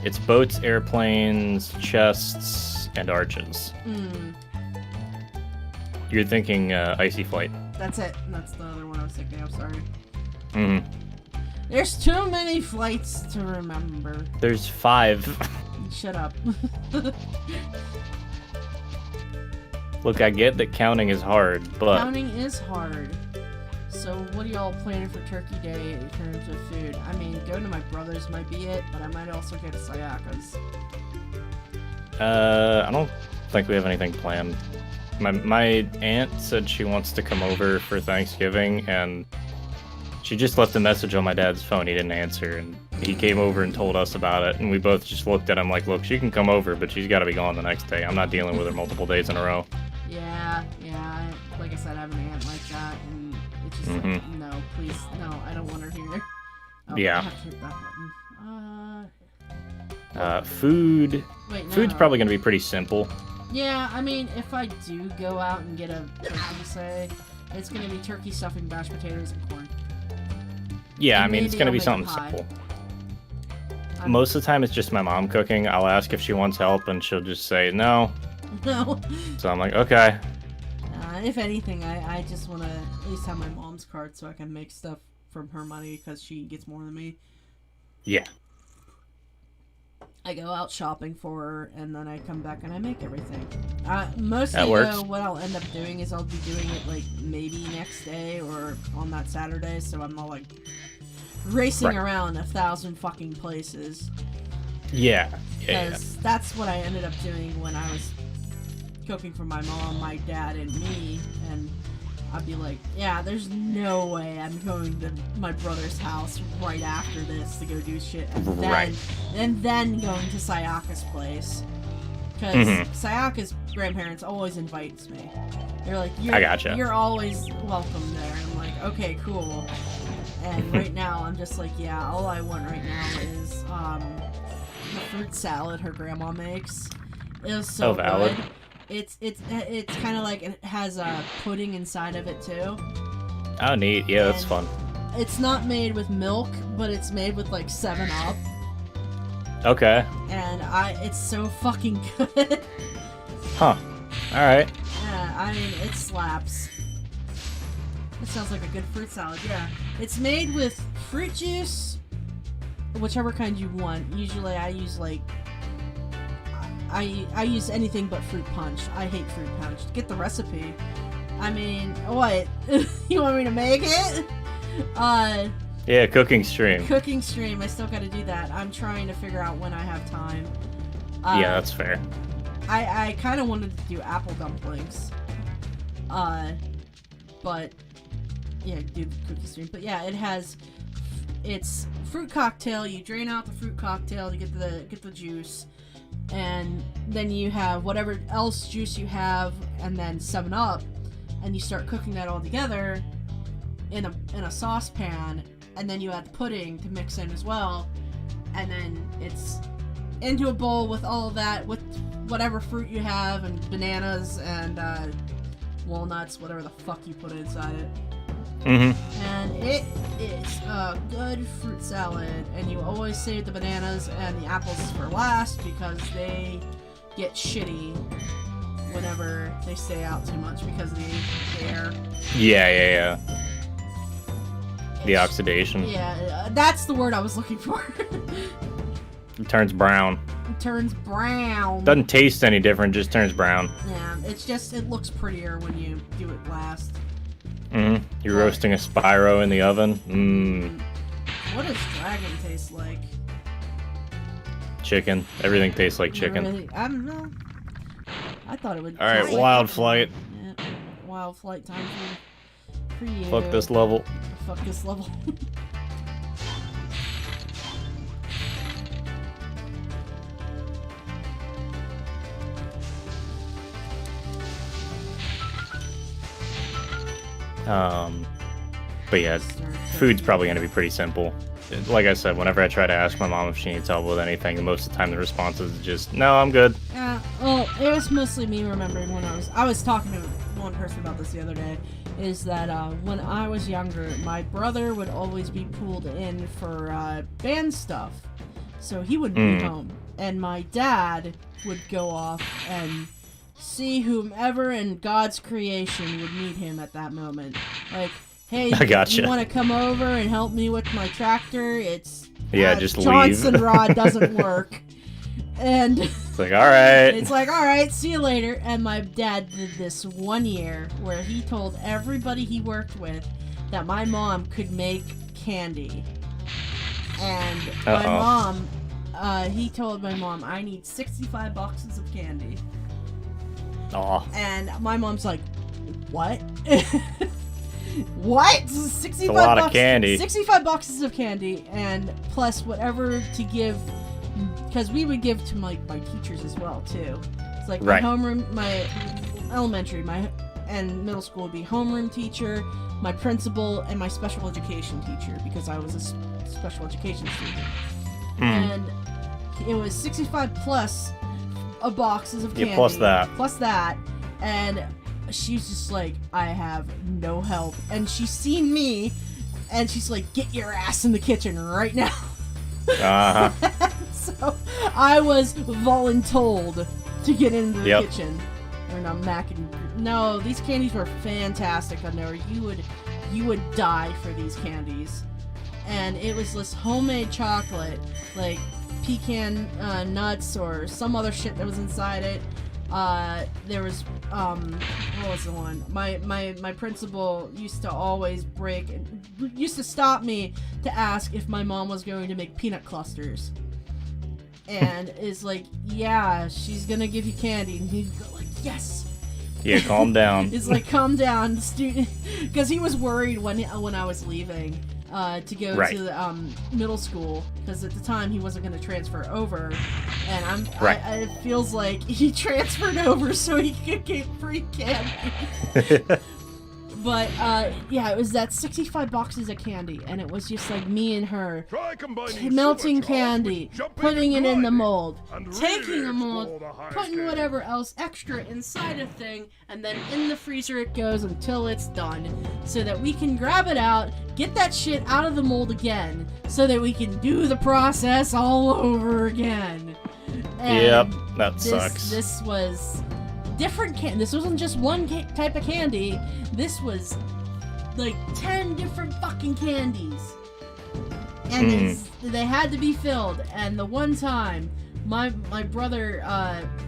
it's boats, airplanes, chests, and arches. Mm, You're thinking, Icy Flight. that's it. That's the other one I was thinking of, sorry. Mm-hmm. There's too many flights to remember. There's 5. Shut up. Look, I get that counting is hard, but... Counting is hard. So what are y'all planning for Turkey Day in terms of food? I mean, going to my brother's might be it, but I might also go to Sayaka's. I don't think we have anything planned. My aunt said she wants to come over for Thanksgiving, and she just left a message on my dad's phone. He didn't answer, and he came over and told us about it, and we both just looked at him like, look, she can come over, but she's got to be gone the next day. I'm not dealing with her multiple days in a row. Yeah. Like I said, I have an aunt like that, and it's just like, no, please, no, I don't want her here. Oh, Yeah. I have to hit that button. Food. Wait, no. Food's probably going to be pretty simple. Yeah, I mean, if I do go out and get a turkey, say, it's gonna be turkey stuffing, mashed potatoes, and corn. Yeah, And I mean, it's maybe going to I'll be make a something pie. simple. I'm- Most of the time, it's just my mom cooking. I'll ask if she wants help, and she'll just say no. No. So I'm like, okay. If anything, I just want to at least have my mom's card so I can make stuff from her money because she gets more than me. Yeah. I go out shopping for her, and then I come back and I make everything. Mostly, That works. though, what I'll end up doing is I'll be doing it, like, maybe next day or on that Saturday, so I'm not, like, racing Right. around 1,000 fucking places. Yeah. Because that's what I ended up doing when I was cooking for my mom, my dad, and me, and I'd be like, yeah, there's no way I'm going to my brother's house right after this to go do shit, Right. and then going to Sayaka's place. Because Sayaka's grandparents always invites me. They're like, I gotcha. You're always welcome there. And I'm like, okay, cool. And right now, I'm just like, yeah, all I want right now is the fruit salad her grandma makes. It was so valid. good. It's kind of like it has a pudding inside of it too. Oh, neat. Yeah, that's And fun. It's not made with milk, but it's made with like 7-Up, Okay. and it's so fucking good. Huh. Alright. Yeah, I mean, it slaps. It sounds like a good fruit salad, yeah. It's made with fruit juice, whichever kind you want. Usually I use like I use anything but fruit punch. I hate fruit punch. Get the recipe. I mean, what? You want me to make it? Yeah, cooking stream. Cooking stream. I still gotta do that. I'm trying to figure out when I have time. Yeah, that's fair. I kind of wanted to do apple dumplings. But yeah, do the cookie stream. But yeah, it's fruit cocktail. You drain out the fruit cocktail to get the juice, and then you have whatever else juice you have, and then 7-Up, and you start cooking that all together in a saucepan, and then you add the pudding to mix in as well, and then it's into a bowl with all of that, with whatever fruit you have, and bananas, and walnuts, whatever the fuck you put inside it. And it is a good fruit salad, and you always save the bananas and the apples for last because they get shitty whenever they stay out too much because of the air. Yeah. The oxidation. Yeah, that's the word I was looking for. It turns brown. turns brown. Doesn't taste any different, just turns brown. Yeah, it's just, it looks prettier when you do it last. You're roasting a Spyro in the oven? What does dragon taste like? Chicken. Everything tastes like chicken. Really, I don't know. I thought it would. Alright, taste like Wild chicken. Flight. Yeah, Wild Flight time for you. Fuck this level. Fuck this level. But yeah, food's probably gonna be pretty simple. Like I said, whenever I try to ask my mom if she needs help with anything, most of the time the response is just, no, I'm good. Yeah, well, it was mostly me remembering when I was talking to one person about this the other day, is that when I was younger, my brother would always be pulled in for band stuff, so he would be home, and my dad would go off and see whomever in God's creation would meet him at that moment. Like, hey, I gotcha. you want to come over and help me with my tractor? It's Just Johnson leave. rod doesn't work. And It's like, alright. it's like, alright, see you later. And my dad did this one year where he told everybody he worked with that my mom could make candy. And my mom, he told my mom, I need 65 boxes of candy. Aw. And my mom's like, what? What? 65 a lot of candy. 65 boxes of candy, and plus whatever to give, because we would give to my teachers as well too. It's like my Right. homeroom, my elementary, and middle school would be homeroom teacher, my principal, and my special education teacher, because I was a special education student. And it was 65 plus boxes of candy. Yeah, plus that. Plus that, and she's just like, I have no help. And she's seen me, and she's like, get your ass in the kitchen right now. Uh-huh. So I was voluntold to get into the Yep. kitchen. Or no, these candies were fantastic. I know you would die for these candies. And it was this homemade chocolate, like pecan nuts or some other shit that was inside it. There was what was the one? My principal used to always used to stop me to ask if my mom was going to make peanut clusters. And is like, yeah, she's gonna give you candy, and he'd go like, yes. Yeah, calm down. It's like, calm down, student, because he was worried when I was leaving to go Right. to the middle school, because at the time he wasn't going to transfer over, and it feels like he transferred over so he could get free candy. But yeah, it was that 65 boxes of candy, and it was just like me and her Try combining melting supercharge candy, with jumping putting and it in the gliding, mold, and taking really the mold, explore the high putting scale. whatever else extra inside a thing, and then in the freezer it goes until it's done, so that we can grab it out, get that shit out of the mold again, so that we can do the process all over again. And Yep, that sucks. This was different This wasn't just one type of candy. This was like 10 different fucking candies. And they had to be filled. And the one time my brother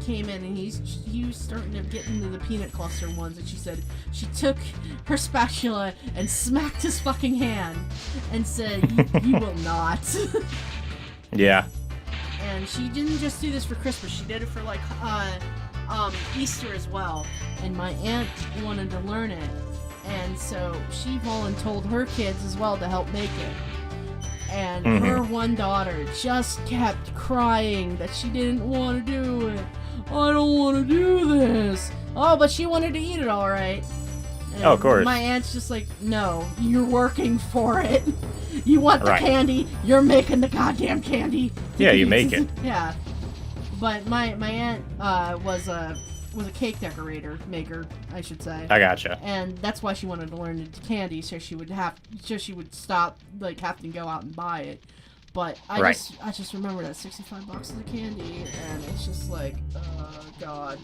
came in, and he was starting to get into the peanut cluster ones, and she said she took her spatula and smacked his fucking hand and said, you will not. Yeah. And she didn't just do this for Christmas, she did it for like Easter as well. And my aunt wanted to learn it, and so she voluntold her kids as well to help make it. And her one daughter just kept crying that she didn't want to do it. I don't want to do this. Oh, but she wanted to eat it all right. And Oh, of course. My aunt's just like, no, you're working for it. You want the Right. candy, you're making the goddamn candy. Yeah, you make it. Yeah. But my aunt was a cake decorator maker, I should say. I gotcha. And that's why she wanted to learn the candy, so she would stop, like, having to go out and buy it. But I just remember that 65 boxes of candy, and it's just like, oh god.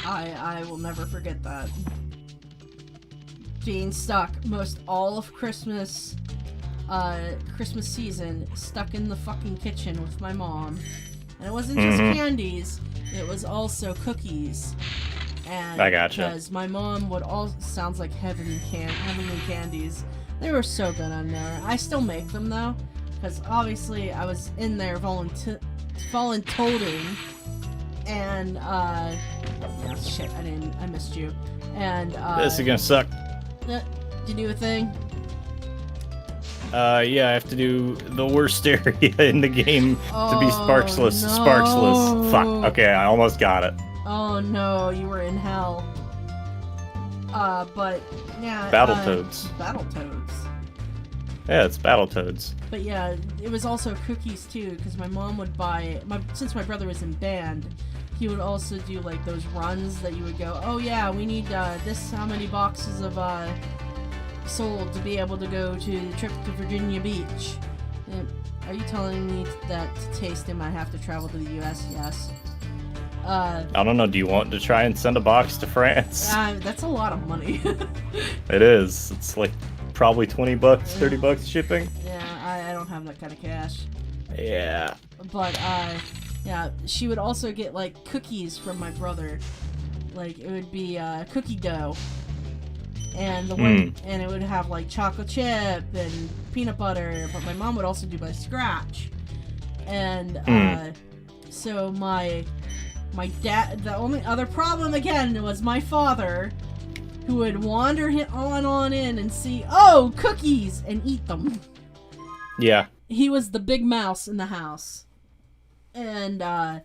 I will never forget that. Being stuck most all of Christmas, Christmas season stuck in the fucking kitchen with my mom. And it wasn't just candies, it was also cookies. And I gotcha. Because my mom would all sounds like heavenly candies. They were so good on there. I still make them though, because obviously I was in there voluntoting, and shit, I missed you. And This is gonna suck. did you do a thing? Yeah, I have to do the worst area in the game to be Oh, sparksless. no. Sparksless. Fuck. Okay, I almost got it. Oh no, you were in hell. But yeah. Battletoads. Battletoads. Yeah, it's Battletoads. But yeah, it was also cookies too, because my mom would buy. Since my brother was in band, he would also do like those runs that you would go, oh yeah, we need this how many boxes of sold to be able to go to the trip to Virginia Beach. Are you telling me that to taste him I have to travel to the U.S.? Yes. I don't know, do you want to try and send a box to France? That's a lot of money. It is. It's like probably 20 bucks, 30 bucks shipping. Yeah, I don't have that kind of cash. Yeah. But, yeah, she would also get, like, cookies from my brother. Like, it would be, cookie dough. And the one, and it would have, like, chocolate chip and peanut butter, but my mom would also do by scratch. And, so my dad, the only other problem, again, was my father, who would wander on in and see, oh, cookies, and eat them. Yeah. He was the big mouse in the house. And, my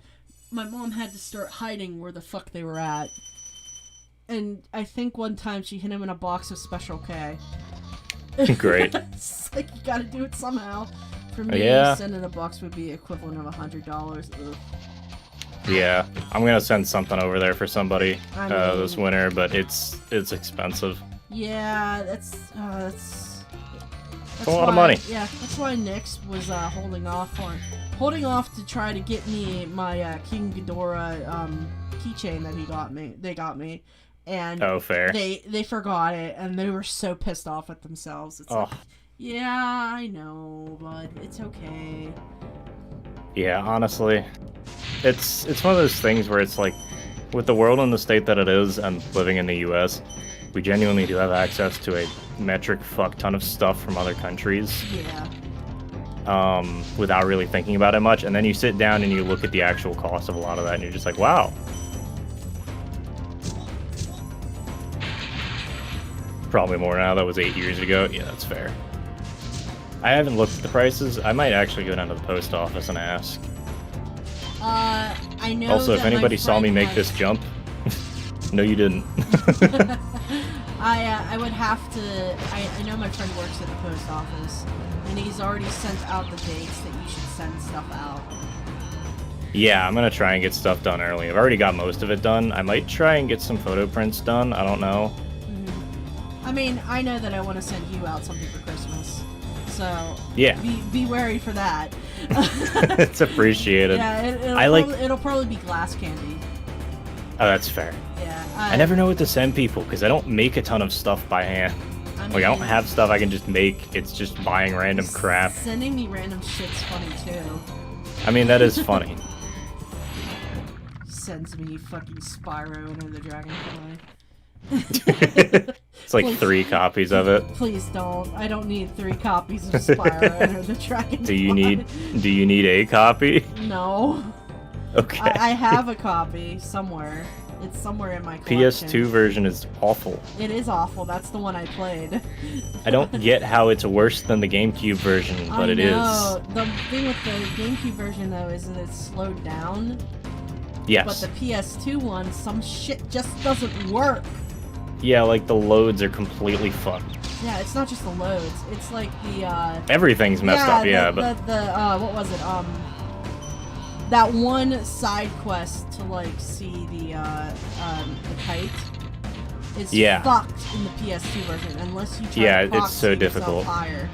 mom had to start hiding where the fuck they were at. And I think one time she hid him in a box of Special K. Great. It's like, you gotta do it somehow. For me, Yeah. sending a box would be equivalent of $100. Ugh. Yeah. I'm gonna send something over there for somebody I mean- this winter, but it's expensive. Yeah, that's a lot of money. Yeah, that's why Nyx was holding off to try to get me my King Ghidorah keychain that they got me, and Oh, fair. they forgot it, and they were so pissed off at themselves. It's like, Oh. yeah, I know, but it's okay. Yeah, honestly, it's one of those things where it's like, with the world in the state that it is, and living in the U.S., we genuinely do have access to a metric fuck ton of stuff from other countries, Yeah. without really thinking about it much. And then you sit down and you look at the actual cost of a lot of that, and you're just like, wow. Probably more now. That was 8 years ago. Yeah, that's fair. I haven't looked at the prices. I might actually go down to the post office and ask. I know. Also, if that my anybody saw me friend make has- this jump, no, you didn't. I would have to. I know my friend works at the post office, and he's already sent out the dates that you should send stuff out. Yeah, I'm gonna try and get stuff done early. I've already got most of it done. I might try and get some photo prints done. I don't know. I mean, I know that I want to send you out something for Christmas, so Yeah. be wary for that. It's appreciated. Yeah, it'll probably be glass candy. Oh, that's fair. Yeah. I never know what to send people because I don't make a ton of stuff by hand. Like, I don't have stuff I can just make. It's just buying random crap. Sending me random shit's funny too. I mean, that is funny. Sends me fucking Spyro Enter the Dragonfly. It's like Please. 3 copies of it. Please don't. I don't need 3 copies of Spyro Enter the Dragonfly. Do you need a copy? No. Okay. I have a copy somewhere. It's somewhere in my collection. PS2 version is awful. It is awful. That's the one I played. I don't get how it's worse than the GameCube version, but it is. The thing with the GameCube version though is that it's slowed down. Yes. But the PS2 one, some shit just doesn't work. Yeah, like the loads are completely fucked. Yeah, it's not just the loads. It's like the Everything's messed up, yeah, but what was it? That one side quest to like see the kite. It's fucked in the PS2 version unless you try to it's so proxy difficult. yourself higher.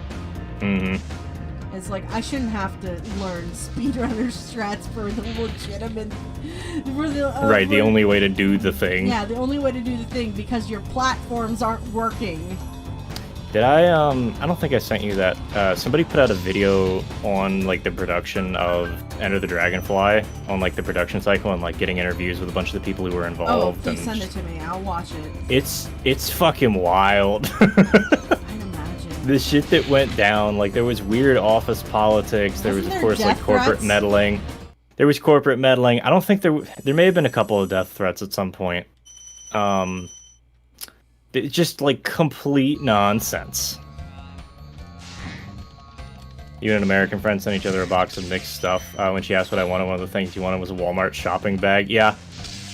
Mm-hmm. It's like I shouldn't have to learn speedrunner strats for the legitimate. Right, the only way to do the thing. Yeah, the only way to do the thing because your platforms aren't working. Did I don't think I sent you that. Somebody put out a video on like the production of Enter the Dragonfly on like the production cycle and like getting interviews with a bunch of the people who were Oh, involved. please and send it to me. I'll watch it. It's fucking wild. I imagine. The shit that went down, like there was weird office politics. There was Wasn't of there course like death corporate threats? meddling. There was corporate meddling. I don't think there may have been a couple of death threats at some point. It's just like complete nonsense. You and an American friend sent each other a box of mixed stuff. When she asked what I wanted, one of the things you wanted was a Walmart shopping bag. Yeah,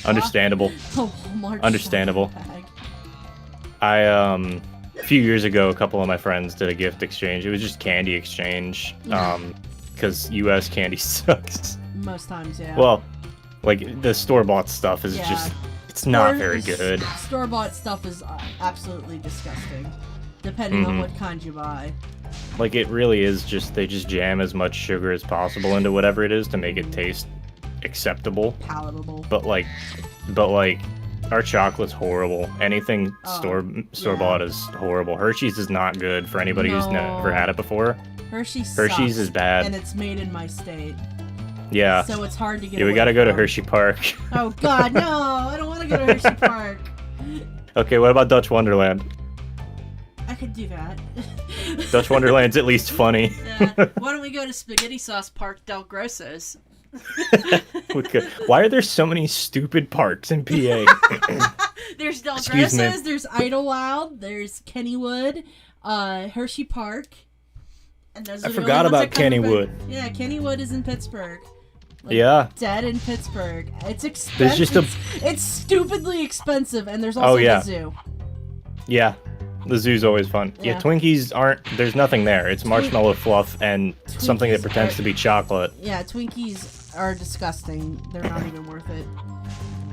understandable. Oh, Walmart Understandable. shopping bag. A few years ago, a couple of my friends did a gift exchange. It was just candy exchange, because U.S. candy sucks. Most times, yeah. Well, like the store-bought stuff is Yeah. just, it's not very good. Store-bought stuff is absolutely disgusting, depending on Mhm. what kind you buy. Like it really is just, they just jam as much sugar as possible into whatever it is to make it taste acceptable. Palatable. But like our chocolate's horrible. Anything store-bought is horrible. Hershey's is not good for anybody who's never had it before. Hershey's Hershey's sucks, is bad. and it's made in my state, Yeah. so it's hard to get. Yeah, we away gotta go to from. Hershey Park. Oh God, no! I don't want to go to Hershey Park. Okay, what about Dutch Wonderland? I could do that. Dutch Wonderland's at least funny. Yeah. Why don't we go to Spaghetti Sauce Park Del Grosso's? Why are there so many stupid parks in PA? There's Del Excuse me. Grosso's, there's Idlewild, there's Kennywood, Hershey Park. And those I are the forgot only ones about that come to Kennywood. Yeah, Kennywood is in Pittsburgh. Like, Yeah. Dead in Pittsburgh. It's expensive. There's just a- It's stupidly expensive, and there's also Oh, yeah. the zoo. Yeah. The zoo's always fun. Yeah, Yeah. Twinkies aren't, there's nothing there. It's marshmallow fluff and something that Twinkies pretends are- to be chocolate. Yeah, Twinkies are disgusting. They're not even worth it.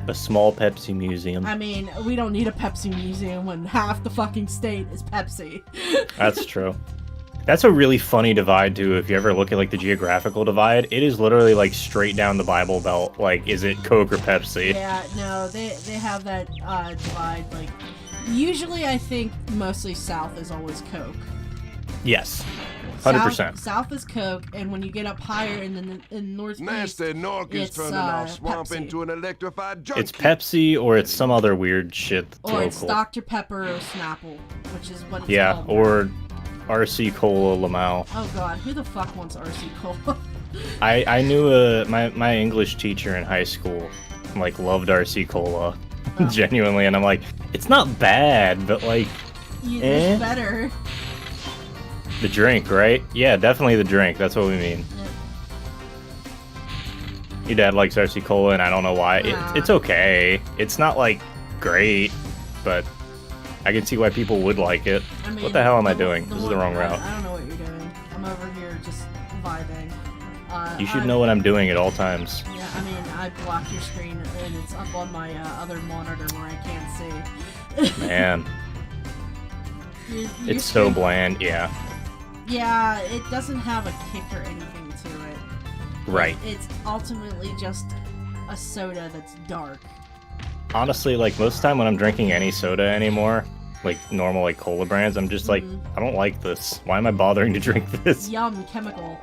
A small Pepsi museum. I mean, we don't need a Pepsi museum when half the fucking state is Pepsi. That's true. That's a really funny divide too. If you ever look at like the geographical divide, it is literally like straight down the Bible Belt. Like, is it Coke or Pepsi? Yeah, no, they have that divide. Like, usually I think mostly South is always Coke. Yes, 100%. South is Coke, and when you get up higher in Northeast, Nasty Nork is it's, turning our swamp Pepsi. into an electrified junkie. It's Pepsi or it's some other weird shit that's or it's local. Dr. Pepper or Snapple, which is what it's Yeah, called. or RC Cola Lamau. Oh God, who the fuck wants RC Cola? I knew my English teacher in high school like loved RC Cola Oh. genuinely, and I'm like, it's not bad, but like It's better. the drink, right? Yeah, definitely the drink. That's what we mean. Your dad likes RC Cola, and I don't know why. It's okay. It's not like great, but I can see why people would like it. I mean, What the hell am I doing? This is the wrong route. I don't know what you're doing. I'm over here just vibing. You should know what I'm doing at all times. Yeah, I mean, I blocked your screen and it's up on my other monitor where I can't see. Man, Your it's so screen- bland. Yeah, Yeah, it doesn't have a kick or anything to it. right. It's ultimately just a soda that's dark. Honestly, like most of the time when I'm drinking any soda anymore, like normal like cola brands, I'm just like, I don't like this. Why am I bothering to drink this? Yum, chemical.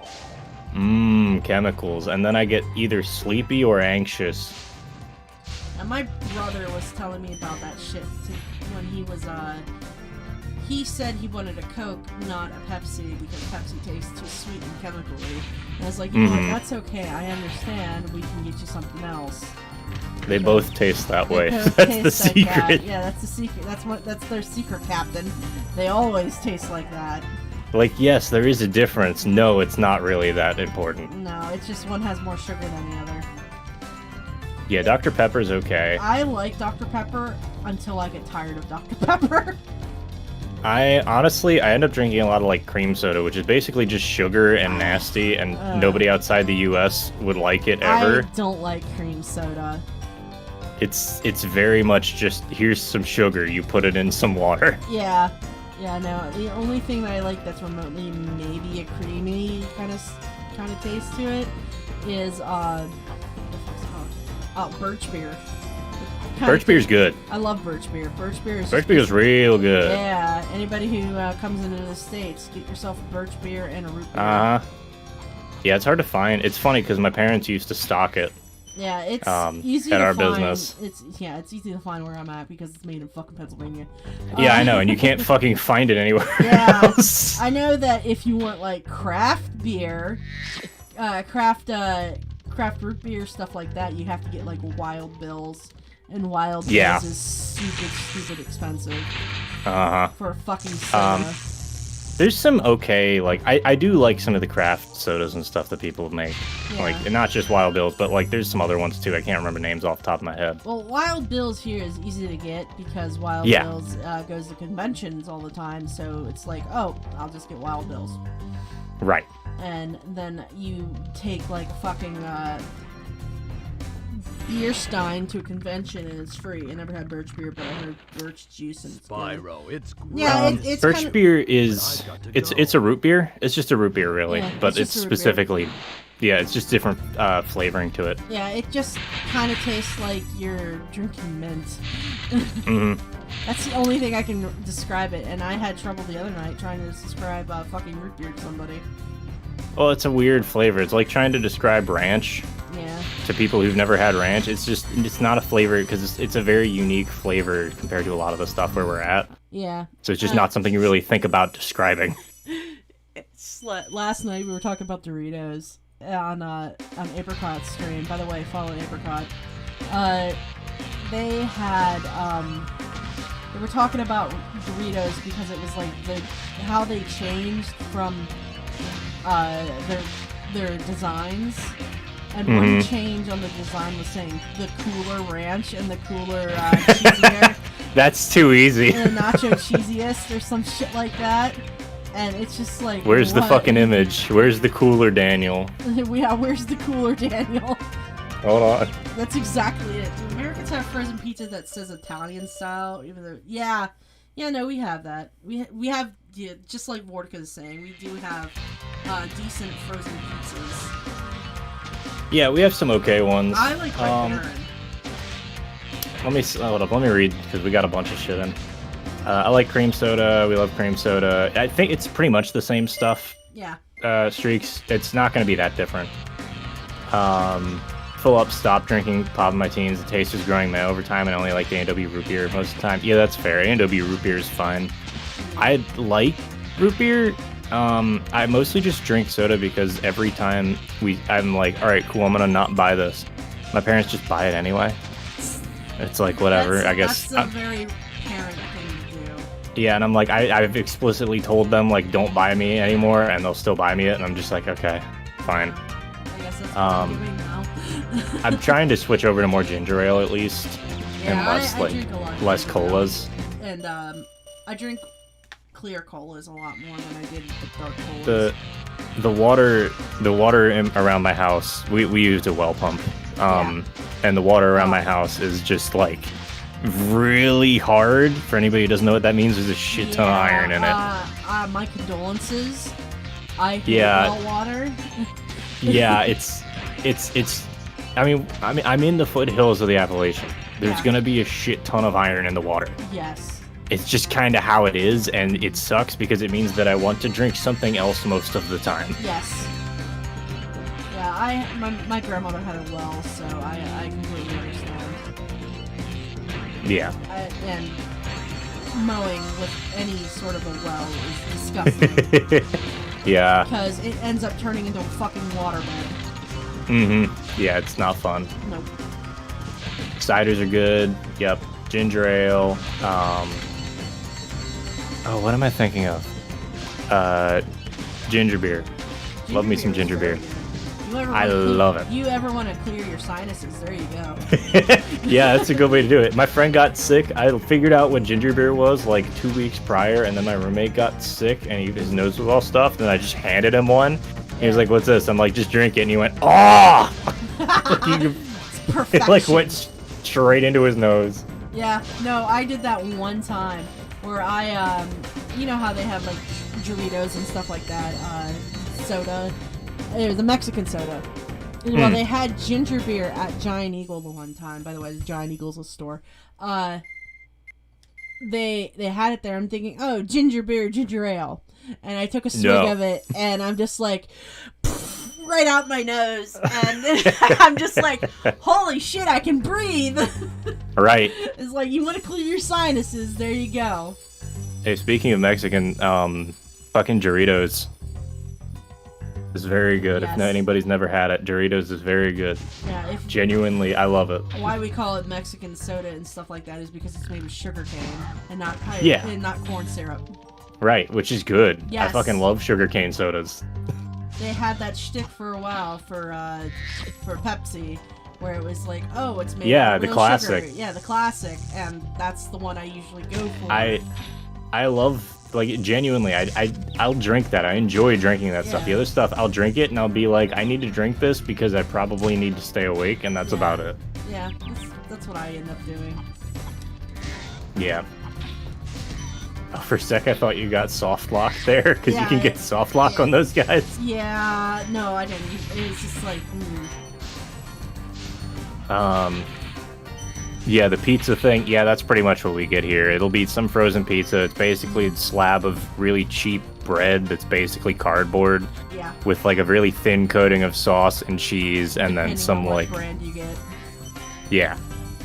Chemicals. And then I get either sleepy or anxious. And my brother was telling me about that shit too, when he was, he said he wanted a Coke, not a Pepsi, because Pepsi tastes too sweet and chemically. And I was like, you know what, that's okay, I understand, we can get you something else. They both taste that They way. both That's the taste like that. secret. Yeah, that's the secret. That's their secret, Captain. They always taste like that. Like, yes, there is a difference. No, it's not really that important. No, it's just one has more sugar than the other. Yeah, Dr. Pepper's okay. I like Dr. Pepper until I get tired of Dr. Pepper. I honestly end up drinking a lot of like cream soda, which is basically just sugar and nasty, and nobody outside the US would like it ever. I don't like cream soda. It's very much just, here's some sugar, you put it in some water. Yeah. Yeah, no. The only thing that I like that's remotely maybe a creamy kind of taste to it is what the fuck's it called? Birch beer. Birch beer's good. I love birch beer. Birch beer is Birch beer's real good. Yeah, anybody who comes into the States, get yourself a birch beer and a root beer. Yeah, it's hard to find. It's funny because my parents used to stock it. Yeah, it's easy at to our find. business. It's easy to find where I'm at because it's made in fucking Pennsylvania. Yeah, I know, and you can't fucking find it anywhere Yeah, else. I know that if you want like craft beer, craft root beer, stuff like that, you have to get like Wild Bill's, and Wild Bill's is stupid expensive. For a fucking soda. There's some okay, like, I do like some of the craft sodas and stuff that people make. Yeah. Like, and not just Wild Bill's, but like there's some other ones too. I can't remember names off the top of my head. Well, Wild Bill's here is easy to get because Wild Bill's goes to conventions all the time, so it's like, oh, I'll just get Wild Bill's. Right. And then you take like a fucking beer stein to a convention and it's free. I never had birch beer, but I heard birch juice and it's good. Spyro, it's great. Yeah, it's Birch kinda... beer is it's a root beer. It's just a root beer, really, Yeah, but it's it's just a root beer. specifically, yeah, it's just different flavoring to it. Yeah, it just kind of tastes like you're drinking mint. That's the only thing I can describe it, and I had trouble the other night trying to describe fucking root beer to somebody. Well, it's a weird flavor. It's like trying to describe ranch Yeah. to people who've never had ranch. It's not a flavor because it's a very unique flavor compared to a lot of the stuff where we're at. Yeah. So it's just not something you really think about describing. Last night we were talking about Doritos on Apricot's stream. By the way, follow Apricot. They had they were talking about Doritos because it was like how they changed from their designs, and one change on the design was saying the cooler ranch and the cooler cheesier. That's too easy. And the nacho cheesiest or some shit like that. And it's just like, Where's the what? fucking image? Where's the cooler Daniel? Yeah, where's the cooler Daniel? Hold on. That's exactly it. Do Americans have frozen pizza that says Italian style? Even though, yeah, no, we have that. We have, yeah, just like Vortica is saying, we do have decent frozen pizzas. Yeah, we have some okay ones. I like Red Baron. Hold up. Let me read because we got a bunch of shit in. I like cream soda. We love cream soda. I think it's pretty much the same stuff. Yeah. Streaks. It's not going to be that different. Full up, stop drinking pop in my teens. The taste was growing my overtime, and I only like the A&W root beer most of the time. Yeah, that's fair. A&W root beer is fine. I like root beer. I mostly just drink soda because every time I'm like, all right, cool, I'm gonna not buy this. My parents just buy it anyway. It's like whatever. I guess. That's a very parent thing to do. Yeah, and I'm like, I've explicitly told them like, don't buy me anymore, and they'll still buy me it, and I'm just like, okay, fine. I guess that's what I'm doing now. I'm trying to switch over to more ginger ale at least, Yeah, and less I drink a lot of less ginger ale. colas. And I drink clear colas a lot more than I did the dark colas. The water around my house, we used a well pump, and the water around my house is just like really hard. For anybody who doesn't know what that means, there's a shit ton of iron in it. My condolences. I hate well water. Yeah, it's. I mean, I'm in the foothills of the Appalachian. There's gonna be a shit ton of iron in the water. Yes. It's just kind of how it is, and it sucks because it means that I want to drink something else most of the time. Yes. Yeah, my grandmother had a well, so I completely understand. Yeah. And mowing with any sort of a well is disgusting. Yeah. Because it ends up turning into a fucking waterbed. Yeah, it's not fun. Nope. Ciders are good. Yep. Ginger ale. What am I thinking of? Ginger beer. Love me some ginger beer. I love it. You ever want to clear your sinuses? There you go. Yeah, that's a good way to do it. My friend got sick. I figured out what ginger beer was like 2 weeks prior, and then my roommate got sick, and his nose was all stuffed, and I just handed him one. He was like, "What's this?" I'm like, "Just drink it," and he went, "Oh!" It like went straight into his nose. Yeah, no, I did that one time where I, you know how they have like Doritos and stuff like that, soda. It was a Mexican soda. Well, they had ginger beer at Giant Eagle the one time. By the way, Giant Eagle's a store. They had it there. I'm thinking, oh, ginger beer, ginger ale. And I took a swig of it, and I'm just like, right out my nose. And I'm just like, holy shit, I can breathe. Right. It's like, you want to clear your sinuses, there you go. Hey, speaking of Mexican, fucking Doritos is very good. Yes. If anybody's never had it, Doritos is very good. Yeah, Genuinely, I love it. why we call it Mexican soda and stuff like that is because it's made with sugar cane and not and not corn syrup. Right, which is good. Yes. I fucking love sugarcane sodas. They had that shtick for a while for Pepsi, where it was like, oh, it's made with the real classic. sugar. Yeah, the classic, and that's the one I usually go for. I love, like, genuinely, I'll drink that. I enjoy drinking that stuff. The Yeah. other stuff, I'll drink it and I'll be like, I need to drink this because I probably need to stay awake, and that's about it. Yeah, that's what I end up doing. Yeah. Oh, for a sec, I thought you got soft lock there, because you can get soft lock on those guys. Yeah, no, I didn't. It was just like, Yeah, the pizza thing, yeah, that's pretty much what we get here. It'll be some frozen pizza. It's basically a slab of really cheap bread that's basically cardboard yeah. with like a really thin coating of sauce and cheese, and then Depending some on what like, brand you get. yeah.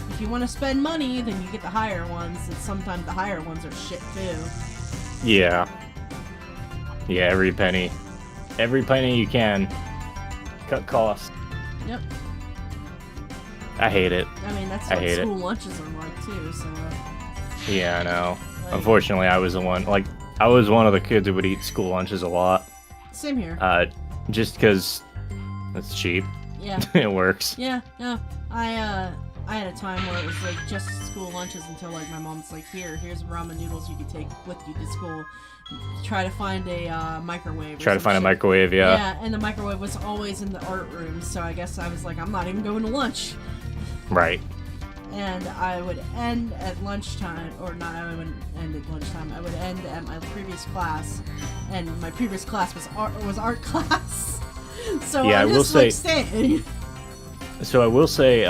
If you want to spend money, then you get the higher ones, and sometimes the higher ones are shit too. Yeah. Yeah, every penny you can. Cut costs. Yep. I hate it. I mean, that's I what hate school lunches are like too. So. Yeah, I know. Like, Unfortunately, I was the one. Like, I was one of the kids who would eat school lunches a lot. Same here. Just because it's cheap. Yeah. It works. Yeah. No. I had a time where it was like just school lunches until like my mom's like, here's ramen noodles you can take with you to school. Try to find a microwave. Try to find a microwave, yeah. Yeah, and the microwave was always in the art room, so I guess I was like, I'm not even going to lunch. Right. And I would end at lunchtime, or not, I wouldn't end at lunchtime. I would end at my previous class, and my previous class was art class. So Yeah, I'm I will just like say- staying. So I will say,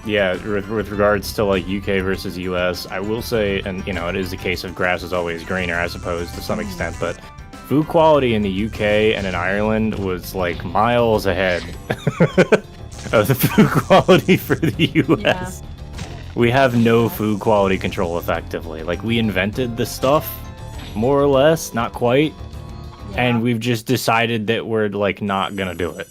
yeah, with regards to like UK versus US, I will say, and you know, it is the case of grass is always greener, I suppose, to some extent, but food quality in the UK and in Ireland was like miles ahead of the food quality for the US. Yeah. We have no food quality control effectively. Like, we invented the stuff, more or less, not quite, Yeah. and we've just decided that we're like not gonna do it.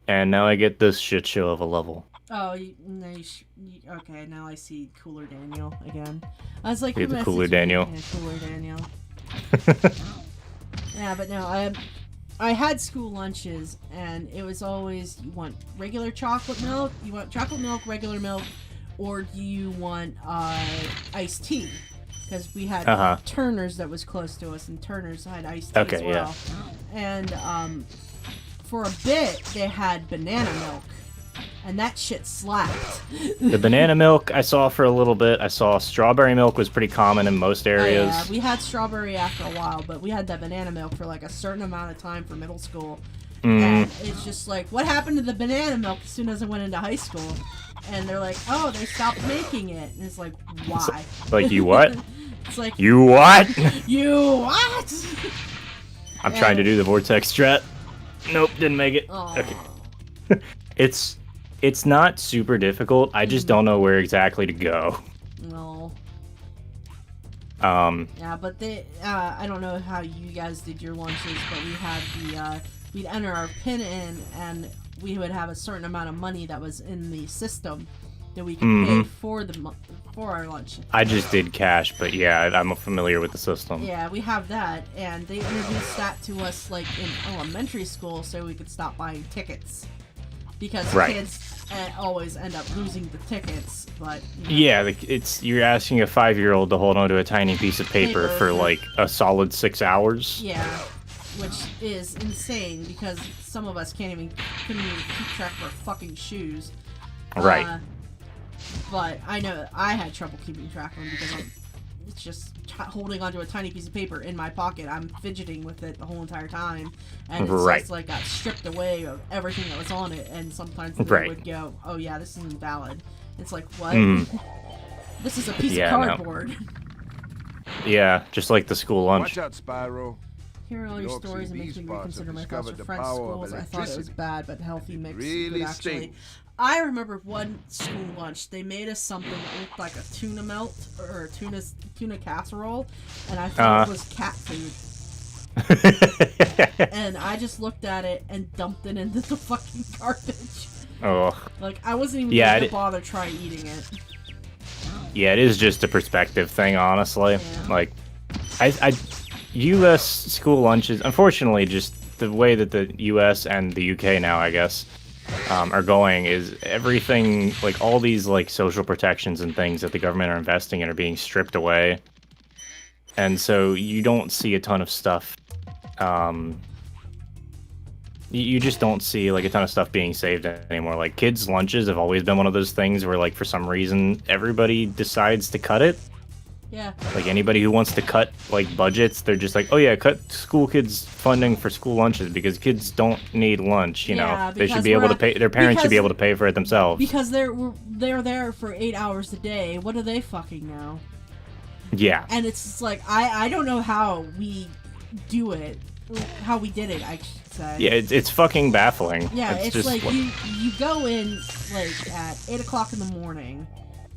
And now I get this shit show of a level. Oh, okay, now I see Cooler Daniel again. I was like, We have who the Cooler messaged me? Daniel. Yeah, Cooler Daniel. Yeah, but no, I had school lunches, and it was always, you want regular chocolate milk, you want chocolate milk, regular milk, or do you want iced tea? Because we had Turner's that was close to us, and Turner's had iced tea as well. And for a bit, they had banana milk, and that shit slapped. The banana milk I saw for a little bit. I saw strawberry milk was pretty common in most areas. Yeah, we had strawberry after a while, but we had that banana milk for like a certain amount of time for middle school. And it's just like, what happened to the banana milk as soon as I went into high school? And they're like, oh, they stopped making it. And it's like, why? Like, you what? It's like, You what? you what? I'm trying to do the vortex strat. Nope, didn't make it. Aw. Okay. It's not super difficult. I just don't know where exactly to go. No. Um, Yeah, but I don't know how you guys did your lunches, but we had we'd enter our PIN in, and we would have a certain amount of money that was in the system that we could pay for for our lunch. I just did cash, but yeah, I'm familiar with the system. Yeah, we have that, and they introduced that to us like in elementary school, so we could stop buying tickets because kids always end up losing the tickets. But you know, Yeah, you're asking a 5-year-old to hold onto a tiny piece of paper for like a solid 6 hours. yeah, which is insane because some of us couldn't even keep track of our fucking shoes. Right. But I know I had trouble keeping track of them because it's just holding onto a tiny piece of paper in my pocket. I'm fidgeting with it the whole entire time, and it's Right. just like got stripped away of everything that was on it. And sometimes it Right. would go, "Oh yeah, this isn't valid." It's like, what? Mm. This is a piece Yeah, of no. cardboard. Yeah, just like the school lunch. Watch out, Spyro. Hearing all your York stories and City makes me spots reconsider have my thoughts discovered with the French power of schools. I thought it was electricity. bad, but healthy mix Really could actually. stinks. I remember one school lunch. They made us something that looked like a tuna melt or a tuna casserole, and I thought it was cat food. And I just looked at it and dumped it into the fucking garbage. Oh, Like I wasn't even Yeah, going to bother try eating it. yeah, it is just a perspective thing, honestly. Yeah. Like, I U.S. school lunches, unfortunately, just the way that the U.S. and the U.K. now, I guess, are going is everything, like all these like social protections and things that the government are investing in are being stripped away, and so you don't see a ton of stuff. You just don't see like a ton of stuff being saved anymore. Like kids' lunches have always been one of those things where like for some reason everybody decides to cut it. Yeah. Like anybody who wants to cut like budgets, they're just like, oh yeah, cut school kids funding for school lunches because kids don't need lunch. You Yeah, know, they should because be able we're to pay. Their parents should be because- able to pay for it themselves. Because they're there for 8 hours a day. What do they fucking know? Yeah, And it's just like I don't know how we do it, how we did it. I should say. yeah, it's fucking baffling. Yeah, it's just like you go in like at 8 o'clock in the morning,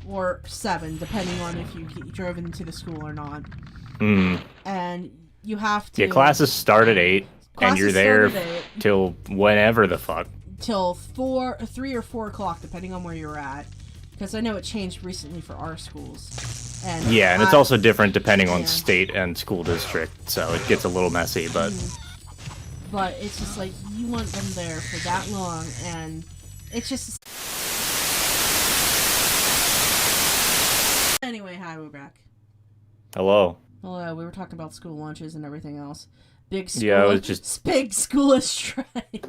or 7, depending on if you drove into the school or not, Mm. and you have to. Yeah, classes start at 8, and you're Classes there start at 8 till whenever the fuck. till 3 or 4 o'clock, depending on where you're at. Because I know it changed recently for our schools. And Yeah, and it's also different depending on Yeah. state and school district, so it gets a little messy, but But it's just like you want them there for that long, and it's just. Anyway, hi, we're back. hello. Hello, we were talking about school lunches and everything else. Big school. Yeah, it was just- big school is straight.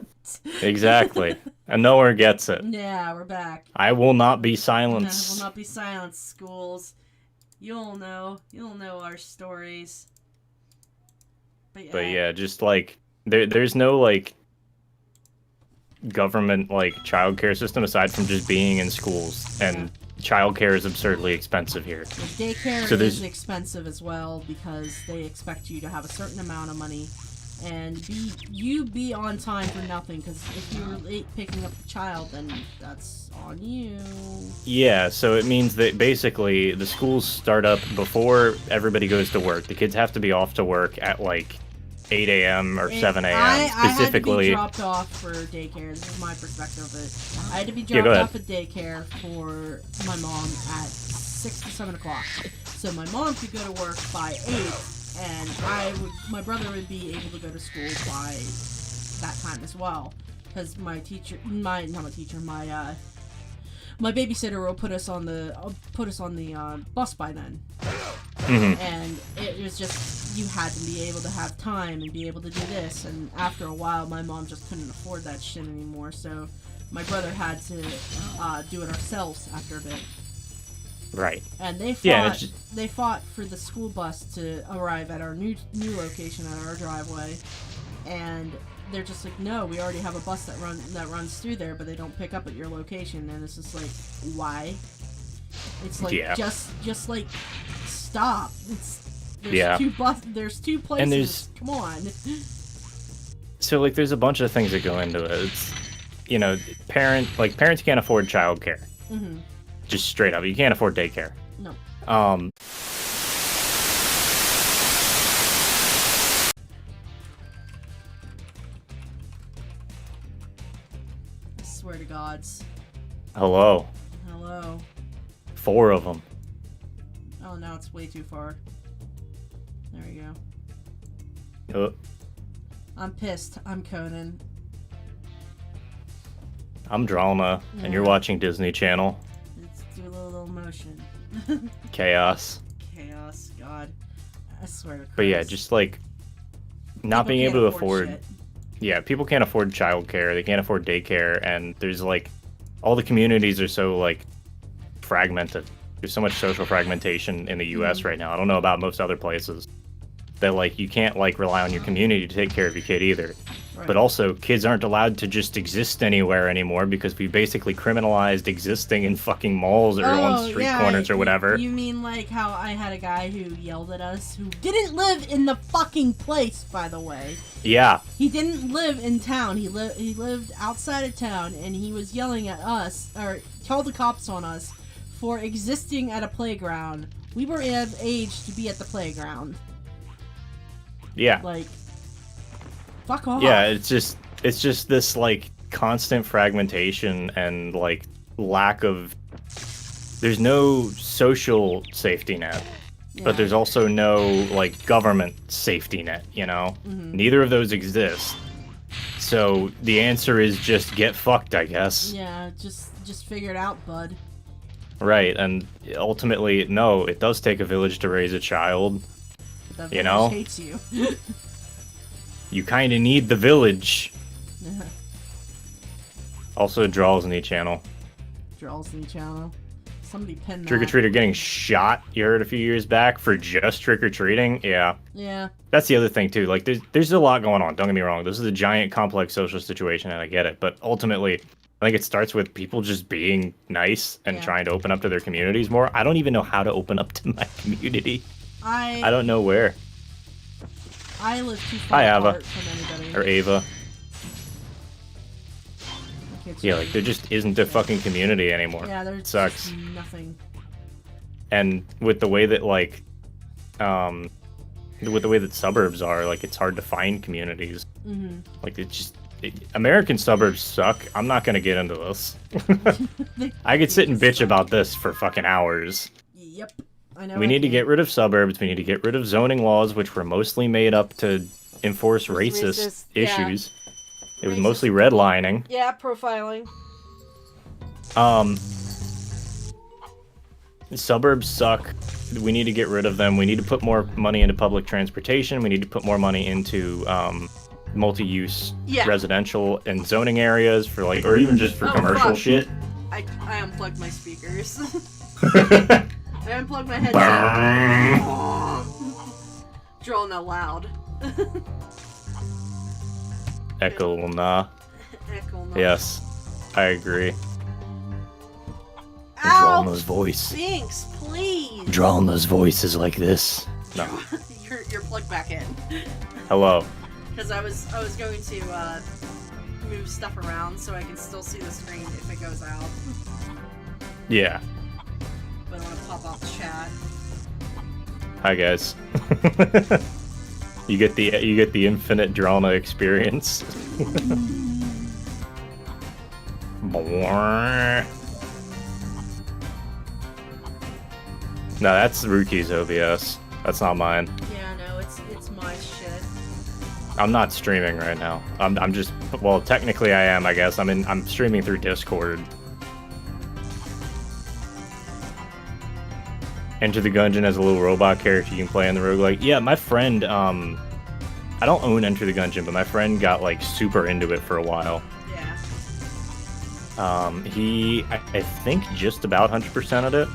Exactly. And nowhere gets it. Yeah, we're back. I will not be No, silenced. will not be silenced, schools. You'll know our stories. But yeah, just like there's no like government like childcare system aside from just being in schools, and childcare is absurdly expensive here. The daycare So is there's- expensive as well because they expect you to have a certain amount of money and be on time for nothing, because if you're late picking up the child, then that's on you. Yeah, so it means that basically the schools start up before everybody goes to work. The kids have to be off to work at like 8 a.m. or And 7 a.m. I had to be specifically. dropped off for daycare. This is my perspective of it. I had to be Yeah, dropped go ahead. off at daycare for my mom at 6 to 7 o'clock. So my mom could go to work by 8, and my brother would be able to go to school by that time as well. Because my babysitter will put us on the bus by then. Mhm. And it was just, you had to be able to have time and be able to do this, and after a while my mom just couldn't afford that shit anymore, so my brother had to do it ourselves after a bit. Right. And they fought, Yeah, it's they fought for the school bus to arrive at our new location at our driveway, and they're just like, no, we already have a bus that runs through there, but they don't pick up at your location. And it's just like, why? It's like, Yeah. just like, stop. There's Yeah. there's two places. there's- Come on. So like there's a bunch of things that go into it. It's, you know, parents can't afford childcare. Hmm. Just straight up. You can't afford daycare. No. I swear to gods. Hello. Hello. 4 of them. Oh, now it's way too far. There we go. I'm pissed. I'm Conan. I'm Dralnah, and you're Yeah. watching Disney Channel. Let's do a little motion. Chaos. Chaos. God. I swear to Christ. But yeah, just like not People being can't able to afford. shit. Yeah, people can't afford childcare. They can't afford daycare, and there's like all the communities are so like fragmented. there's so much social fragmentation in the U.S. right now. I don't know about most other places. That like you can't like rely on your community to take care of your kid either. Right. But also, kids aren't allowed to just exist anywhere anymore because we basically criminalized existing in fucking malls or on street corners or whatever. You mean like how I had a guy who yelled at us who didn't live in the fucking place, by the way. Yeah. He didn't live in town. He lived outside of town, and he was yelling at us, or called the cops on us for existing at a playground. We were of age to be at the playground. Yeah. Like, fuck off. Yeah, it's just this like constant fragmentation and like lack of. There's no social safety net, but there's also no like government safety net. You know, neither of those exist. So the answer is just get fucked, I guess. Yeah, just figure it out, bud. Right, and ultimately, no, it does take a village to raise a child. The You village know? hates you. You kind of need the village. Also, Dralnah channel. Dralnah channel. Somebody pinned that. Trick-or-treater getting shot, you heard a few years back, for just trick-or-treating? Yeah. Yeah. That's the other thing, too. Like, there's a lot going on, don't get me wrong. This is a giant, complex social situation, and I get it. But ultimately, I think it starts with people just being nice and trying to open up to their communities more. I don't even know how to open up to my community. I don't know where. I live too far Hi, Ava. apart from anybody. Or Ava. My kids Yeah, are- like, there just isn't a fucking community anymore. Yeah, It there's sucks. just nothing. And with the way that, like, with the way that suburbs are, like, it's hard to find communities. Like, it's just... American suburbs suck. I'm not gonna get into this. I could sit and bitch about this for fucking hours. Yep. I know. We need to get rid of suburbs. We need to get rid of zoning laws, which were mostly made up to enforce racist issues. It was mostly redlining. Yeah, profiling. Suburbs suck. We need to get rid of them. We need to put more money into public transportation. We need to put more money into multi-use residential and zoning areas for like, or even just for commercial shit. I unplugged my speakers. I unplugged my headset. Dralnah loud. Echo nah. Echo loud. Yes, I agree. Ow! Dralnah's voice. Binks, please. Dralnah's voice is like this. No. You're plugged back in. Hello. Because I was going to move stuff around so I can still see the screen if it goes out. Yeah. But I want to pop out the chat. Hi guys. You get the infinite Dralnah experience. No, that's Ruki's OBS. That's not mine. Yeah, no, it's my shit. I'm not streaming right now. I'm just, well, technically I am, I guess. I'm streaming through Discord. Enter the Gungeon as a little robot character you can play in the roguelike. Yeah, my friend, I don't own Enter the Gungeon, but my friend got like super into it for a while. Yeah. He, I think, just about 100%ed it.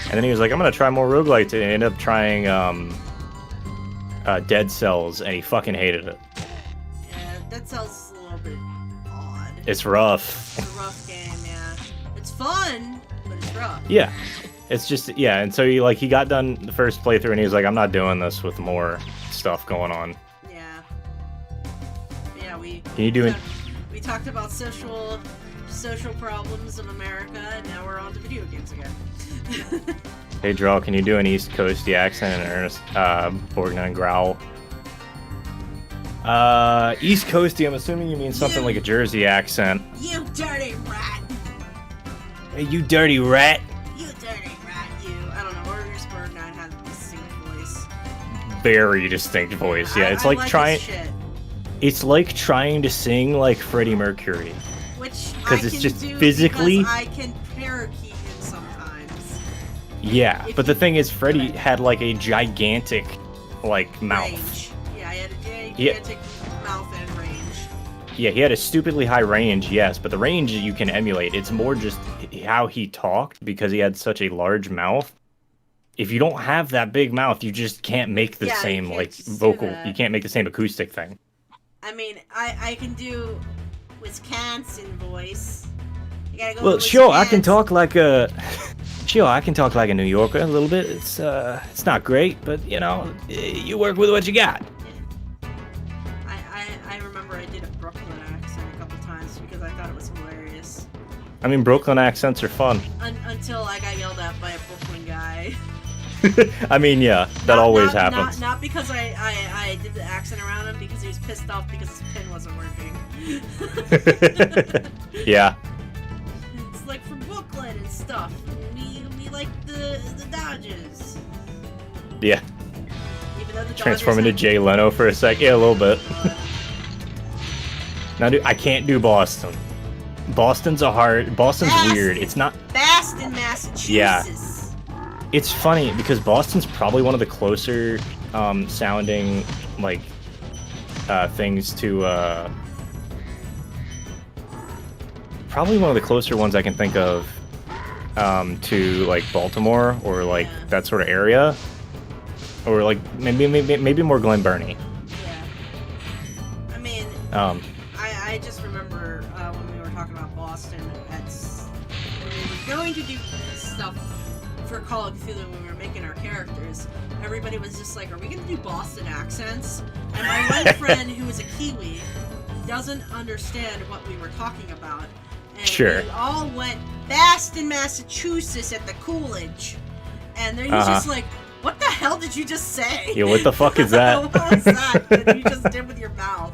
And then he was like, I'm gonna try more roguelites, and he ended up trying Dead Cells, and he fucking hated it. Yeah, that sounds a little bit odd. It's rough. It's a rough game, yeah. It's fun, but it's rough. Yeah. It's just, yeah, and so he got done the first playthrough, and he was like, I'm not doing this with more stuff going on. Yeah. Yeah, Can you do it? we talked about social problems in America, and now we're on to video games again. Hey, Draw, can you do an East Coasty accent in Ernest Borgnine growl? East Coasty, I'm assuming you mean something like a Jersey accent. You dirty rat! Hey, you dirty rat! You dirty rat, you. I don't know, Ernest Borgnine had a distinct voice. Very distinct voice, yeah. It's I like his trying. shit, It's like trying to sing like Freddie Mercury. which 'Cause I it's can just do physically- because I can parakeet him sometimes. Yeah, If but the you- thing is, Freddie had like a gigantic, like, mouth. Range. Yeah, I had a Yeah. gigantic mouth and range. Yeah, he had a stupidly high range, yes, but the range you can emulate. It's more just how he talked because he had such a large mouth. If you don't have that big mouth, you just can't make the Yeah, you same can't like just do vocal. that. You can't make the same acoustic thing. I mean, I can do Wisconsin voice. You gotta go Well, to sure, I can Wisconsin. talk like a sure, I can talk like a New Yorker a little bit. It's not great, but you know, you work with what you got. I remember I did a Brooklyn accent a couple times because I thought it was hilarious. I mean, Brooklyn accents are fun. Until I got yelled at by a Brooklyn guy. I mean, yeah, that always happens. Not because I did the accent around him, because he was pissed off because his pin wasn't working. Yeah. It's like for Brooklyn and stuff. We like the Dodgers. Yeah. Even though the Transform into Dodgers Jay Leno for a sec. Yeah, a little bit. Now, dude, I can't do Boston. Boston's weird. It's not. Boston, Massachusetts. Yeah. It's funny because Boston's probably one of the closer sounding like things to probably one of the closer ones I can think of to like Baltimore or like that sort of area, or like maybe more Glen Burnie. Yeah. I mean, I just remember when we were talking about Boston, when we were going to do stuff for Call of Cthulhu when we were making our characters, everybody was just like, are we going to do Boston accents? And my one friend, who is a Kiwi, doesn't understand what we were talking about. And Sure. we all went Boston, Massachusetts at the Coolidge. And then he's just like, what the hell did you just say? Yeah, what the fuck is that? What was that that you just did with your mouth?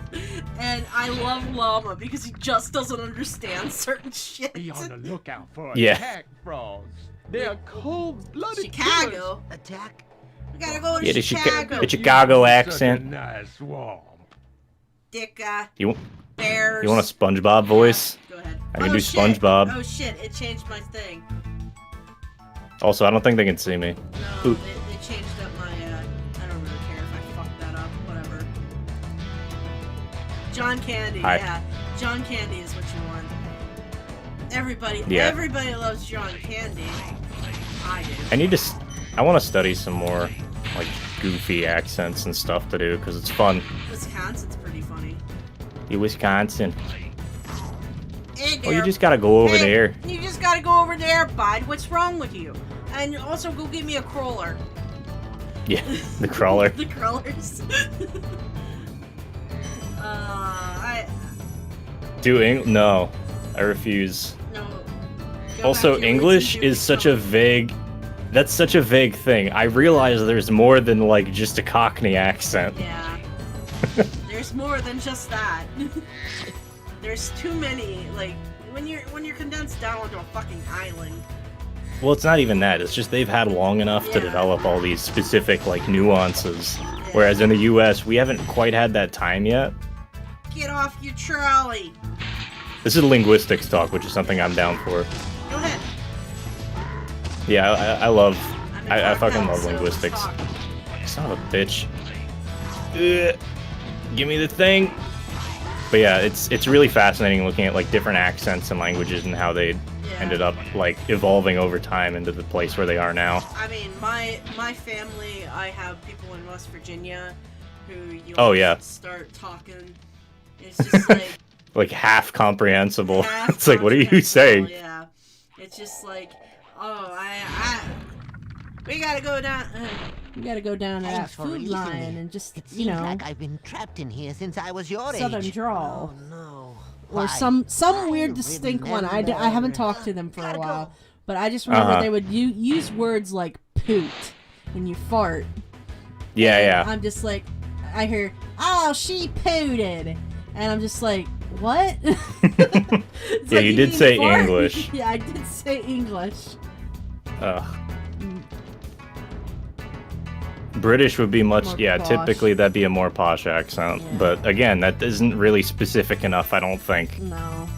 And I love Llama because he just doesn't understand certain shit. Be on the lookout for Yeah. attack frogs. They're cold-blooded Chicago. Attack. We gotta go to Yeah, the Chicago. The Chicago Such a accent. nice swamp. Dicka. You Bears. want a SpongeBob voice? Go ahead. I can do shit. SpongeBob. Oh shit, it changed my thing. Also, I don't think they can see me. No, Ooh. they changed up my, I don't really care if I fucked that up, whatever. John Candy, Hi. yeah. John Candy is what you want. Everybody loves John Candy. I do. I want to study some more like goofy accents and stuff to do because it's fun. Wisconsin's pretty funny. Wisconsin. Hey Oh, you there, just gotta go over hey, there. You just gotta go over there, bud. What's wrong with you? And also go get me a crawler. Yeah, the crawler. The crawlers. No, I refuse. No. Go Also, back to your English roots and do is it such yourself. a vague. That's such a vague thing. I realize there's more than like just a Cockney accent. Yeah. There's more than just that. There's too many. Like when you're condensed down onto a fucking island. Well, it's not even that. It's just they've had long enough to Yeah. develop all these specific like nuances. Whereas in the U.S., we haven't quite had that time yet. Get off your trolley. This is linguistics talk, which is something I'm down for. Go ahead. Yeah, I fucking love so linguistics. talk. Son of a bitch. Ugh. Give me the thing. But yeah, it's really fascinating looking at like different accents and languages and how they ended up like evolving over time into the place where they are now. I mean, my family, I have people in West Virginia who you Oh, yeah. start talking. It's just like Like half comprehensible. half It's like, what are you comprehensible, saying? Yeah, it's just like, oh, we gotta go down. We gotta go down to that Thanks for food releasing line me. and just It seems you know, like I've been trapped in here since I was your Southern age. drawl. Oh no. Or Why? some I weird distinct one. I remember. haven't talked to them for a Gotta while, go. but I just remember Uh-huh. they would use words like poot when you fart. Yeah, And yeah. I'm just like, I hear, oh, she pooted, and I'm just like, what? It's Yeah, like, you did mean say fart? English. Yeah, I did say English. Ugh. British would be much, More yeah, posh. typically that'd be a more posh accent. Yeah. But again, that isn't really specific enough, I don't think. No.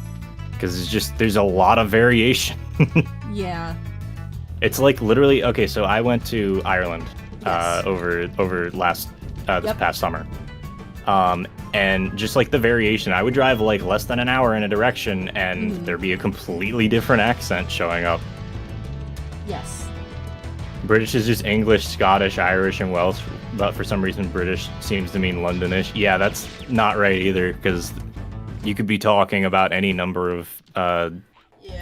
Because it's just, there's a lot of variation. Yeah. It's like literally, okay, so I went to Ireland Yes. over this Yep. past summer. And just like the variation, I would drive like less than an hour in a direction and there'd be a completely different accent showing up. Yes. British is just English, Scottish, Irish, and Welsh, but for some reason British seems to mean Londonish. Yeah, that's not right either, because you could be talking about any number of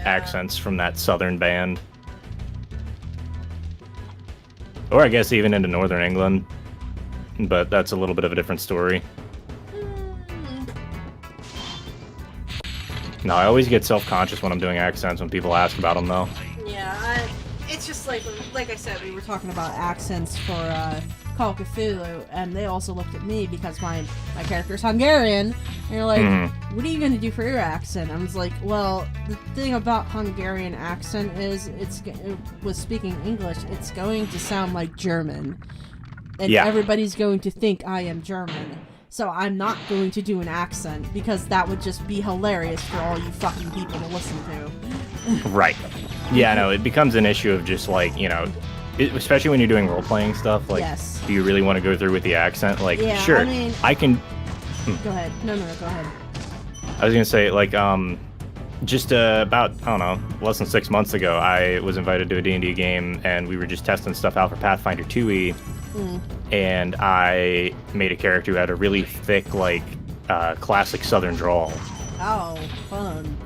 accents from that southern band. Or I guess even into northern England, but that's a little bit of a different story. No, I always get self-conscious when I'm doing accents when people ask about them, though. Yeah, it's just like I said, we were talking about accents for Call of Cthulhu, and they also looked at me because my character's Hungarian, and they're like, what are you going to do for your accent? I was like, well, the thing about Hungarian accent is with speaking English, it's going to sound like German. And everybody's going to think I am German. So I'm not going to do an accent, because that would just be hilarious for all you fucking people to listen to. Right. Yeah, no, it becomes an issue of just like, you know, especially when you're doing role-playing stuff, like, do you really want to go through with the accent? Like, sure, I mean, I can... Go ahead. No, go ahead. I was going to say, like, just about, I don't know, less than 6 months ago, I was invited to a D&D game, and we were just testing stuff out for Pathfinder 2e, and I made a character who had a really thick, like, classic Southern drawl. Oh, fun.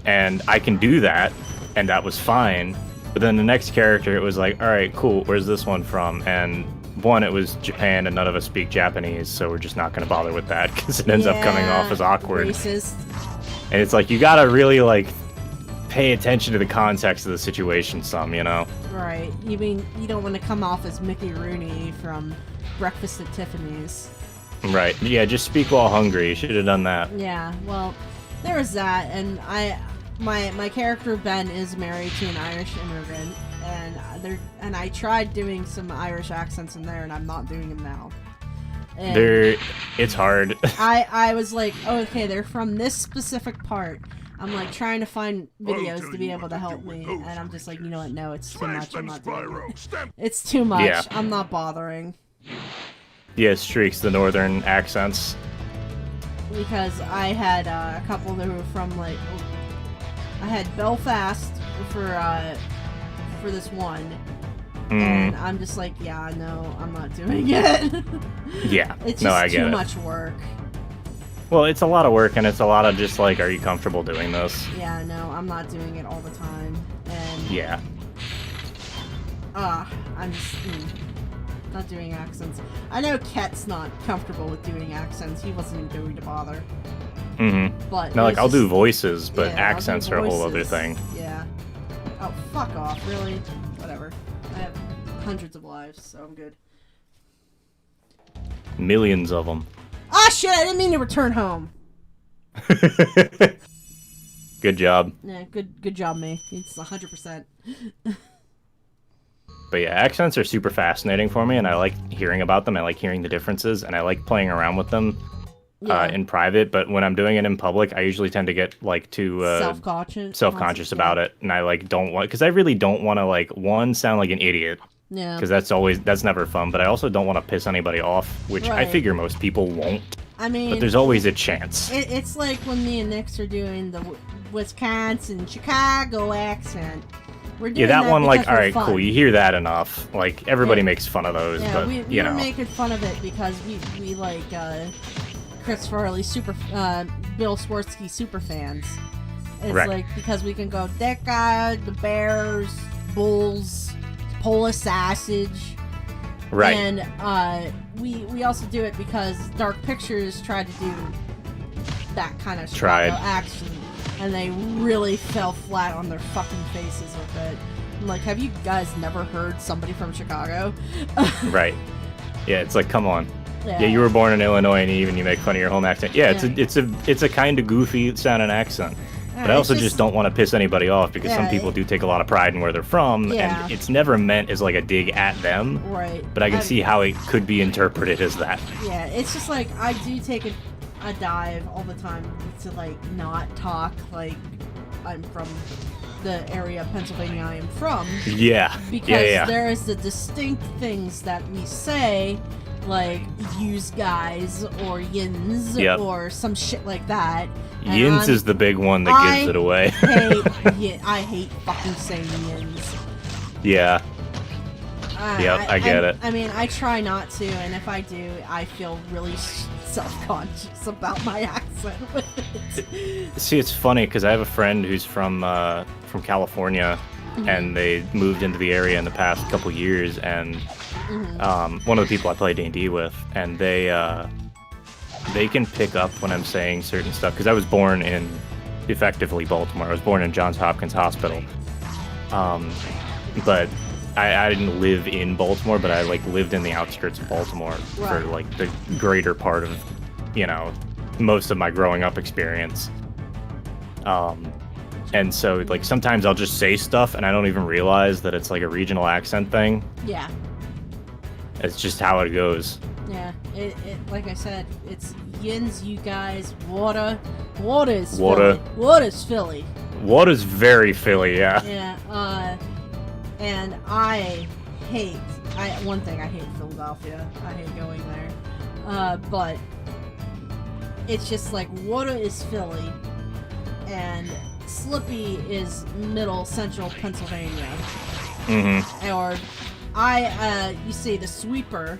And I can do that, and that was fine. But then the next character, it was like, all right, cool, where's this one from? And one, it was Japan, and none of us speak Japanese, so we're just not going to bother with that, because it ends up coming off as awkward. Racist. And it's like, you gotta really, like, pay attention to the context of the situation some, you know? Right. You mean, you don't want to come off as Mickey Rooney from Breakfast at Tiffany's. Right. Yeah, just speak while hungry. You should have done that. Yeah, well, there was that, and my character Ben is married to an Irish immigrant, and I tried doing some Irish accents in there, and I'm not doing them now. And it's hard. I was like, oh, okay, they're from this specific part. I'm like trying to find videos to be able to help me, and I'm just like, you know what? No, it's too much. I'm not doing it. It's too much. Yeah. I'm not bothering. Yeah, Streaks, the northern accents. Because I had a couple that were from like, I had Belfast for this one, and I'm just like, yeah, no, I'm not doing it. Yeah, it's no, just I get too it. much work. Well, it's a lot of work, and it's a lot of just like, are you comfortable doing this? Yeah, no, I'm not doing it all the time, and yeah. I'm just not doing accents. I know Ket's not comfortable with doing accents. He wasn't even going to bother. But no, like, I'll just, do voices, but yeah, accents are a whole other voices. thing. Yeah. Oh, fuck off, really? Whatever. I have hundreds of lives, so I'm good. Millions of them. Ah, shit, I didn't mean to return home. Good job. Yeah, good job, me. It's 100%. But yeah, accents are super fascinating for me, and I like hearing about them. I like hearing the differences, and I like playing around with them in private. But when I'm doing it in public, I usually tend to get like too self-conscious about it, and I like don't want, because I really don't want to like, one, sound like an idiot. Yeah. Because that's never fun. But I also don't want to piss anybody off, which I figure most people won't. I mean, but there's always a chance. It's like when me and Nix are doing the Wisconsin, Chicago accent. We're doing that one, like, all right, fun. cool. You hear that enough. Like, everybody makes fun of those, yeah, but we you were know. making fun of it because we like Chris Farley Bill Swartzky super fans. It's like, because we can go that guy, the Bears, Bulls, Polish sausage. Right. And we also do it because Dark Pictures tried to do that kind of Chicago action, and they really fell flat on their fucking faces with it. I'm like, have you guys never heard somebody from Chicago? Right. Yeah, it's like, come on. Yeah, you were born in Illinois, and even you make fun of your home accent. Yeah, it's a kind of goofy sounding accent. But I also just don't want to piss anybody off, because some people do take a lot of pride in where they're from, and it's never meant as like a dig at them. Right. But I can see how it could be interpreted as that. Yeah, it's just like, I do take a dive all the time to like not talk like I'm from the area of Pennsylvania I am from. Yeah. Because there is the distinct things that we say like used guys or yins Yep. or some shit like that. And Yins is the big one that gives it away. I hate fucking saying yins. Yeah. Yep, I get it. I mean, I try not to, and if I do, I feel really self-conscious about my accent with it. See, it's funny because I have a friend who's from California, and they moved into the area in the past couple years, and one of the people I play D&D with, and they can pick up when I'm saying certain stuff because I was born in effectively Baltimore. I was born in Johns Hopkins Hospital, but I didn't live in Baltimore, but I like lived in the outskirts of Baltimore for like the greater part of, most of my growing up experience. And so like sometimes I'll just say stuff and I don't even realize that it's like a regional accent thing. Yeah. It's just how it goes. Yeah. It like I said, it's yins, you guys, water's Water. Philly. Water's Philly. Water's very Philly, yeah. Yeah. And one thing, I hate Philadelphia. I hate going there. But it's just like water is Philly and Slippy is middle central Pennsylvania. Mm-hmm. Or you say the sweeper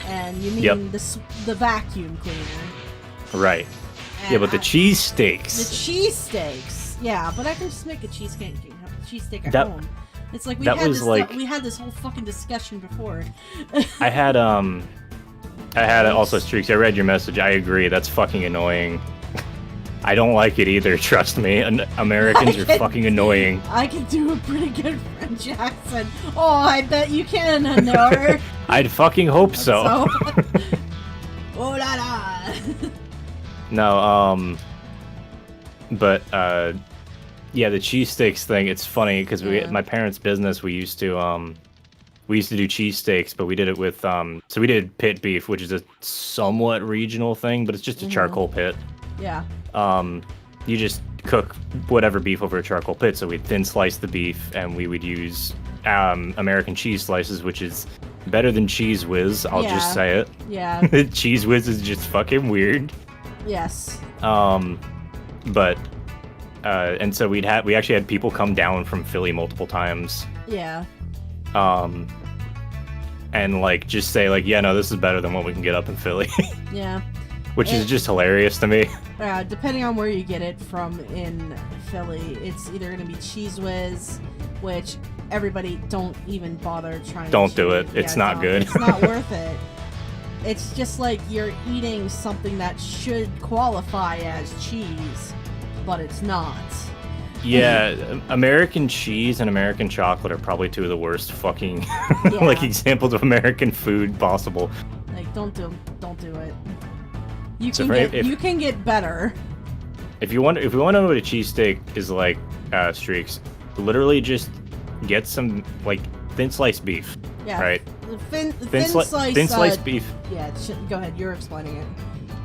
and you mean the vacuum cleaner. Right. And Yeah, but the The cheesesteaks. cheesesteaks. Yeah, but I can just make a cheesesteak at That- home. It's like we that had was this like- we had this whole fucking discussion before. I had also Streaks. I read your message. I agree. That's fucking annoying. I don't like it either. Trust me. Americans are fucking annoying. I can do a pretty good French accent. Oh, I bet you can, Honor. I'd fucking hope so. Oh la la. No, but yeah, the cheesesteaks thing. It's funny because my parents' business we used to do cheesesteaks, but we did it with so we did pit beef, which is a somewhat regional thing, but it's just a charcoal pit. Yeah. You just cook whatever beef over a charcoal pit. So we'd thin slice the beef, and we would use American cheese slices, which is better than Cheese Whiz. I'll just say it. Yeah. Cheese Whiz is just fucking weird. Yes. But and so we actually had people come down from Philly multiple times. Yeah. And like just say like, yeah, no, this is better than what we can get up in Philly. Yeah. Which is just hilarious to me. Depending on where you get it from in Philly, it's either going to be Cheese Whiz, which everybody don't even bother trying. Don't do it. It's not good. It's not worth it. It's just like you're eating something that should qualify as cheese, but it's not. Yeah, American cheese and American chocolate are probably two of the worst fucking like examples of American food possible. Like, don't do it. You So you can get better. If you want to know what a cheesesteak is like, Streaks, literally just get some like thin sliced beef. Yeah. Right. Thin sliced beef. Yeah. Go ahead. You're explaining it.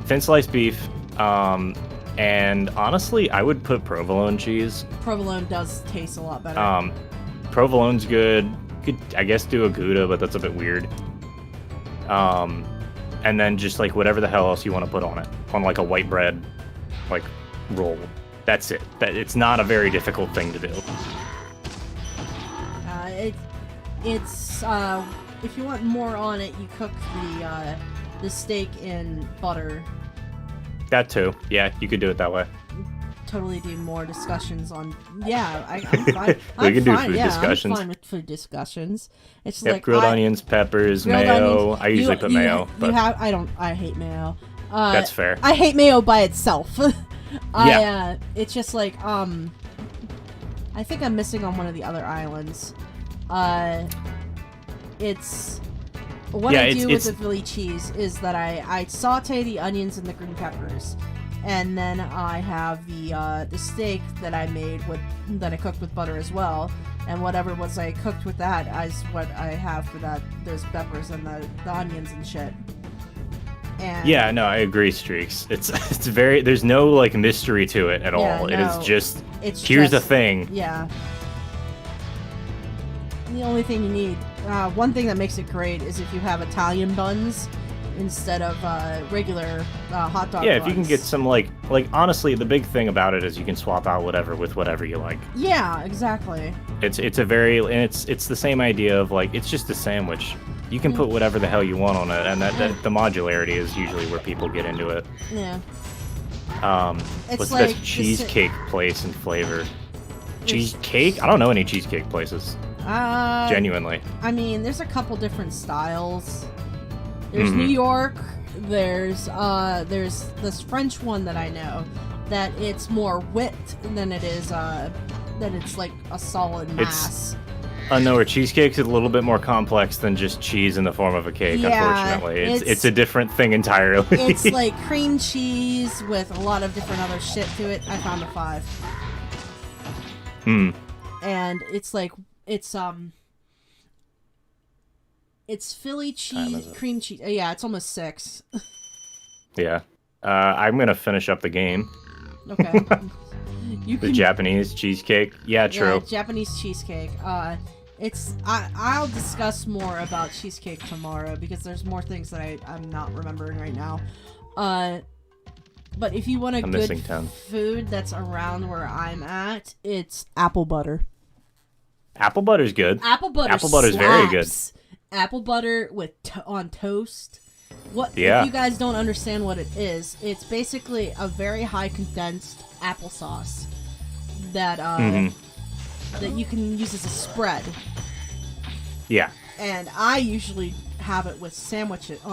Thin sliced beef. And honestly, I would put provolone cheese. Provolone does taste a lot better. Provolone's good. You could, I guess, do a Gouda, but that's a bit weird. And then just like whatever the hell else you want to put on it, on like a white bread, like roll. That's it. It's not a very difficult thing to do. It's if you want more on it, you cook the steak in butter. That too. Yeah, you could do it that way. Totally do more discussions on. Yeah, I'm fine. We can do fine. food Yeah, discussions. I'm fine with food discussions. It's Yep, like grilled onions, peppers, grilled mayo. onions. I usually put mayo, but I hate mayo. that's fair. I hate mayo by itself. Yeah. It's just like I think I'm missing on one of the other islands. It's what I do with the Philly cheese is that I saute the onions and the green peppers, and then I have the steak that I made that I cooked with butter as well, and whatever was I cooked with that is what I have for those peppers and the onions and shit. And yeah, no, I agree, Streaks. It's very, there's no like mystery to it at all. It is just, here's the thing. Yeah. the only thing you need. One thing that makes it great is if you have Italian buns instead of regular hot dog Yeah, buns. if you can get some like honestly, the big thing about it is you can swap out whatever with whatever you like. Yeah, exactly. It's a very and it's the same idea of like it's just a sandwich. You can put whatever the hell you want on it, and that the modularity is usually where people get into it. Yeah. It's What's like the the best cheesecake place and flavor? Cheesecake? I don't know any cheesecake places. Genuinely. I mean, there's a couple different styles. There's New York. There's this French one that I know that it's more whipped than it is than it's like a solid mass. No, where cheesecake's a little bit more complex than just cheese in the form of a cake, Yeah, unfortunately. It's a different thing entirely. It's like cream cheese with a lot of different other shit to it. I found a 5. And it's like it's Philly cheese, cream cheese. Yeah, it's almost 6. Yeah. I'm gonna finish up the game. Okay. The Japanese cheesecake. Yeah, true. Yeah, Japanese cheesecake. I'll discuss more about cheesecake tomorrow because there's more things that I'm not remembering right now. But if you want a good food that's around where I'm at, it's apple butter. Apple butter's good. Apple butter's very good. Apple butter with on toast. If you guys don't understand what it is, it's basically a very high condensed applesauce that that you can use as a spread. Yeah. And I usually have it with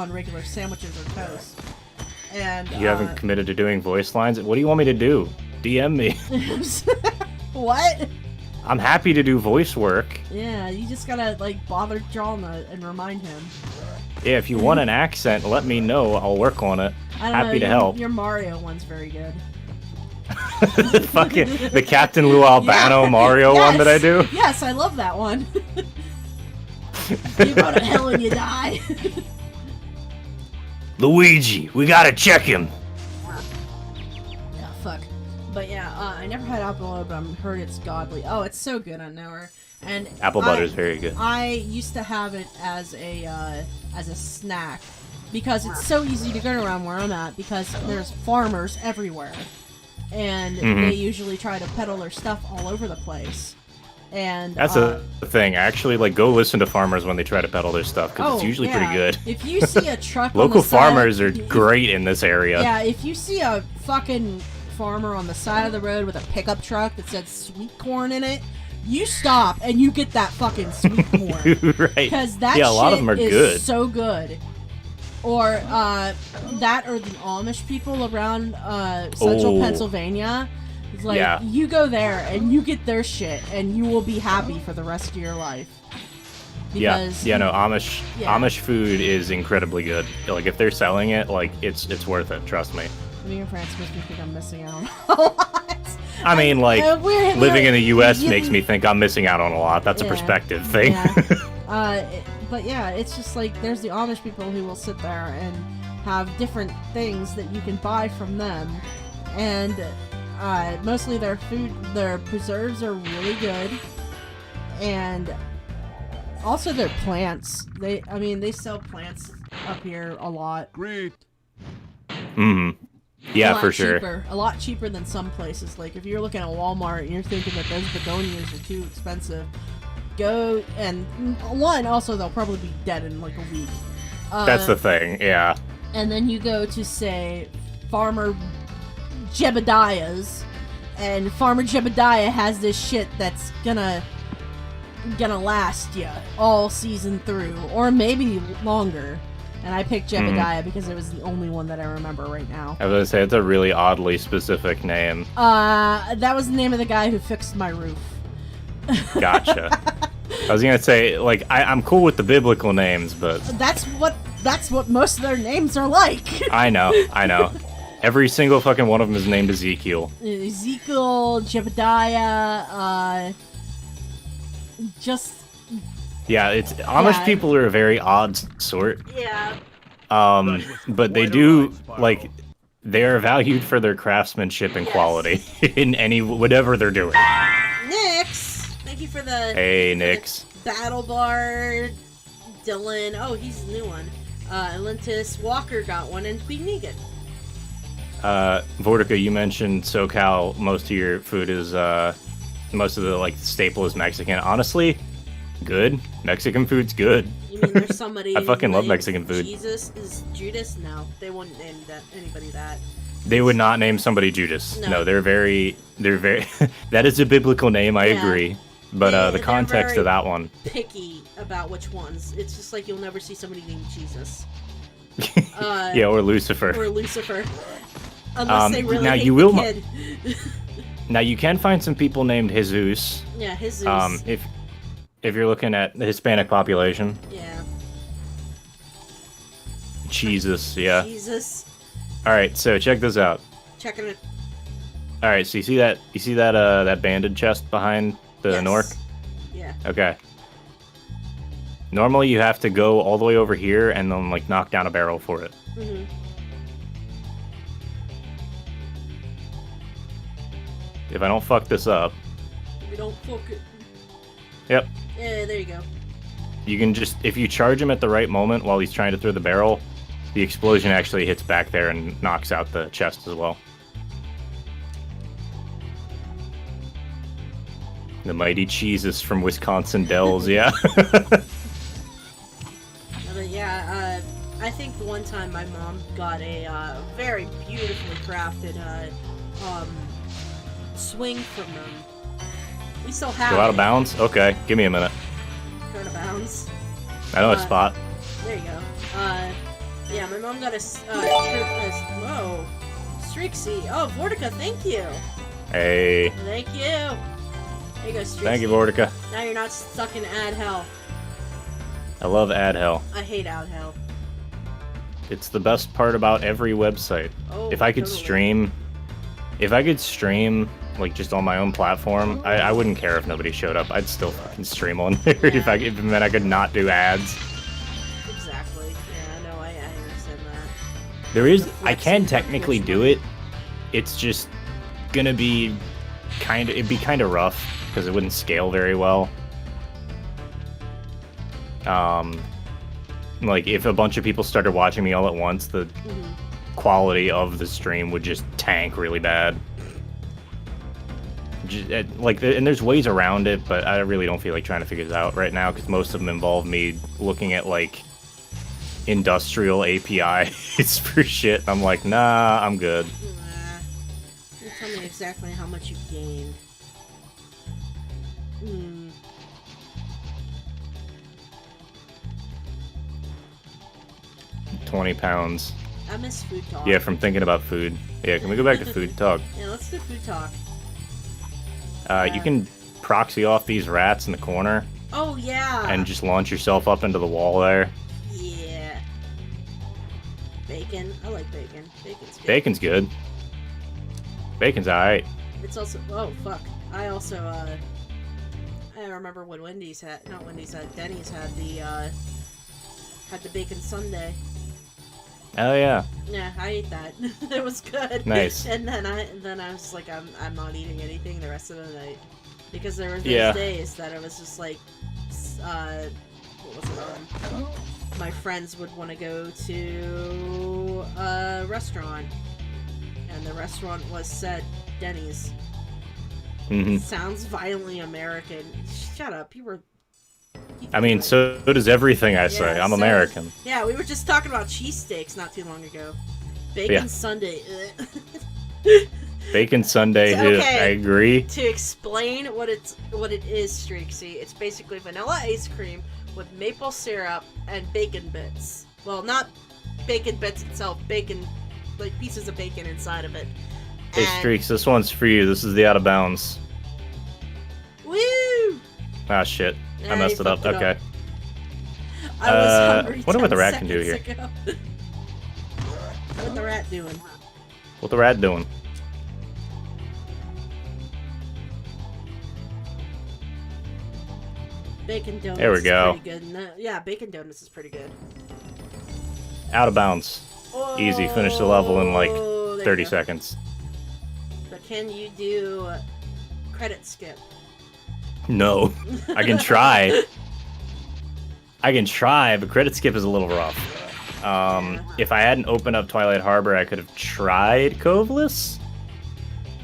regular sandwiches or toast. And you haven't committed to doing voice lines? What do you want me to do? DM me. What? I'm happy to do voice work. Yeah, you just gotta bother Dralnah and remind him. Yeah, if you want an accent, let me know. I'll work on it. Happy to help. Your Mario one's very good. The Captain Lou Albano Mario one that I do? Yes, I love that one. You go to hell and you die. Luigi, we gotta check him. Yeah, fuck. But yeah, I never had apple butter, but I've heard it's godly. Oh, it's so good on nowhere. And apple butter is very good. I used to have it as a snack because it's so easy to get around where I'm at because there's farmers everywhere, and they usually try to peddle their stuff all over the place. And that's the thing. Actually, go listen to farmers when they try to peddle their stuff because it's usually pretty good. If you see a truck, local farmers are great in this area. Yeah, if you see a fucking farmer on the side of the road with a pickup truck that said sweet corn in it, you stop and you get that fucking sweet corn. Right. Because that a lot of them are good. So good. Or that or the Amish people around central Pennsylvania. It's like, you go there and you get their shit and you will be happy for the rest of your life. Because Amish food is incredibly good. If they're selling it, it's worth it, trust me. Me and France makes me think I'm missing out on a lot. I mean, living in the U.S. makes me think I'm missing out on a lot. That's a perspective thing. Yeah. But yeah, it's just there's the Amish people who will sit there and have different things that you can buy from them. And mostly their preserves are really good. And also their plants. They sell plants up here a lot. Great. Yeah, for sure. A lot cheaper than some places. If you're looking at Walmart and you're thinking that those begonias are too expensive, go and also they'll probably be dead in a week. That's the thing, yeah. And then you go to say Farmer Jebediah's, and Farmer Jebediah has this shit that's gonna last you all season through, or maybe longer. And I picked Jebediah because it was the only one that I remember right now. I was gonna say, it's a really oddly specific name. That was the name of the guy who fixed my roof. Gotcha. I was gonna say, I'm cool with the biblical names, but... That's what most of their names are like. I know. Every single fucking one of them is named Ezekiel. Ezekiel, Jebediah, Yeah, Amish people are a very odd sort. Yeah. But they do, they're valued for their craftsmanship and quality in whatever they're doing. Nix! Thank you for the... Hey, Nix. Battle Bard, Dylan. Oh, he's the new one. Atlantis Walker got one, and Queen Negan. Vortica, you mentioned SoCal. Most of your food is most of the like staple is Mexican. Honestly, good. Mexican food's good. You mean there's somebody? I fucking love named Mexican food. Jesus is Judas? No, they wouldn't name anybody that. They would not name somebody Judas. No. No, they're very. That is a biblical name. I Yeah. agree. But the They're context very of that one. picky about which ones. It's just like you'll never see somebody named Jesus. Yeah, or Lucifer. Or Lucifer. Unless they really now hate you the will kid. Now you can find some people named Jesus. Yeah, Jesus. If you're looking at the Hispanic population. Yeah. Jesus, yeah. Jesus. All right, so check this out. Checking it. All right, so you see that banded chest behind the Yes. Nork? Yeah. Okay. Normally you have to go all the way over here and then like knock down a barrel for it. Mm-hmm. If I don't fuck this up. We don't fuck it. Yep. Yeah, there you go. You can just, if you charge him at the right moment while he's trying to throw the barrel, the explosion actually hits back there and knocks out the chest as well. The mighty Jesus from Wisconsin Dells, yeah. But yeah, I think the one time my mom got a very beautifully crafted swing from them. We still have Go out it. of bounds? Okay, give me a minute. Go out of bounds. I know a spot. There you go. Yeah, my mom got a whoa, Strixie. Oh, Vortica, thank you. Hey, Thank you. There you go, Strixie. thank you, Vortica. Now you're not stuck in ad hell. I love Ad Hell. I hate ad hell. It's the best part about every website. Oh, If I could totally. stream like just on my own platform, I wouldn't care if nobody showed up. I'd still fucking stream on there if it meant I could not do ads. Exactly. Yeah, no, I understand that. There is, The I can flexing technically is do it. It's just gonna be it'd be kind of rough because it wouldn't scale very well. Like if a bunch of people started watching me all at once, the quality of the stream would just tank really bad. And there's ways around it, but I really don't feel like trying to figure it out right now because most of them involve me looking at like industrial APIs for shit. I'm like, nah, I'm good. You tell me exactly how much you gained. 20 pounds. I miss food talk. Yeah, from thinking about food. Yeah, can we go back to food talk? Yeah, let's do food talk. You can proxy off these rats in the corner Oh yeah. and just launch yourself up into the wall there. Yeah. Bacon. I like bacon. Bacon's good. Bacon's good. Bacon's alright. It's also fuck. I also I remember when Denny's had the bacon sundae. Oh yeah. Yeah, I ate that. It was good. Nice. And then I was like, I'm not eating anything the rest of the night because there were those Yeah. days that I was just like, what was it on? My friends would want to go to a restaurant, and the restaurant was said Denny's. hmm Sounds violently American. Shut up. You were. I mean, so does everything I say. Yeah, I'm so- American. Yeah, we were just talking about cheesesteaks not too long ago. Bacon Yeah. sundae. Bacon Sunday, It's dude, okay. I agree. To explain what it is, Streaksy, it's basically vanilla ice cream with maple syrup and bacon bits. Well, not bacon bits itself, bacon, like pieces of bacon inside of it. Hey, And- Streaks, this one's for you. This is the out of bounds. Woo! Ah, shit. Yeah, I messed you it up. fucked it Okay. up. I was hungry. wonder what the 10 rat can do seconds here. ago. What the rat doing? What the rat doing? Bacon donuts. There we go. Is pretty good. No, yeah, bacon donuts is pretty good. Out of bounds. Easy. Finish the level in like Oh, there you 30 go. seconds. But can you do credit skip? No. I can try. I can try, but credit skip is a little rough. If I hadn't opened up Twilight Harbor, I could have tried Coveless.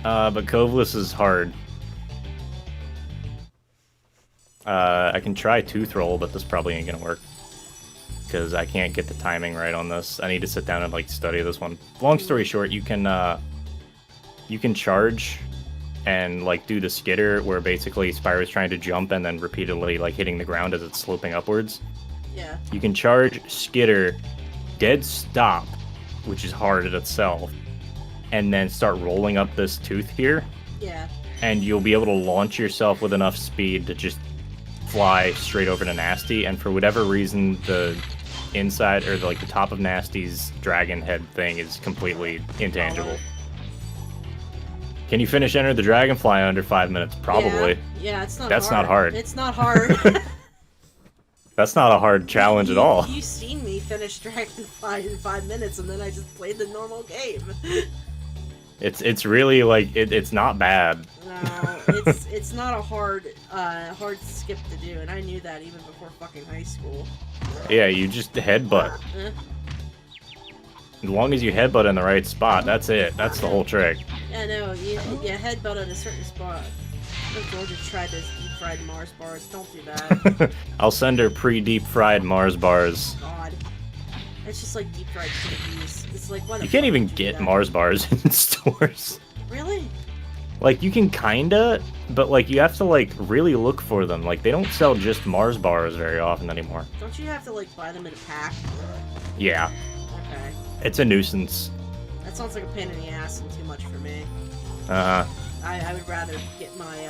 But Coveless is hard. I can try Tooth Roll, but this probably ain't gonna work. Because I can't get the timing right on this. I need to sit down and like study this one. Long story short, you can charge and like do the skitter where basically Spyro's trying to jump and then repeatedly like hitting the ground as it's sloping upwards. Yeah. You can charge, skitter, dead stop, which is hard in itself, and then start rolling up this tooth here. Yeah. And you'll be able to launch yourself with enough speed to just fly straight over to Nasty, and for whatever reason the inside or the top of Nasty's dragon head thing is completely intangible. Can you finish Enter the Dragonfly under 5 minutes? Probably. Yeah, it's not That's hard. not hard. It's not hard. That's not a hard challenge at all. You've seen me finish Dragonfly in 5 minutes, and then I just played the normal game. It's really like it's not bad. No, it's not a hard skip to do, and I knew that even before fucking high school. Yeah, you just headbutt. As long as you headbutt in the right spot, that's it. That's the whole trick. Yeah, no, you headbutt at a certain spot. Oh, Georgia tried those deep fried Mars bars. Don't do that. I'll send her pre-deep fried Mars bars. God. It's just like deep fried cookies. It's like, what? You can't even get Mars bars in stores. Really? Like, you can kinda, but like you have to like really look for them. Like, they don't sell just Mars bars very often anymore. Don't you have to like buy them in a pack? Yeah. Okay. It's a nuisance. That sounds like a pain in the ass and too much for me. I would rather get my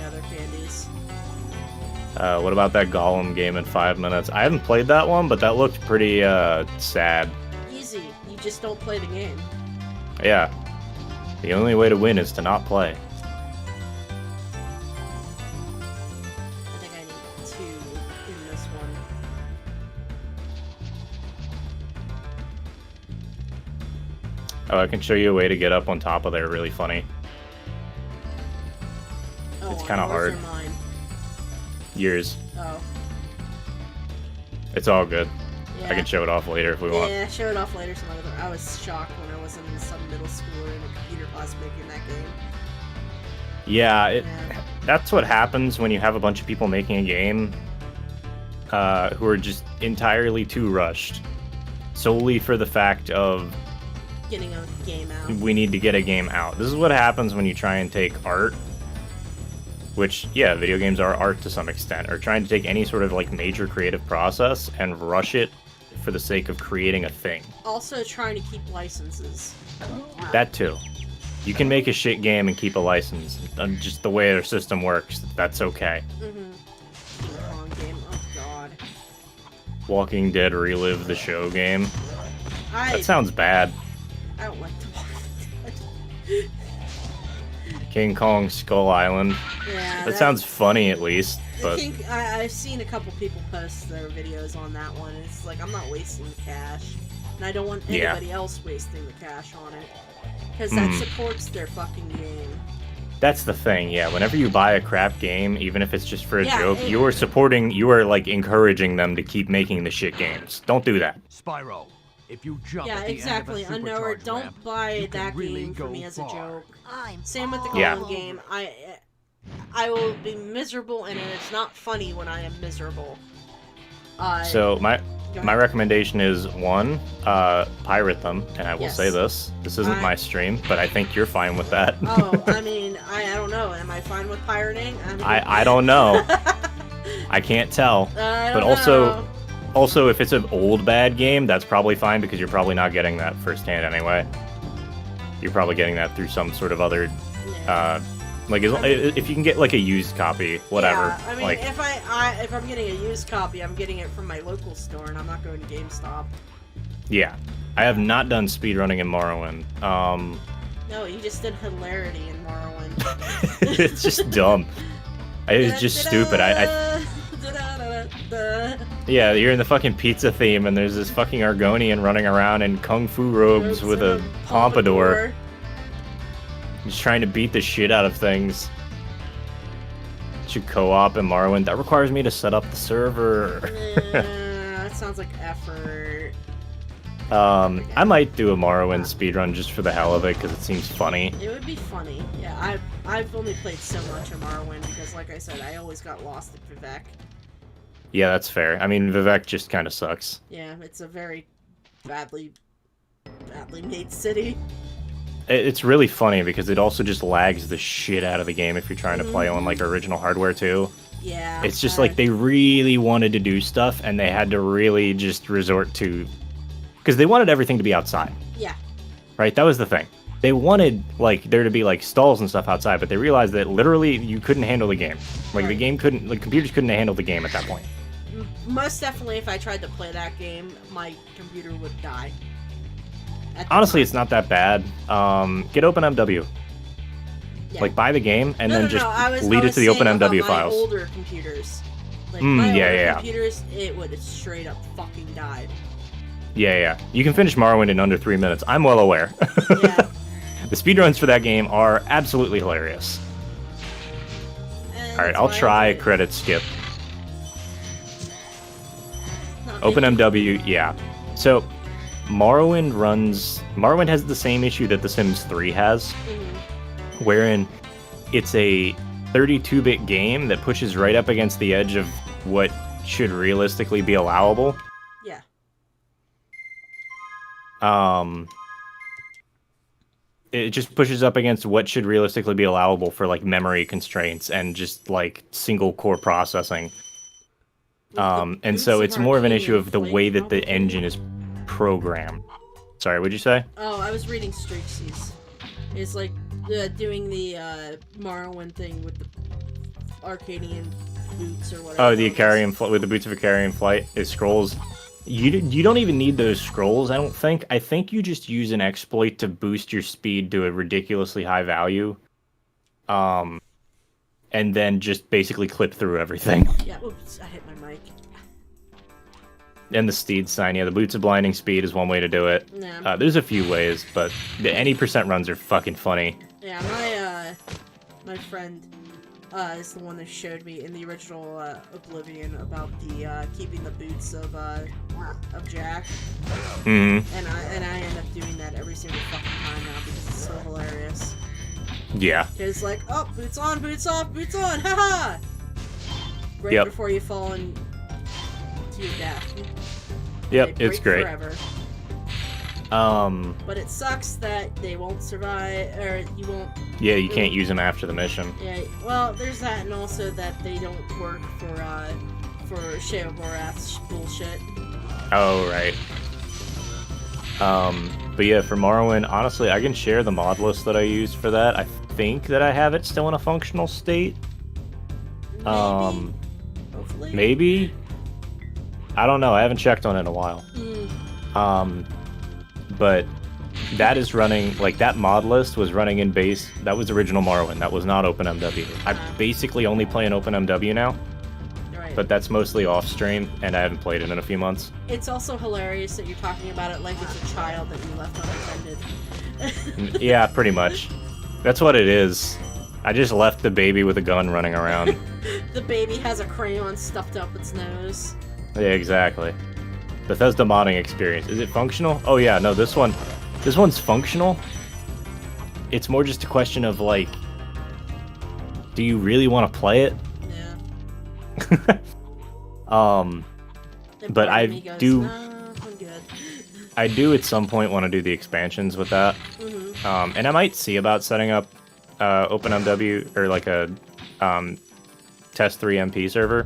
other candies. What about that Golem game in 5 minutes? I haven't played that one, but that looked pretty sad. Easy. You just don't play the game. Yeah. The only way to win is to not play. I think I need 2 in this one. Oh, I can show you a way to get up on top of there really funny. Oh, It's kinda yours hard. or mine? Yours. Oh. It's all good. Yeah. I can show it off later if we want. Yeah, show it off later some other time. I was shocked when I was in some middle school or in a computer class making that game. Yeah, that's what happens when you have a bunch of people making a game who are just entirely too rushed. Solely for the fact of Getting a game out. we need to get a game out. This is what happens when you try and take art, which, yeah, video games are art to some extent, or trying to take any sort of like major creative process and rush it for the sake of creating a thing. Also trying to keep licenses. That too. You can make a shit game and keep a license. Just the way their system works, that's okay. King Kong game. Oh god. Walking Dead Relive the Show game. I That sounds bad. don't like to watch that. King Kong Skull Island. Yeah. That sounds funny at least, but I've seen a couple people post their videos on that one, and it's like, I'm not wasting the cash. And I don't want Yeah. anybody else wasting the cash on it. Because that supports their fucking game. that's the thing, yeah. Whenever you buy a crap game, even if it's just for a Yeah, joke, you are like encouraging them to keep making the shit games. Don't do that. Spyro, if you jump Yeah, at the exactly. end of a Unknower, supercharged don't ramp, buy you can that really game for go me as a far. joke. Same with the Yeah. Golem game. I will be miserable, and it's not funny when I am miserable. So my Go my ahead. recommendation is one, pirate them, and I will Yes. say this isn't my stream, but I think you're fine with that. Oh, I mean, I don't know. Am I fine with pirating? I don't know. I can't tell. I But don't know. also if it's an old bad game, that's probably fine because you're probably not getting that firsthand anyway. You're probably getting that through some sort of other if you can get like a used copy, whatever. Yeah, I mean, like if I'm getting a used copy, I'm getting it from my local store, and I'm not going to GameStop. yeah. I have not done speedrunning in Morrowind. No, you just did hilarity in Morrowind. It's just dumb. It's just stupid. Yeah, you're in the fucking pizza theme, and there's this fucking Argonian running around in kung fu robes with a pompadour, just trying to beat the shit out of things. to co-op in Morrowind, that requires me to set up the server. That sounds like effort. I might do a Morrowind speedrun just for the hell of it, because it seems funny. It would be funny. Yeah, I've only played so much of Morrowind because, like I said, I always got lost at Vivek. Yeah, that's fair. I mean, Vivek just kind of sucks. Yeah, it's a very badly made city. It's really funny because it also just lags the shit out of the game if you're trying to play on like original hardware too. Yeah. It's just like they really wanted to do stuff and they had to really just resort to, because they wanted everything to be outside. Yeah. Right? That was the thing. They wanted like there to be like stalls and stuff outside, but they realized that literally you couldn't handle the game. Like the game couldn't, like computers couldn't handle the game at that point. Most definitely, if I tried to play that game, my computer would die. Honestly, it's not that bad. Get OpenMW. Yeah. Like buy the game and then just I was lead it to the saying OpenMW about my files. older computers. Like my older yeah. computers, it would have straight up fucking died. Yeah. You can finish Morrowind in under 3 minutes. I'm well aware. Yeah. The speedruns for that game are absolutely hilarious. Alright, I'll try credit skip. OpenMW, yeah. So, Morrowind has the same issue that The Sims 3 has, wherein it's a 32-bit game that pushes right up against the edge of what should realistically be allowable. Yeah. It just pushes up against what should realistically be allowable for like memory constraints and just like single core processing. And so it's more of an issue of the way that the engine is programmed. Sorry, what'd you say? Oh, I was reading Streaksies. It's like doing the Morrowind thing with the Arcadian boots or whatever. Oh, the Icarian with the boots of Icarian flight. It scrolls. You don't even need those scrolls, I don't think. I think you just use an exploit to boost your speed to a ridiculously high value. And then just basically clip through everything. Yeah, oops, I hit my mic. And the steed sign, yeah, the boots of blinding speed is one way to do it. Yeah. There's a few ways, but any percent runs are fucking funny. Yeah, my friend is the one that showed me in the original Oblivion about the keeping the boots of Jack. Mm-hmm. And I end up doing that every single fucking time now because it's so hilarious. Yeah. It's like, oh, boots on, boots off, boots on, haha! Right before you fall into your death. Yep, They it's break great. Forever. But it sucks that they won't survive, or you won't... Yeah, you can't use them after the mission. Yeah, well, there's that, and also that they don't work for Sheogorath's bullshit. Oh, right. But yeah, for Morrowind, honestly, I can share the mod list that I used for that. I think that I have it still in a functional state. Hopefully. Maybe? I don't know, I haven't checked on it in a while. But that is running, like, that mod list was running in base. That was original Morrowind, that was not OpenMW. I basically only play in OpenMW now. Right. But that's mostly off-stream, and I haven't played it in a few months. It's also hilarious that you're talking about it like it's a child that you left unattended. Yeah, pretty much. That's what it is. I just left the baby with a gun running around. The baby has a crayon stuffed up its nose. Yeah, exactly. Bethesda modding experience. Is it functional? Oh yeah, no, this one's functional. It's more just a question of like, do you really want to play it? Yeah. But I do. No, I'm good. I do at some point want to do the expansions with that. And I might see about setting up OpenMW or like a Test 3 MP server.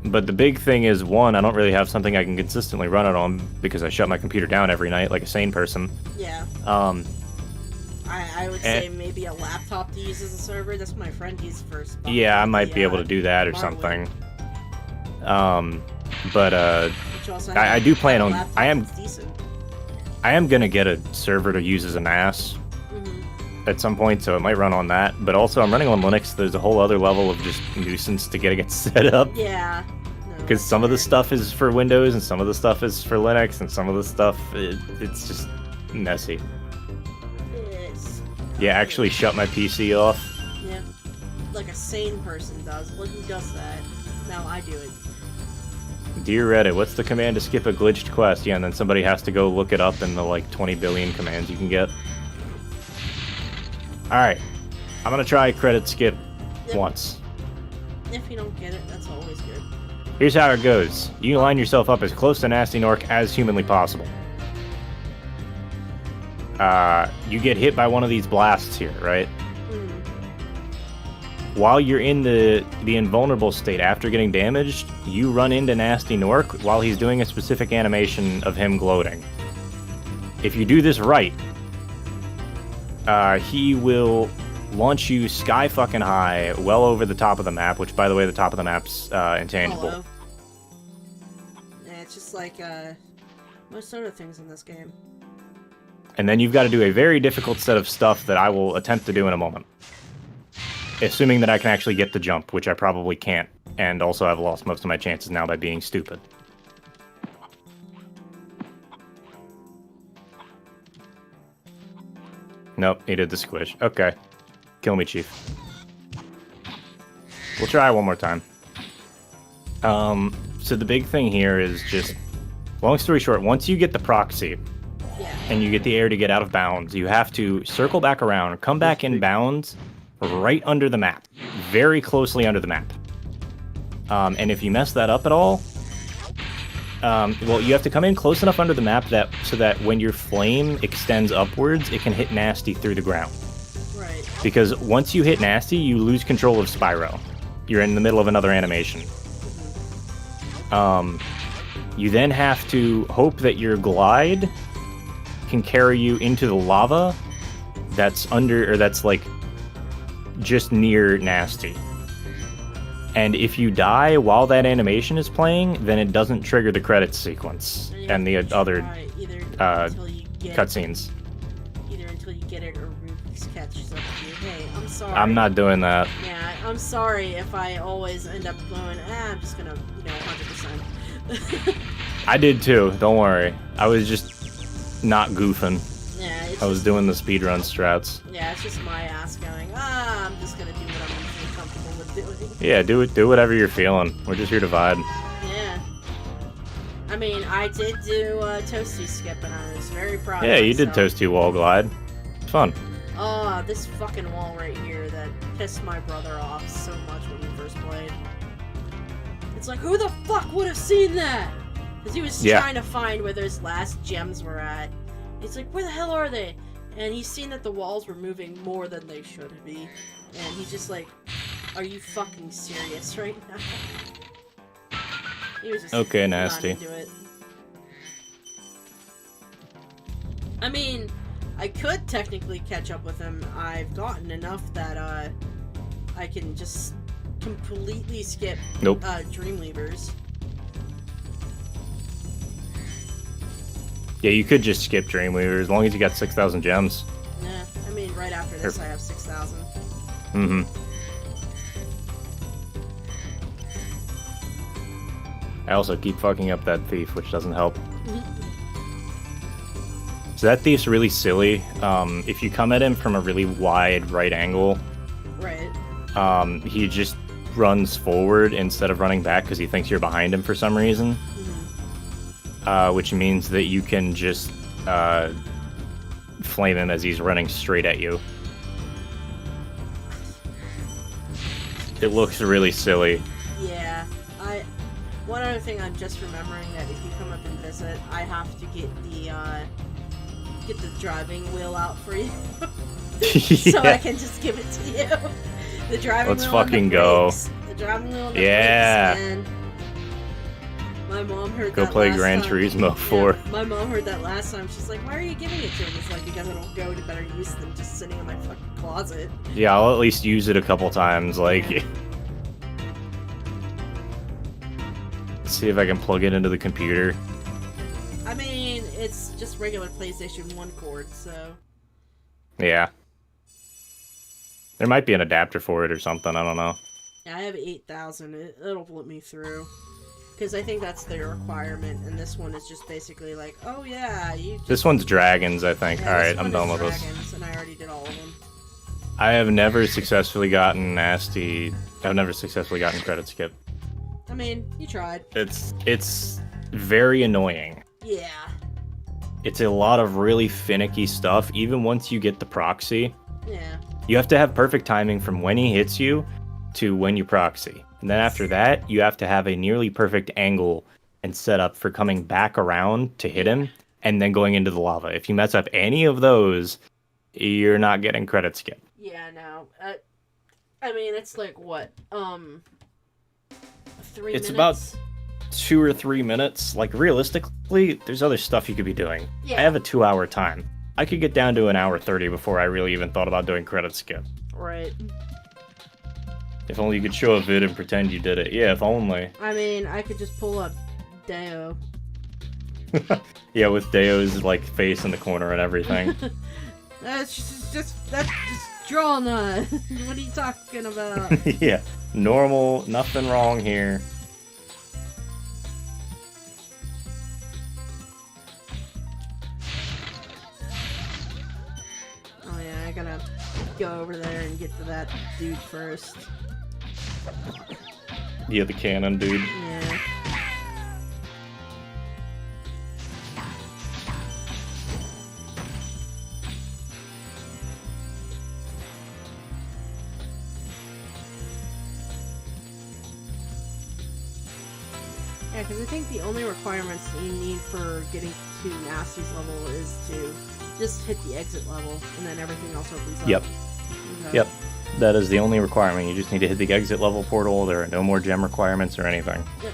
But the big thing is, one, I don't really have something I can consistently run it on because I shut my computer down every night like a sane person. Yeah. I would say maybe a laptop to use as a server. That's what my friend used first. Yeah, I might be able to do that or something. But I do plan on. I am gonna get a server to use as a NAS at some point, so it might run on that. But also, I'm running on Linux. There's a whole other level of just nuisance to get it set up. Yeah. Because some of the stuff is for Windows, and some of the stuff is for Linux, and some of the stuff it's just messy. Yes. Yeah, actually shut my PC off. Yeah. like a sane person does. Well, who does that? No, I do it. Dear Reddit, what's the command to skip a glitched quest? Yeah, and then somebody has to go look it up in the like 20 billion commands you can get. Alright. I'm gonna try credit skip once. If you don't get it, that's always good. Here's how it goes. You line yourself up as close to Nasty Nork as humanly possible. You get hit by one of these blasts here, right? While you're in the invulnerable state after getting damaged, you run into Nasty Nork while he's doing a specific animation of him gloating. If you do this right, he will launch you sky fucking high, well over the top of the map, which, by the way, the top of the map's intangible. Hello. Yeah, it's just like most other things in this game. And then you've got to do a very difficult set of stuff that I will attempt to do in a moment. Assuming that I can actually get the jump, which I probably can't. And also I've lost most of my chances now by being stupid. Nope, he did the squish. Okay. Kill me, Chief. We'll try one more time. So the big thing here is just... Long story short, once you get the proxy, and you get the air to get out of bounds, you have to circle back around, come back in bounds, right under the map. Very closely under the map. And if you mess that up at all... well, you have to come in close enough under the map so that when your flame extends upwards, it can hit Nasty through the ground. Right. Because once you hit Nasty, you lose control of Spyro. You're in the middle of another animation. You then have to hope that your glide can carry you into the lava that's like just near Nasty. And if you die while that animation is playing, then it doesn't trigger the credits sequence and the other cutscenes. Either until you get it or Rubik's catches up to you. Hey, I'm sorry. I'm not doing that. Yeah, I'm sorry if I always end up going, I'm just gonna, 100%. I did too, don't worry. I was just not goofing. Yeah, I was doing the speedrun strats. Yeah, it's just my ass going, I'm just gonna do what I'm usually comfortable with doing. Yeah, do whatever you're feeling. We're just here to vibe. Yeah. I mean, I did do Toasty skip, and I was very proud Yeah, of you did myself. Toasty wall glide. It's fun. Oh, this fucking wall right here that pissed my brother off so much when we first played. It's like, who the fuck would have seen that? Because he was trying to find where those last gems were at. He's like, where the hell are they? And he's seen that the walls were moving more than they should be. And he's just like, are you fucking serious right now? He was just okay, not Nasty. into it. I mean, I could technically catch up with him. I've gotten enough that I can just completely skip Dreamweavers. Yeah, you could just skip Dreamweaver as long as you got 6,000 gems. Yeah, I mean, right after this I have 6,000. Mm-hmm. I also keep fucking up that thief, which doesn't help. So that thief's really silly. If you come at him from a really wide right angle, he just runs forward instead of running back because he thinks you're behind him for some reason. Which means that you can just flame him as he's running straight at you. It looks really silly. Yeah, one other thing I'm just remembering that if you come up and visit, I have to get the driving wheel out for you, so I can just give it to you. The driving Let's wheel. fucking and the go. brakes. The driving wheel. And the Yeah. brakes, man. My mom heard Go that play last Gran time. Turismo 4. Yeah, my mom heard that last time. She's like, "Why are you giving it to him?" It's like, because I don't go to better use than just sitting in my fucking closet. Yeah, I'll at least use it a couple times. Like, see if I can plug it into the computer. I mean, it's just regular PlayStation 1 cord, so... Yeah. There might be an adapter for it or something, I don't know. Yeah, I have 8,000. It'll let me through. Because I think that's the requirement, and this one is just basically like, oh yeah, you just... This one's dragons, I think. Yeah, Alright, this I'm one done is with this. dragons, and I already did all of them. I have never successfully gotten nasty. I've never successfully gotten credit skip. I mean, you tried. It's very annoying. Yeah. It's a lot of really finicky stuff. Even once you get the proxy, Yeah. you have to have perfect timing from when he hits you to when you proxy. And then after that, you have to have a nearly perfect angle and setup for coming back around to hit him and then going into the lava. If you mess up any of those, you're not getting credit skip. Yeah, no. I mean, it's like, what? 3 minutes? It's about 2 or 3 minutes. Like, realistically, there's other stuff you could be doing. Yeah. I have a 2-hour time. I could get down to an hour 30 before I really even thought about doing credit skip. Right. If only you could show a vid and pretend you did it. Yeah, if only. I mean, I could just pull up Deo. Yeah, with Deo's, like, face in the corner and everything. That's just Dralnah. What are you talking about? Yeah, normal, nothing wrong here. Oh yeah, I gotta go over there and get to that dude first. Yeah, the cannon dude. Yeah. Yeah, because I think the only requirements that you need for getting to Nasty's level is to just hit the exit level, and then everything else opens up. Yep. Okay. Yep. That is the only requirement. You just need to hit the exit level portal. There are no more gem requirements or anything. Yep.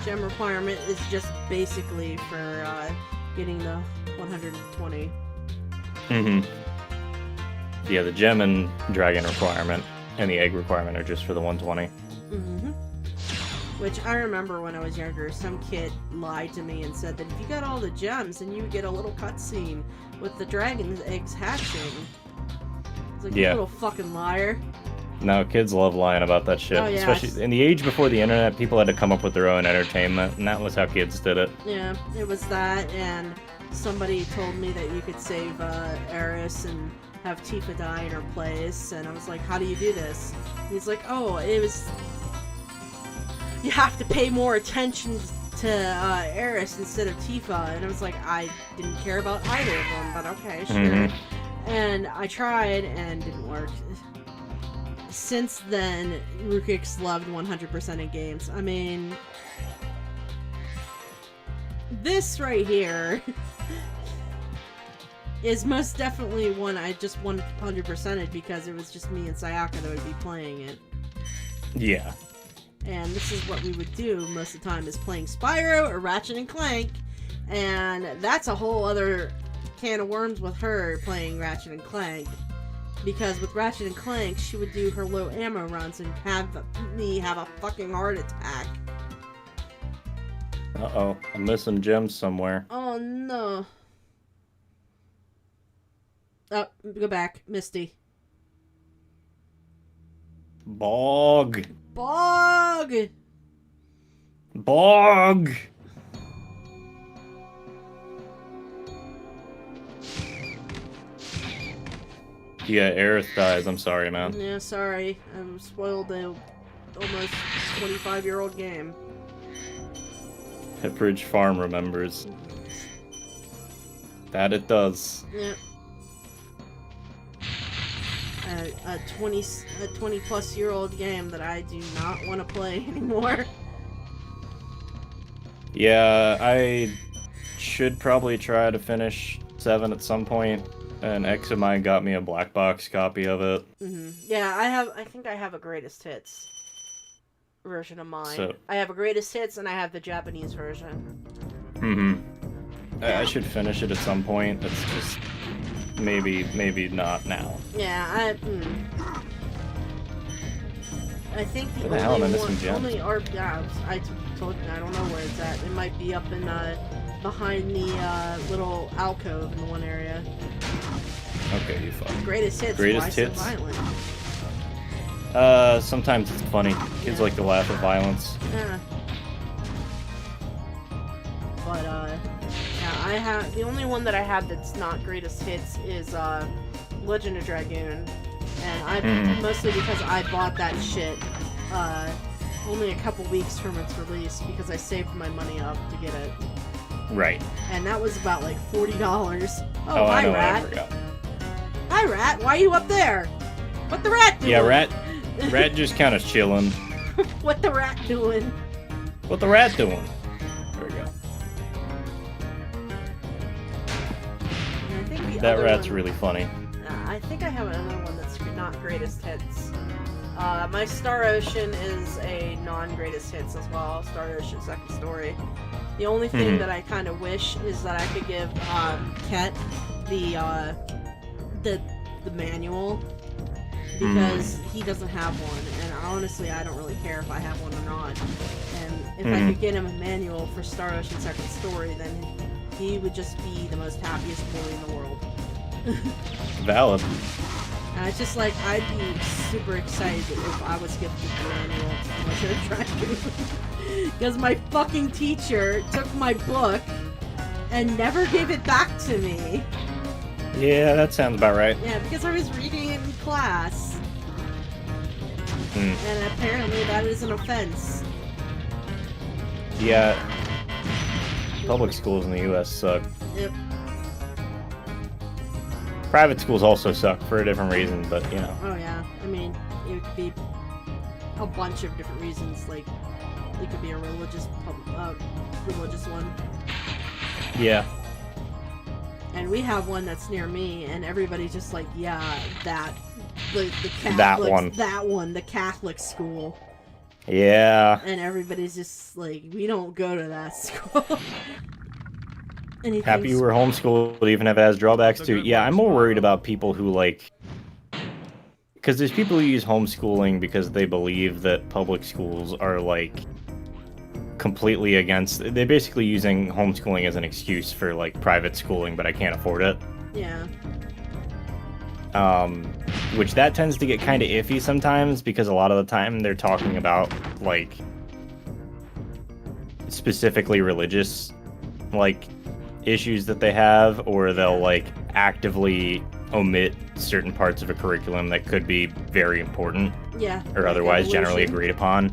Gem requirement is just basically for getting the 120. Mm-hmm. Yeah, the gem and dragon requirement and the egg requirement are just for the 120. Mm-hmm. Which I remember when I was younger, some kid lied to me and said that if you got all the gems, then you would get a little cutscene with the dragon eggs hatching. It's like, Yeah. you little fucking liar. No, kids love lying about that shit. Oh, yeah. Especially in the age before the internet, people had to come up with their own entertainment, and that was how kids did it. Yeah, it was that, and somebody told me that you could save Eris and have Tifa die in her place, and I was like, how do you do this? And he's like, oh, it was... You have to pay more attention to Eris instead of Tifa, and I was like, I didn't care about either of them, but okay, sure. Mm-hmm. And I tried, and didn't work. Since then, Rukik's loved 100% in games. I mean... This right here is most definitely one I just 100%ed because it was just me and Sayaka that would be playing it. Yeah. And this is what we would do most of the time, is playing Spyro or Ratchet and Clank. And that's a whole other can of worms with her playing Ratchet and Clank. Because with Ratchet and Clank, she would do her low ammo runs and have me have a fucking heart attack. Uh-oh, I'm missing gems somewhere. Oh no. Oh, go back. Misty. Bog! Bog! Bog! Yeah, Aerith dies. I'm sorry, man. Yeah, sorry. I spoiled a almost 25-year-old game. Pepperidge Farm remembers. That it does. Yeah. A 20+ year old game that I do not want to play anymore. Yeah, I should probably try to finish 7 at some point. An ex of mine got me a black box copy of it. Yeah, I think I have a greatest hits version of mine. So, I have a greatest hits and I have the Japanese version. I should finish it at some point. It's just maybe not now. Yeah, I think the Where the hell am I only missing one, gems? only art. Yeah, I told you I don't know where it's at. It might be up in behind the little alcove in the one area. Okay, you fuck. Greatest hits. Greatest Why so hits? violent? Sometimes it's funny. Kids like to laugh at violence. Yeah. But yeah, I have the only one that I have that's not greatest hits is Legend of Dragoon, and mostly because I bought that shit only a couple weeks from its release because I saved my money up to get it. Right. And that was about like $40. Oh, hi, I know. Rat. I forgot. Hi, Rat. Why are you up there? What the rat doing? Yeah, Rat just kind of chilling. What the rat doing? What the rat doing? There we go. And I think the That other rat's one- really funny. I think I have another one that's not greatest hits. My Star Ocean is a non-greatest hits as well. Star Ocean Second Story. The only thing that I kind of wish is that I could give Ket the manual because he doesn't have one, and honestly, I don't really care if I have one or not. And if I could get him a manual for Star Ocean Second Story, then he would just be the most happiest boy in the world. Valid. And it's just like, I'd be super excited if I was gifted the manual to Legend of Dragoon. Because my fucking teacher took my book and never gave it back to me. Yeah, that sounds about right. Yeah, because I was reading it in class. And apparently that is an offense. Yeah. Public schools in the U.S. suck. Yep. Private schools also suck for a different reason, but you know. Oh yeah. I mean, it could be a bunch of different reasons. Like, it could be a religious one. Yeah. And we have one that's near me, and everybody's just like, yeah, the Catholic, That one. the Catholic school. Yeah. And everybody's just like, we don't go to that school. And he Happy thinks, you were homeschooled, even if it has drawbacks too. Yeah, I'm more worried about people who like, because there's people who use homeschooling because they believe that public schools are like completely against. They're basically using homeschooling as an excuse for like private schooling, but I can't afford it. Yeah. Which that tends to get kind of iffy sometimes because a lot of the time they're talking about like specifically religious like issues that they have, or they'll like actively omit certain parts of a curriculum that could be very important Yeah. or like otherwise generally evolution. agreed upon.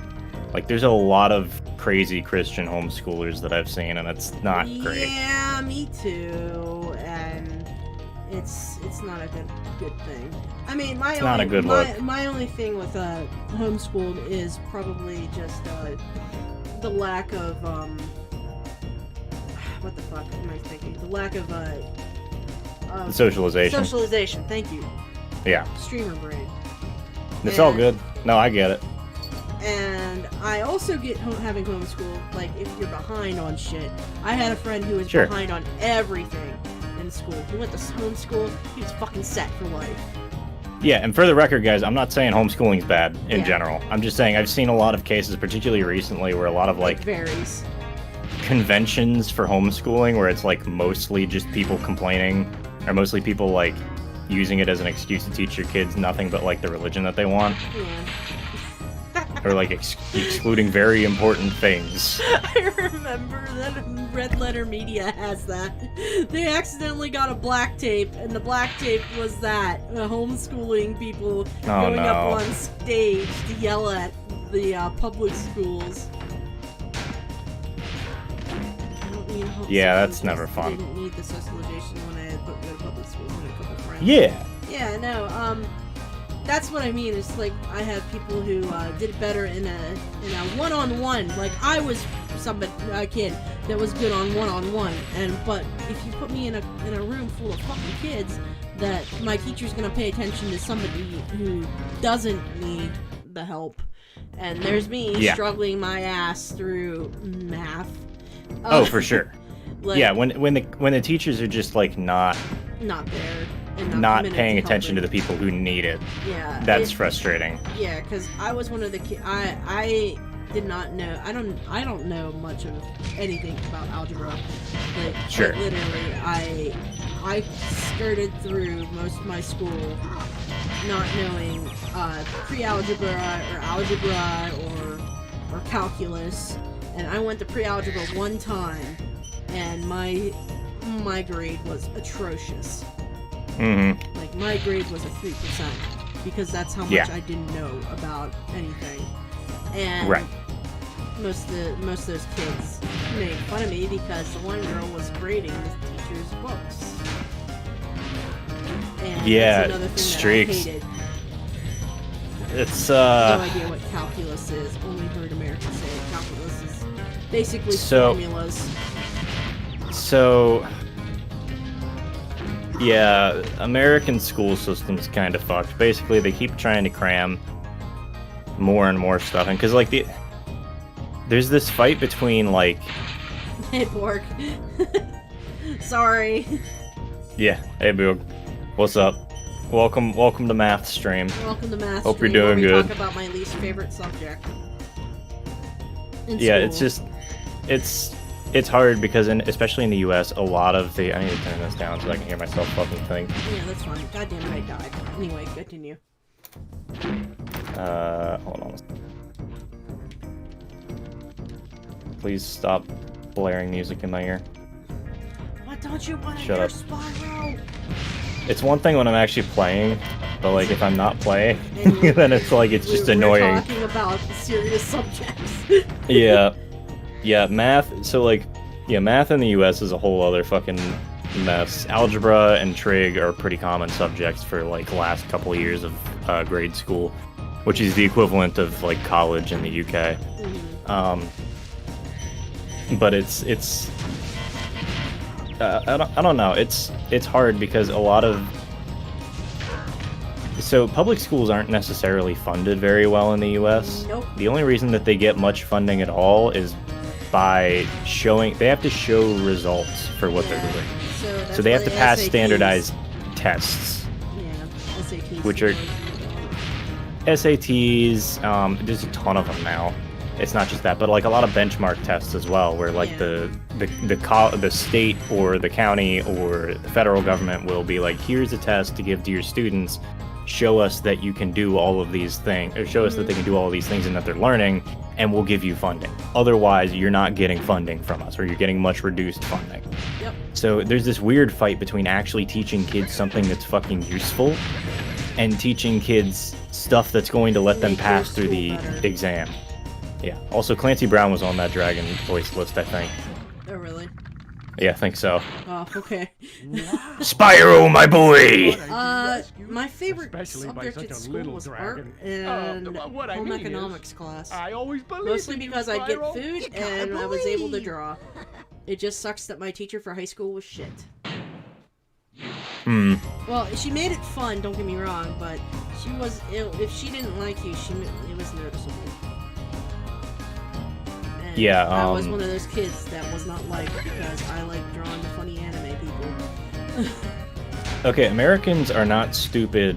Like there's a lot of crazy Christian homeschoolers that I've seen, and it's not great. Yeah, me too. And it's not a good thing. I mean, It's not a good look. My only thing with homeschooled is probably just the lack of what the fuck am I thinking? The lack of Socialization. Socialization. Thank you. Yeah. Streamer brain. It's all And- good. No, I get it. And I also get having homeschool, like, if you're behind on shit. I had a friend who was Sure. behind on everything in school. He went to homeschool, he was fucking set for life. Yeah, and for the record, guys, I'm not saying homeschooling's bad in Yeah. general. I'm just saying I've seen a lot of cases, particularly recently, where a lot of It like varies. conventions for homeschooling where it's like mostly just people complaining, or mostly people like using it as an excuse to teach your kids nothing but like the religion that they want, Yeah. or like excluding very important things. I remember that Red Letter Media has that. They accidentally got a black tape, and the black tape was that homeschooling people going no. up on stage to yell at the public schools. I don't need Yeah, that's socialization. never I fun. didn't need the socialization when I had go to public schools with a couple friends. Yeah. Yeah, no, that's what I mean. It's like I have people who did better in a one-on-one. Like I was a kid that was good on one-on-one, but if you put me in a room full of fucking kids, that my teacher's gonna pay attention to somebody who doesn't need the help. And there's me struggling my ass through math. Oh, for sure. Like, Yeah, when the teachers are just like not there. And not committed paying helping. attention to the people who need it. Yeah. That's frustrating. Yeah, because I was one of the kids. I did not know. I don't know much of anything about algebra. Like, Sure. Like, literally, I skirted through most of my school not knowing pre-algebra or algebra or calculus, and I went to pre-algebra one time, and my grade was atrocious. Mm-hmm. Like, my grade was a 3%, because that's how much Yeah. I didn't know about anything. And Right. most of those kids made fun of me because the one girl was grading the teacher's books. And Yeah, that's another thing streaks. that I hated. It's No idea what calculus is. Only heard Americans say it. Calculus is basically So- formulas. So, yeah, American school system's kind of fucked. Basically, they keep trying to cram more and more stuff in, because, like, there's this fight between, like, Hey, Borg. Sorry. yeah, hey, Boog, what's up? Welcome to math stream. Welcome to Math Hope you're Stream, where doing we good. talk about my least favorite subject. In Yeah, it's school. just, it's hard because, especially in the U.S., a lot of the, I need to turn this down so I can hear myself fucking think. Yeah, that's fine. God damn it, I died. Anyway, continue. Hold on. Please stop blaring music in my ear. What don't you want to Shut hear, up. Spyro? It's one thing when I'm actually playing, but like if I'm not playing, then it's like it's just We're annoying. talking about serious subjects. Yeah, yeah, math. So like, yeah, math in the U.S. is a whole other fucking mess. Algebra and trig are pretty common subjects for like the last couple of years of grade school, which is the equivalent of like college in the UK. But it's I don't know. It's hard because a lot of public schools aren't necessarily funded very well in the U.S. Nope. The only reason that they get much funding at all is by they have to show results for what they're doing. So, So they have to pass SATs, standardized tests, Yeah, SATs. which are SATs. There's a ton of them now. It's not just that, but like a lot of benchmark tests as well, where like Yeah. the state or the county or the federal government will be like, here's a test to give to your students, show us that you can do all of these things, or show us that they can do all of these things and that they're learning, and we'll give you funding. Otherwise, you're not getting funding from us, or you're getting much reduced funding. Yep. So there's this weird fight between actually teaching kids something that's fucking useful and teaching kids stuff that's going to let them Make your pass through school the better. exam. Yeah. Also, Clancy Brown was on that Dragon voice list, I think. Oh, really? Yeah, I think so. Oh, okay. Spyro, my boy! My favorite Especially by subject such at a school little was dragon. art and What I home mean is, economics class. I always believed Mostly in you, because I'd get Spyro. food and I was able to draw. It just sucks that my teacher for high school was shit. Hmm. Well, she made it fun, don't get me wrong, but she was if she didn't like you, it was noticeable. And Yeah, I was one of those kids that was not liked because I like drawing the funny anime people. Okay, Americans are not stupid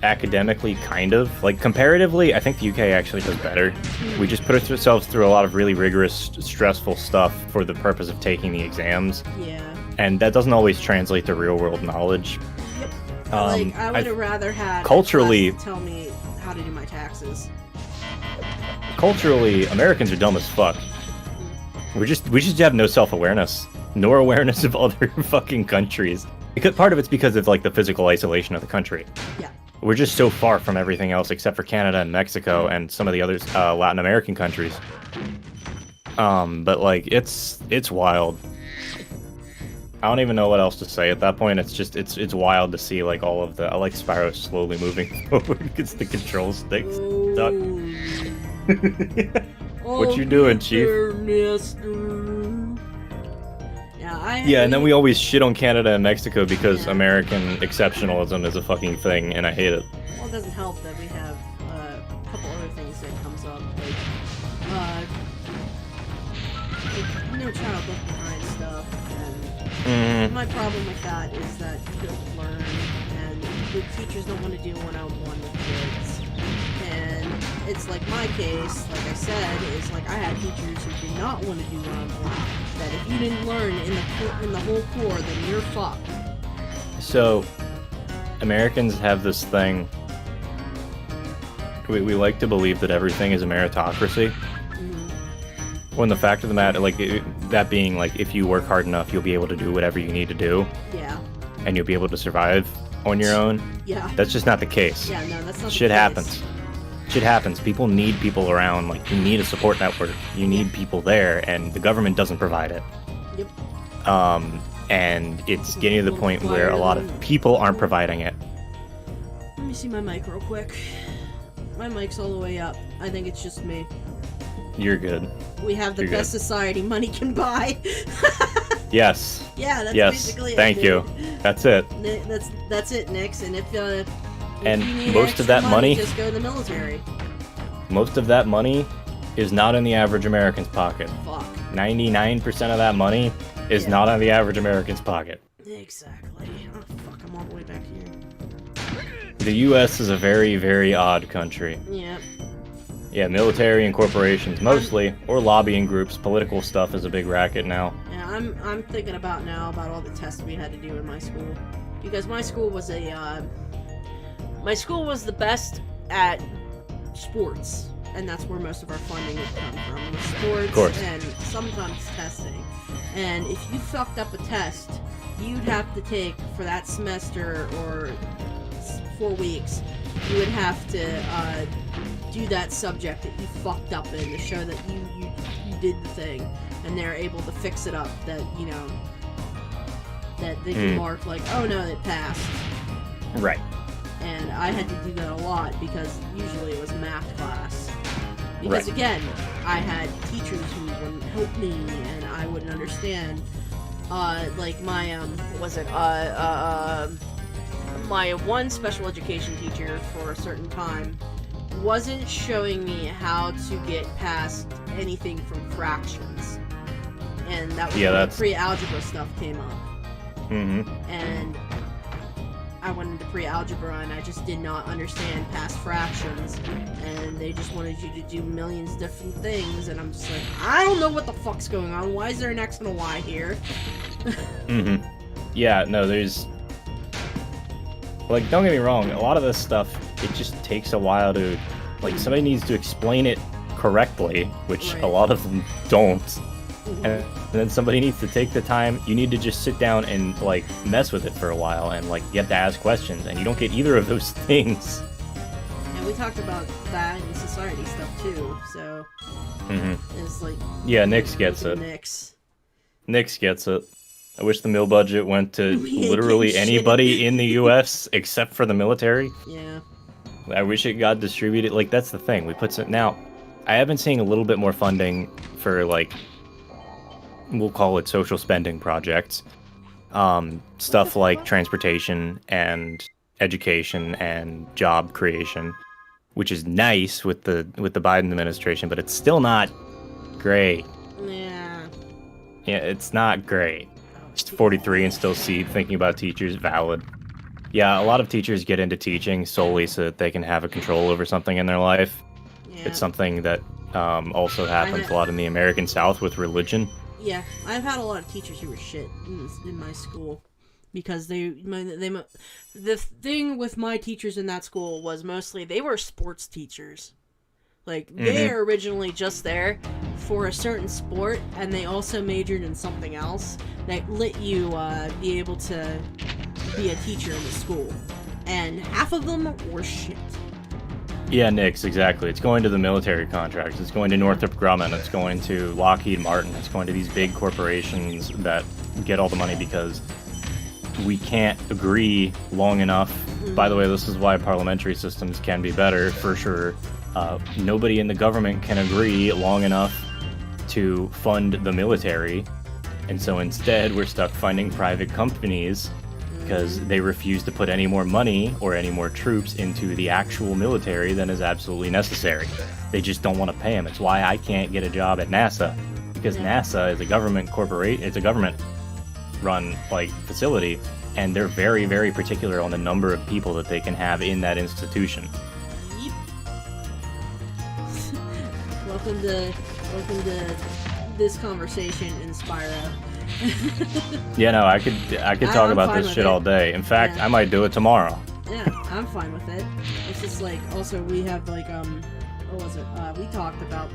academically, kind of. Like, comparatively, I think the UK actually does better. We just put ourselves through a lot of really rigorous, stressful stuff for the purpose of taking the exams, Yeah. and that doesn't always translate to real-world knowledge. Yep. Um, I would have rather had culturally- a class to tell me how to do my taxes. Culturally, Americans are dumb as fuck. We just have no self-awareness, nor awareness of other fucking countries. Because part of it's because of like the physical isolation of the country. Yeah. We're just so far from everything else except for Canada and Mexico and some of the other Latin American countries. But like it's wild. I don't even know what else to say at that point. It's just it's wild to see like all of the. I like Spyro slowly moving forward because the control sticks stuck. What you doing, Chief? Yeah, and then we always shit on Canada and Mexico because Yeah. American exceptionalism is a fucking thing, and I hate it. Well, it doesn't help that we have a couple other things that comes up, like no child left behind stuff, and my problem with that is that you don't learn, and the teachers don't want to do one-on-one with kids, and it's like my case, like I said, is like I had teachers who did not want to do one-on-one, that if you didn't learn in the whole core, then you're fucked. So, Americans have this thing. We like to believe that everything is a meritocracy. When the fact of the matter, like that being like, if you work hard enough, you'll be able to do whatever you need to do. Yeah. and you'll be able to survive on your own. Yeah. That's just not the case. Yeah, no, that's not Shit the case. happens. Shit happens. People need people around. Like, you need a support network. You need people there, and the government doesn't provide it. Yep. And it's getting to the point where a lot of people aren't providing it. Let me see my mic real quick. My mic's all the way up. I think it's just me. You're good. We have the You're best good. society money can buy. Yes. Yeah, that's Yes. basically it. Thank dude. you. That's it. That's it, Nix. And if And you need most of extra that money, just go to the military. most of that money is not in the average American's pocket. Fuck. 99% of that money is Yeah. not in the average American's pocket. Exactly. Oh fuck! I'm all the way back here. The U.S. is a very, very odd country. Yeah. Yeah, military and corporations mostly, or lobbying groups. Political stuff is a big racket now. Yeah. I'm thinking about all the tests we had to do in my school, because my school was the best at sports, and that's where most of our funding would come from. Was sports Of course. and sometimes testing. And if you fucked up a test, you'd have to take for that semester or 4 weeks. You would have to do that subject that you fucked up in to show that you did the thing, and they're able to fix it up. That that they can mark like, oh no, it passed. Right. And I had to do that a lot because usually it was math class. Because Right. again, I had teachers who wouldn't help me and I wouldn't understand. Like my my one special education teacher for a certain time wasn't showing me how to get past anything from fractions. And that was when the pre-algebra stuff came up. Mm-hmm. And I went into pre-algebra and I just did not understand past fractions, and they just wanted you to do millions of different things, and I'm just like, I don't know what the fuck's going on. Why is there an X and a Y here? Mm-hmm. Yeah, no, there's... Like, don't get me wrong, a lot of this stuff, it just takes a while to... Like, somebody needs to explain it correctly, which a Right. lot of them don't. And then somebody needs to take the time. You need to just sit down and, like, mess with it for a while, and, like, you have to ask questions, and you don't get either of those things. And we talked about that in society stuff too, so it's like... Yeah, Nix gets look at it. Nix. Nix gets it. I wish the meal budget went to We ain't literally getting shit. anybody in the U.S. except for the military. Yeah. I wish it got distributed. Like, that's the thing. We put some... Now, I have been seeing a little bit more funding for, like... We'll call it social spending projects. Stuff like transportation and education and job creation, which is nice with the Biden administration, but it's still not great. Yeah. Yeah, it's not great. Just 43 and still see thinking about teachers valid. Yeah, a lot of teachers get into teaching solely so that they can have a control over something in their life. Yeah. It's something that also happens a lot in the American South with religion. Yeah, I've had a lot of teachers who were shit in my school, because the thing with my teachers in that school was mostly they were sports teachers. Like, they are originally just there for a certain sport, and they also majored in something else that let you be able to be a teacher in the school. And half of them were shit. Yeah, Nix, exactly. It's going to the military contracts. It's going to Northrop Grumman. It's going to Lockheed Martin. It's going to these big corporations that get all the money because we can't agree long enough. By the way, this is why parliamentary systems can be better, for sure. Nobody in the government can agree long enough to fund the military. And so instead, we're stuck funding private companies because they refuse to put any more money or any more troops into the actual military than is absolutely necessary. They just don't want to pay them. It's why I can't get a job at NASA, because NASA is a government corporation. It's a government-run facility, and they're very, very particular on the number of people that they can have in that institution. Yep. Welcome to this conversation in Spyro. Yeah, no, I could talk I'm about fine this with shit it. all day. In fact, Yeah. I might do it tomorrow. Yeah, I'm fine with it. It's just like, also we have what was it? We talked about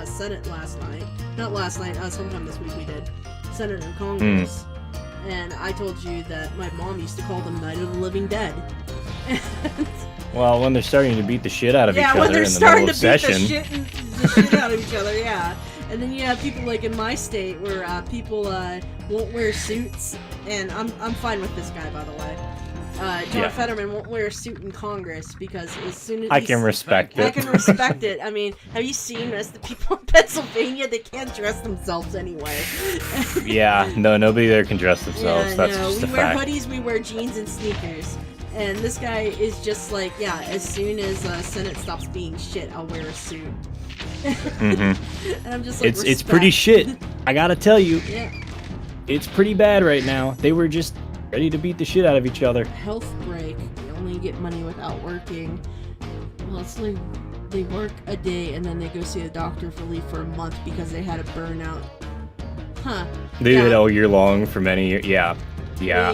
Senate last night. Not last night, sometime this week we did. Senate and Congress. And I told you that my mom used to call them Night of the Living Dead. Well, when they're starting to beat the shit out of each Yeah, when other they're in the starting middle to of beat session. the shit out of each other, yeah. And then you have people like in my state where people won't wear suits, and I'm fine with this guy, by the way. John Yeah. Fetterman won't wear a suit in Congress because as soon as I can respect I it. can respect it. I mean, have you seen most of the people in Pennsylvania? They can't dress themselves anyway. Yeah, no, nobody there can dress themselves. Yeah, That's no, just we a wear fact. hoodies, we wear jeans and sneakers. And this guy is just like, yeah, as soon as Senate stops being shit, I'll wear a suit. Mhm. And I'm just like, It's pretty respect. shit. I gotta tell you, Yeah. it's pretty bad right now. They were just ready to beat the shit out of each other. Health break. You only get money without working. Well, it's like they work a day and then they go see a doctor for leave for a month because they had a burnout. Huh. They did Yeah. all year long for many years. Yeah. Yeah,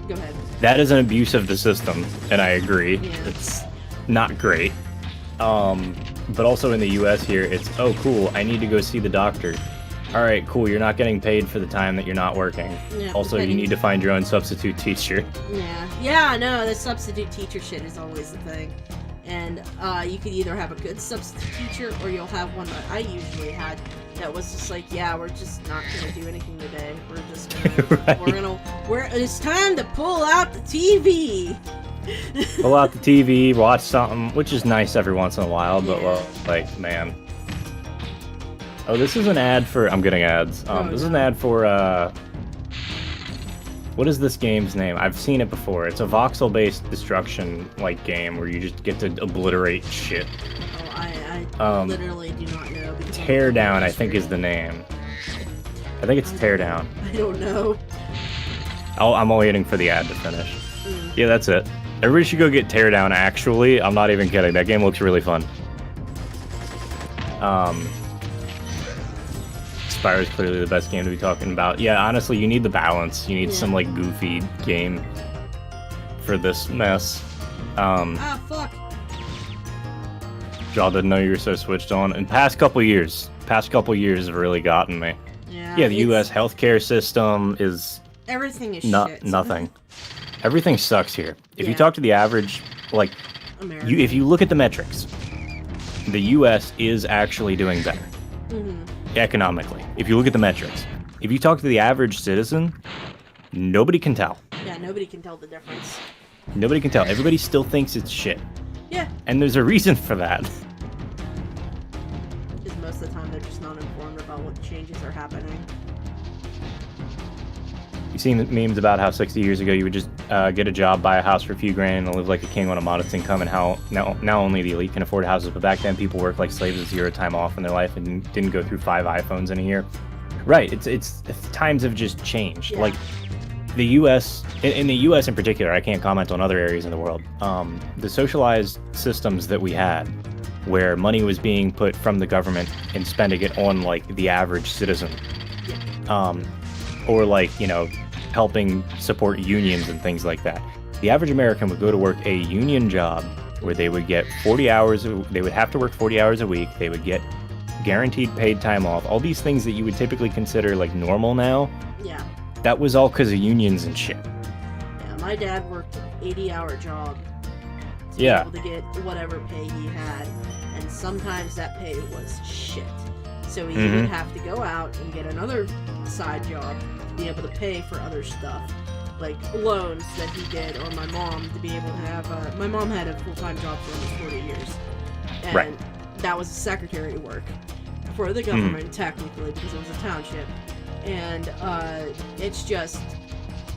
Go ahead. that is an abuse of the system, and I agree. Yeah. It's not great. But also in the US here, it's, oh cool, I need to go see the doctor. Alright, cool, you're not getting paid for the time that you're not working. Yeah, Also, you depending- need to find your own substitute teacher. Yeah. Yeah, no, the substitute teacher shit is always the thing. And you could either have a good substitute teacher or you'll have one that I usually had that was just like, yeah, we're just not gonna do anything today. We're just gonna, Right. it's time to pull out the TV. Pull out the TV, watch something, which is nice every once in a while, but Yeah. well, like, man. Oh, this is an ad for, I'm getting ads. Oh, This is an no. ad for, what is this game's name? I've seen it before. It's a voxel-based destruction, like, game where you just get to obliterate shit. Oh, I literally do not know. Because I'm not Teardown, really I think, is sure. the name. I think it's Teardown. I don't know. I'm waiting for the ad to finish. Mm. Yeah, that's it. Everybody should go get Teardown, actually. I'm not even kidding. That game looks really fun. Spyro's clearly the best game to be talking about. Yeah, honestly, you need the balance. You need Yeah. some, like, goofy game for this mess. Ah, fuck. Y'all didn't know you were so switched on. In past couple years have really gotten me. Yeah, the it's- U.S. healthcare system is Everything is not shit. nothing. Everything sucks here. If you Yeah. talk to the average, like, American. if you look at the metrics, the U.S. is actually doing better Mhm. economically. If you look at the metrics, if you talk to the average citizen, nobody can tell. Yeah, nobody can tell the difference. Nobody can tell. Everybody still thinks it's shit, Yeah, and there's a reason for that. because most of the time they're just not informed about what changes are happening. You've seen the memes about how 60 years ago you would just get a job, buy a house for a few grand, and live like a king on a modest income, and how now only the elite can afford houses, but back then people worked like slaves with 0 time off in their life and didn't go through 5 iPhones in a year. Right, it's times have just changed. Yeah. Like, the U.S., in the U.S. in particular, I can't comment on other areas in the world, the socialized systems that we had, where money was being put from the government and spending it on, like, the average citizen, or, like, you know, helping support unions and things like that. The average American would go to work a union job where they would get 40 hours, they would have to work 40 hours a week, they would get guaranteed paid time off, all these things that you would typically consider, like, normal now. Yeah. That was all because of unions and shit. Yeah, my dad worked an 80-hour job to Yeah. be able to get whatever pay he had, and sometimes that pay was shit. So he Mhm. would have to go out and get another side job to be able to pay for other stuff, like loans that he did, or my mom to be able to have. My mom had a full-time job for almost 40 years, and Right. that was secretary work for the government technically because it was a township, and it's just.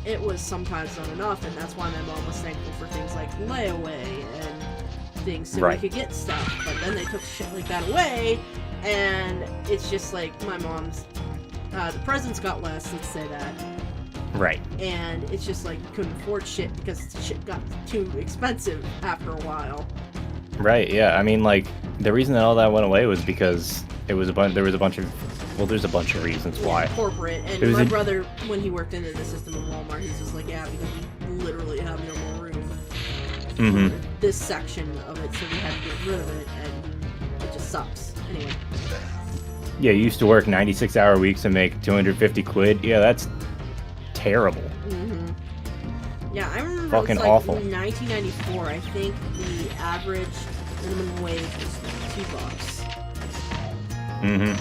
It was sometimes not enough, and that's why my mom was thankful for things like layaway and things so Right. we could get stuff. But then they took shit like that away, and it's just like my mom's. The presents got less, let's say that, Right. and it's just like you couldn't afford shit because shit got too expensive after a while. Right, yeah. I mean, like, the reason that all that went away was because it was there was a bunch of, well, there's a bunch of reasons why. Yeah, corporate, and It was my a- brother, when he worked into the system in Walmart, he's just like, yeah, because we literally have no more room. Mm-hmm. This section of it, so we had to get rid of it, and it just sucks. Anyway, Yeah, you used to work 96-hour weeks and make 250 quid. Yeah, that's terrible. Yeah, I remember Fucking it was like awful. 1994. I think the average minimum wage was $2. And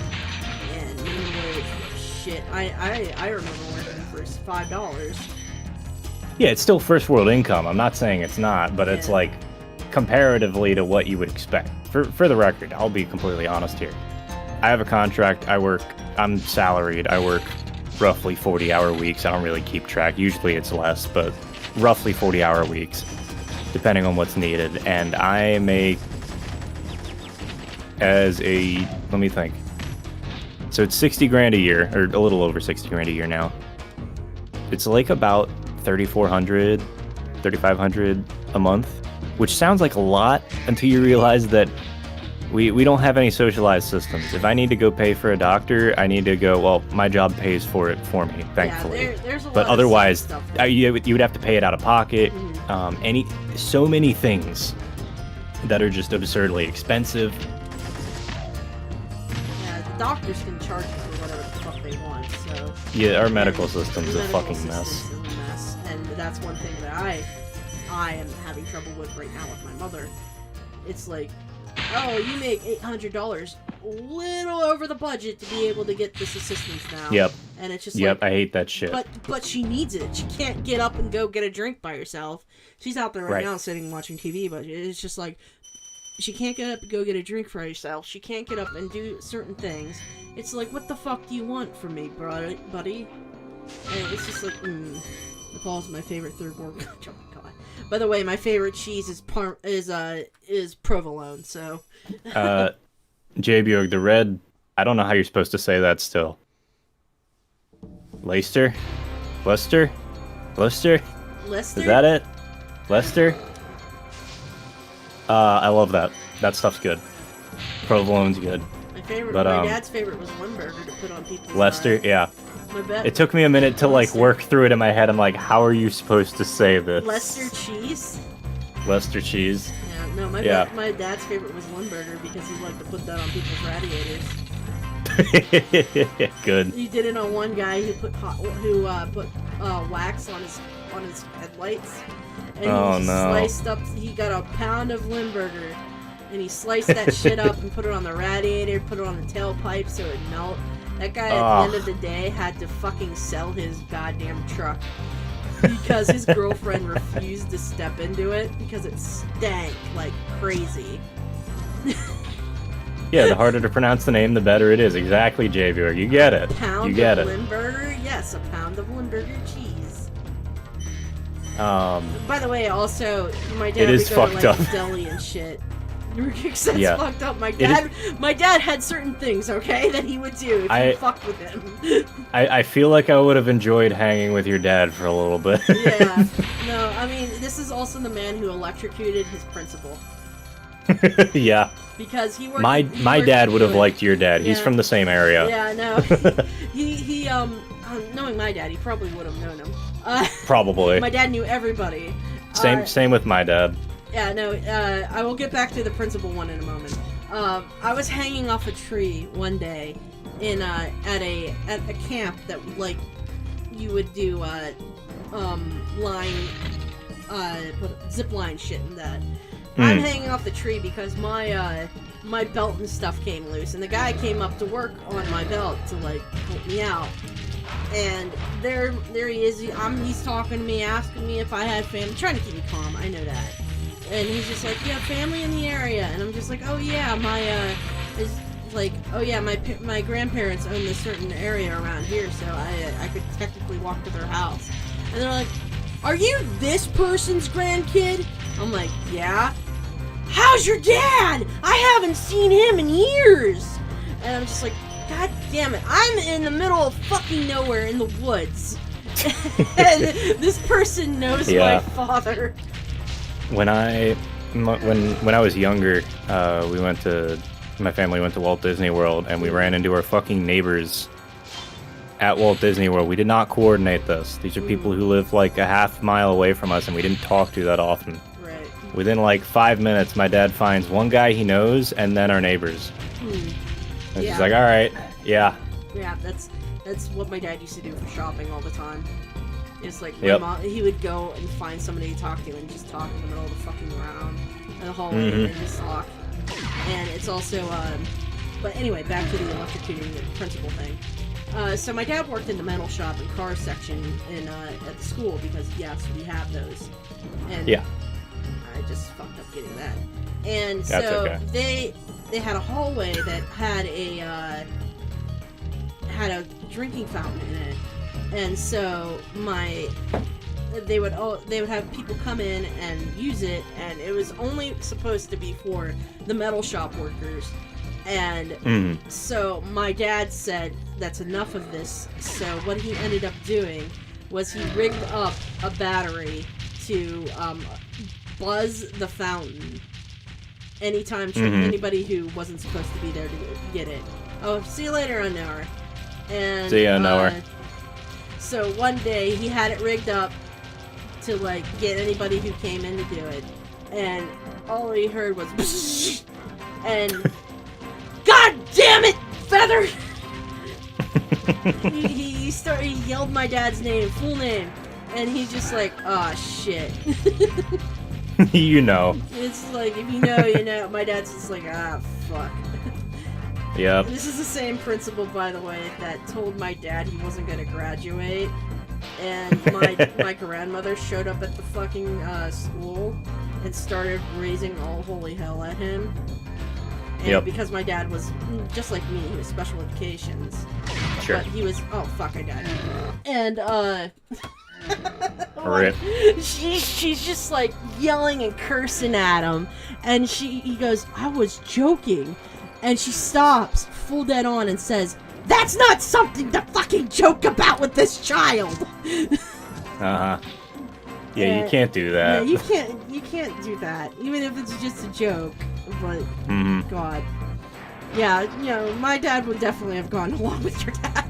minimum wage was shit. I remember working for $5. Yeah, it's still first world income. I'm not saying it's not, but it's Yeah. like comparatively to what you would expect. For the record, I'll be completely honest here. I have a contract. I'm salaried. I work roughly 40-hour weeks. I don't really keep track. Usually it's less, but roughly 40-hour weeks, depending on what's needed. And I make let me think. So it's 60 grand a year, or a little over 60 grand a year now. It's like about 3,400, 3,500 a month, which sounds like a lot until you realize that we don't have any socialized systems. If I need to go pay for a doctor, I need to go, well, my job pays for it for me, thankfully. Yeah, there's a lot But of otherwise, stuff you would have to pay it out of pocket. So many things that are just absurdly expensive. Yeah, the doctors can charge you for whatever the fuck they want, so... Yeah, our medical system's The a medical fucking mess. system's a mess, and that's one thing that I am having trouble with right now with my mother. It's like, oh, you make $800, a little over the budget to be able to get this assistance now. Yep. And it's just Yep, like, I hate that shit. but she needs it. She can't get up and go get a drink by herself. She's out there right now sitting watching TV, but it's just like, she can't get up and go get a drink for herself. She can't get up and do certain things. It's like, what the fuck do you want from me, buddy? And it's just like, Nepal's my favorite third world country. Oh my god. By the way, my favorite cheese is provolone, so... J-Bjorg, the red, I don't know how you're supposed to say that still. Leicester? Leicester? Lester? Is that it? Leicester? I love that. That stuff's good. Provolone's good. My favorite, But, my dad's favorite was Limburger to put on people's... Leicester, yeah. My bet. It took me a minute to, like, Leicester. work through it in my head. I'm like, how are you supposed to say this? Leicester cheese? Leicester cheese. Yeah, no, my dad's favorite was Limburger because he liked to put that on people's radiators. Good. He did it on one guy who put wax on his headlights, and he sliced up. He got a pound of Limburger, and he sliced that shit up and put it on the radiator, put it on the tailpipe so it'd melt. That guy at the end of the day had to fucking sell his goddamn truck because his girlfriend refused to step into it because it stank like crazy. Yeah, the harder to pronounce the name, the better it is. Exactly, J-Bjorg. You get it. Pound You get of it. Limburger? Yes, a pound of Limburger cheese. By the way, also, my dad It is would go to, fucked like, up. a deli and shit. That's Yeah. fucked up. My dad had certain things, okay, that he would do if you fucked with him. I feel like I would have enjoyed hanging with your dad for a little bit. Yeah. No, I mean, this is also the man who electrocuted his principal. Yeah. Because he worked... My dad would have liked your dad. He's Yeah. from the same area. Yeah, no. he knowing my dad, he probably would have known him. Probably. My dad knew everybody. Same with my dad. Yeah, no, I will get back to the principal one in a moment. I was hanging off a tree one day in at a camp that like you would do zip line shit and that. I'm hanging off the tree because my my belt and stuff came loose, and the guy came up to work on my belt to like help me out. And there he is. He's talking to me, asking me if I had family, trying to keep me calm. I know that. And he's just like, "You have family in the area?" And I'm just like, "Oh yeah, my my grandparents own this certain area around here, so I could technically walk to their house." And they're like, "Are you this person's grandkid?" I'm like, "Yeah." "How's your dad? I haven't seen him in years." And I'm just like, God damn it, I'm in the middle of fucking nowhere in the woods. And this person knows my father. When I was younger, my family went to Walt Disney World, and we ran into our fucking neighbors at Walt Disney World. We did not coordinate this. These are people who live like a half mile away from us, and we didn't talk to that often. Right. Within like 5 minutes, my dad finds one guy he knows, and then our neighbors. And she's like, "All right, yeah." Yeah, that's what my dad used to do for shopping all the time. It's like Yep. my mom, he would go and find somebody to talk to and just talk in the middle of the fucking round in the hallway and just talk. And it's also, but anyway, back to the electrocuting principal thing. So my dad worked in the metal shop and car section in at the school because yes, we have those. And Yeah. I just fucked up getting that. And That's so okay. they had a hallway that had a drinking fountain in it. And so they would have people come in and use it, and it was only supposed to be for the metal shop workers. And so my dad said, that's enough of this. So what he ended up doing was he rigged up a battery to buzz the fountain anytime anybody who wasn't supposed to be there to get it. Oh, see you later, Unknower. And See ya, Unknower. So one day he had it rigged up to like get anybody who came in to do it, and all he heard was and God damn it, Feather! he yelled my dad's name, full name, and he's just like, oh shit. You know. It's like, if you know, you know. My dad's just like, ah, fuck. Yep. This is the same principal, by the way, that told my dad he wasn't gonna graduate, and my grandmother showed up at the fucking school and started raising all holy hell at him. And because my dad was just like me, he was special educations. Sure. But he was, oh fuck, I died. And Rip. she's just like yelling and cursing at him, and he goes, I was joking. And she stops, full dead on, and says, that's not something to fucking joke about with this child! Uh-huh. Yeah, you can't do that. Yeah, you can't do that, even if it's just a joke. But, God. Yeah, you know, my dad would definitely have gone along with your dad.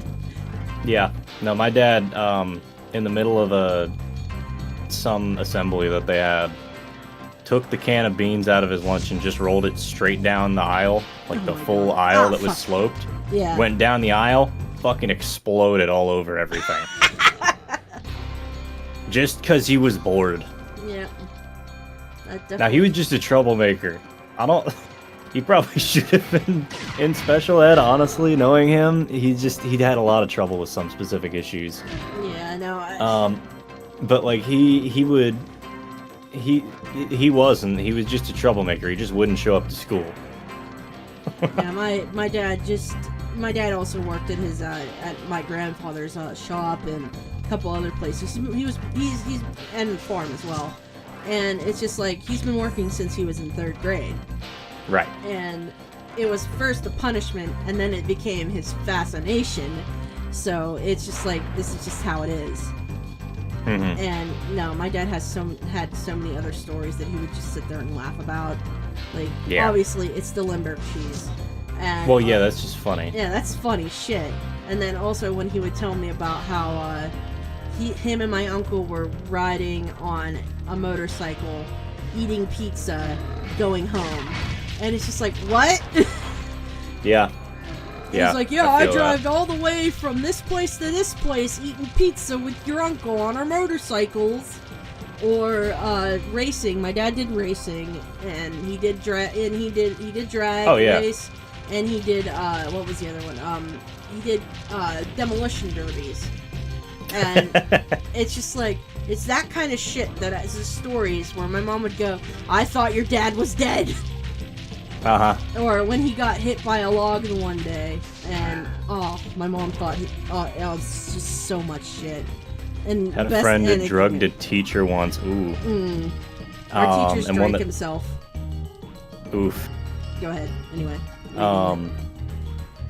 Yeah. No, my dad, in the middle of some assembly that they had, took the can of beans out of his lunch and just rolled it straight down the aisle, like the full aisle that was sloped. Yeah. Went down the aisle, fucking exploded all over everything. Just because he was bored. Yeah. Now, he was just a troublemaker. He probably should have been in special ed, honestly, knowing him. He'd had a lot of trouble with some specific issues. Yeah, I know. But, like, he wasn't. He was just a troublemaker. He just wouldn't show up to school. Yeah, my dad also worked at his at my grandfather's shop and a couple other places. He's and the farm as well. And it's just like he's been working since he was in 3rd grade. Right. And it was first a punishment, and then it became his fascination. So it's just like, this is just how it is. And no, my dad had so many other stories that he would just sit there and laugh about. Like, obviously, it's the Limburg cheese. And, well, yeah, that's just funny. Yeah, that's funny shit. And then also when he would tell me about how him and my uncle were riding on a motorcycle, eating pizza, going home. And it's just like, what? Yeah. Yeah. He's like, yeah, I drive all the way from this place to this place eating pizza with your uncle on our motorcycles. Or racing. My dad did racing, and he did drag race, and he did what was the other one? He did demolition derbies. And it's just like, it's that kind of shit that is the stories where my mom would go, I thought your dad was dead. Or when he got hit by a log the one day, and my mom thought it was just so much shit. And had a friend that drugged a teacher once. Ooh. Our teacher drank himself. Oof. Go ahead. Anyway.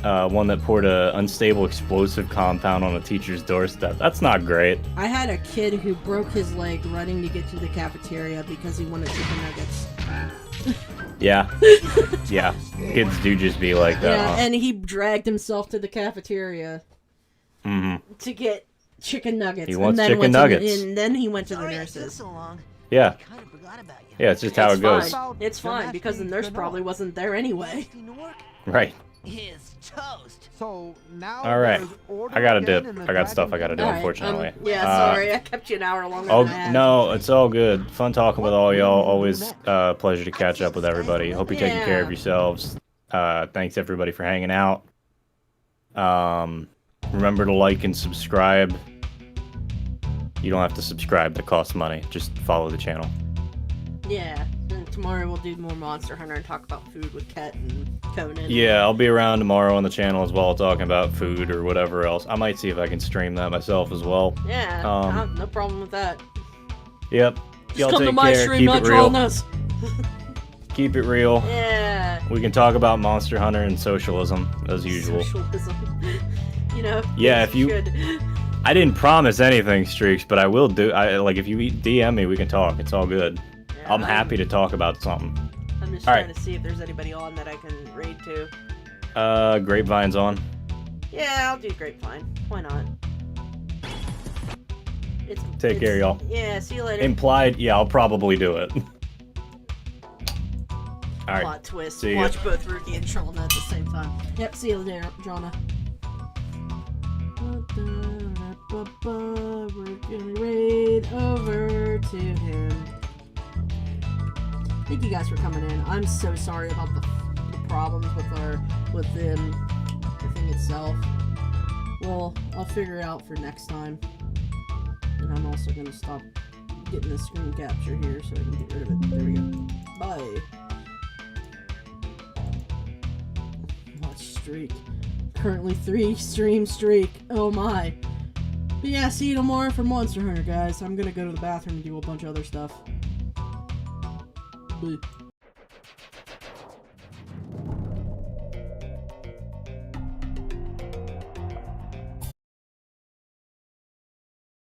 One that poured a unstable explosive compound on a teacher's doorstep. That's not great. I had a kid who broke his leg running to get to the cafeteria because he wanted chicken nuggets. Yeah. Yeah. Kids do just be like that. Yeah, huh? and he dragged himself to the cafeteria to get chicken nuggets. He wants chicken nuggets. And then he went to the nurses. So long. Yeah. Kind of forgot about you. Yeah, it's just how it goes. Fine. It's fine, because the nurse probably wasn't there anyway. Right. is toast. So now All right. there's order I gotta again dip. in the I got stuff I Dragon gotta do, All right, unfortunately. yeah, sorry, I kept you an hour longer Oh than I had. no, it's all good. Fun talking with all y'all. Always pleasure to catch up with everybody. Hope you're taking care of Yeah. yourselves. Thanks everybody for hanging out. Remember to like and subscribe. You don't have to subscribe, that costs money. Just follow the channel. Yeah, and tomorrow we'll do more Monster Hunter and talk about food with Ket and Conan. Yeah, I'll be around tomorrow on the channel as well, talking about food or whatever else. I might see if I can stream that myself as well. Yeah, no problem with that. Yep. Just Y'all come to take my care. stream, Keep not it real. Dralnah's. Keep it real. Yeah. We can talk about Monster Hunter and socialism as usual. Socialism. You know. Yeah, things if you- should. I didn't promise anything, Streaks, but I will do. Like if you DM me, we can talk. It's all good. Yeah, I'm happy to talk about something. I'm just All trying right. to see if there's anybody on that I can raid to. Grapevine's on. Yeah, I'll do Grapevine. Why not? Take care, y'all. Yeah, see you later. Implied, yeah, I'll probably do it. All right. Plot twist. See ya. Watch both Rookie and Dralnah at the same time. Yep, see you later, Dralnah. We're gonna raid over to him. Thank you guys for coming in. I'm so sorry about the problems with the thing itself. Well, I'll figure it out for next time. And I'm also gonna stop getting the screen capture here so I can get rid of it. There we go. Bye. Watch streak. Currently 3 stream streak. Oh my. But yeah, see you tomorrow for Monster Hunter, guys. I'm gonna go to the bathroom and do a bunch of other stuff. Bye.